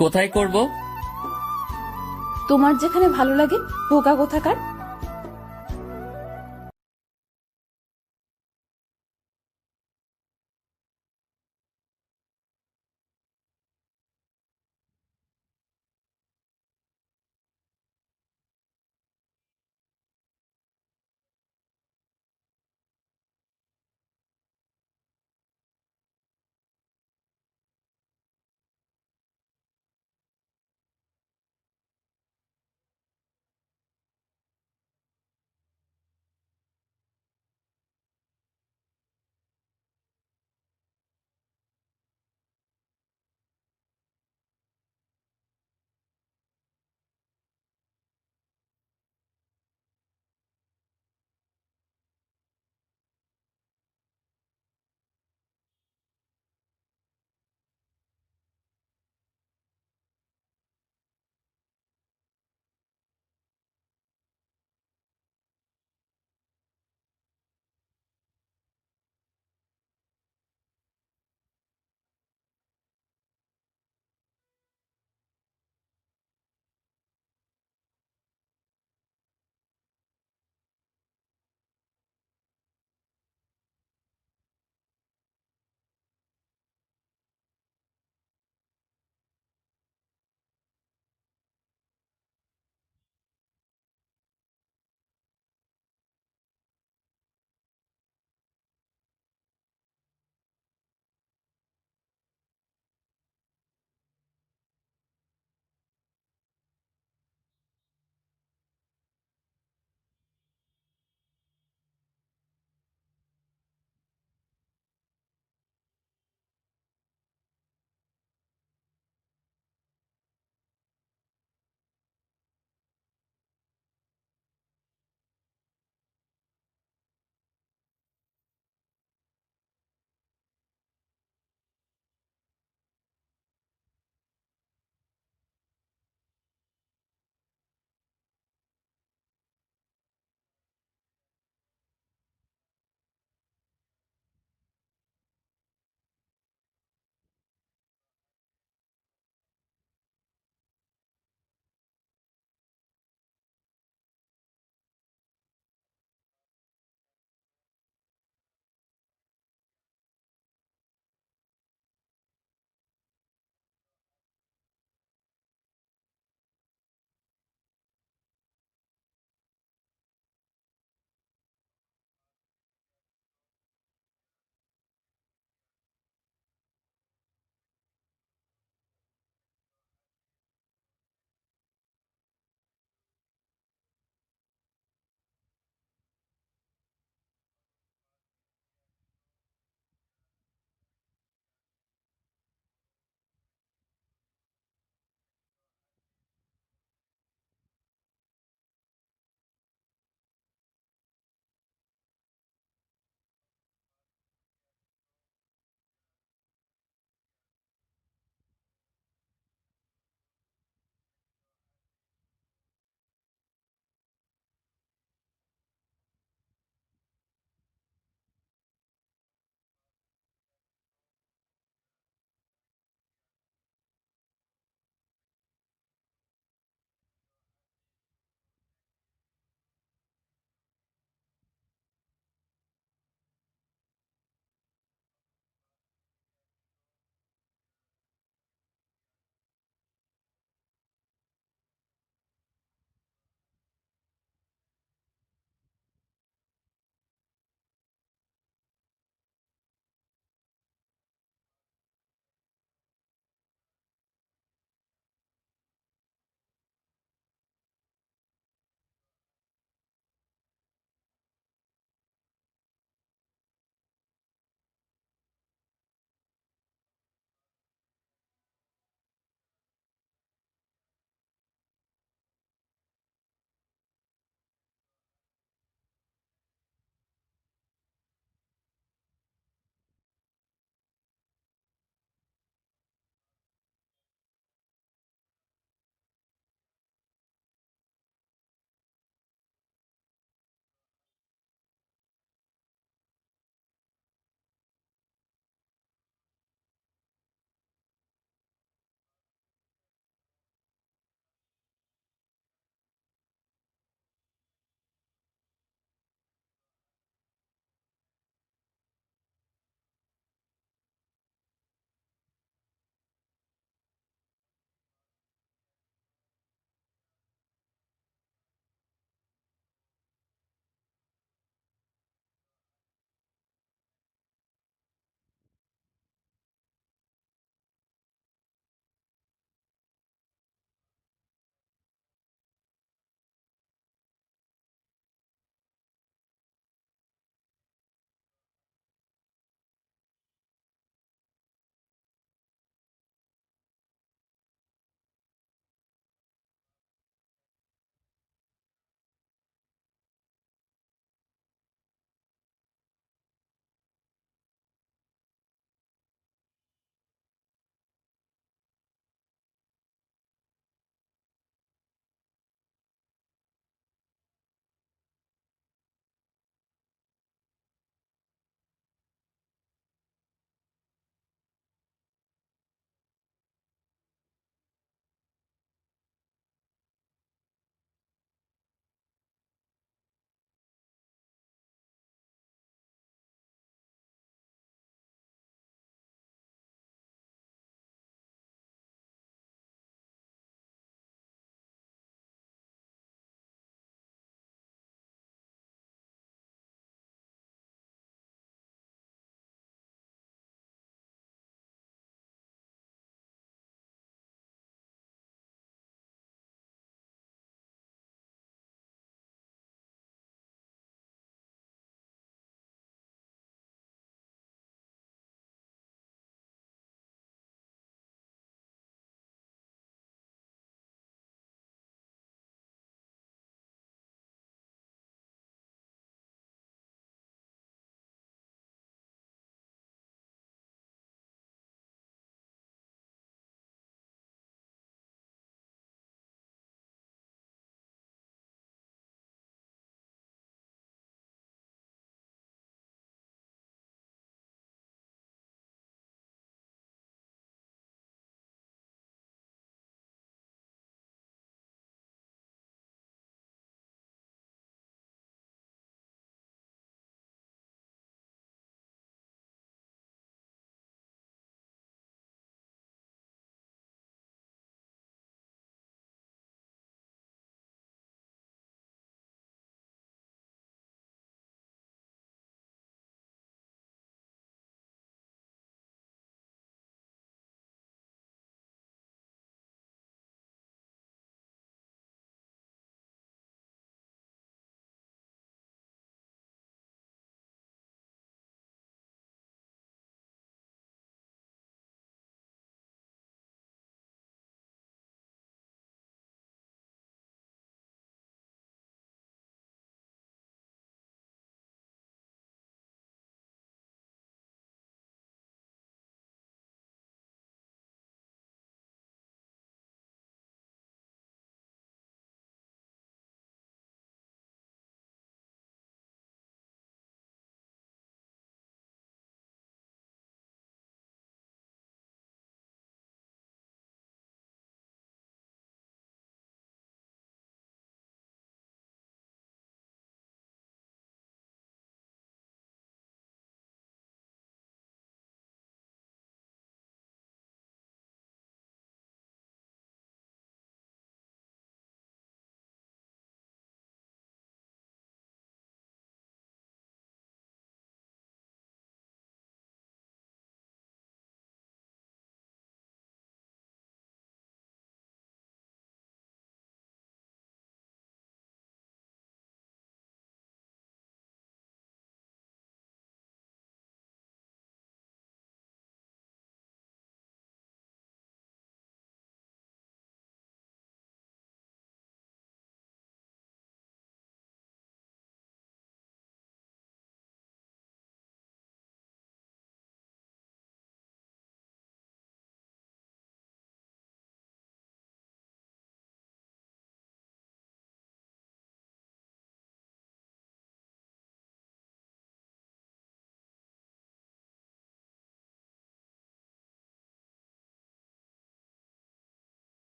কোথায় করব? তোমার যেখানে ভালো লাগে, বোকা কোথাকার।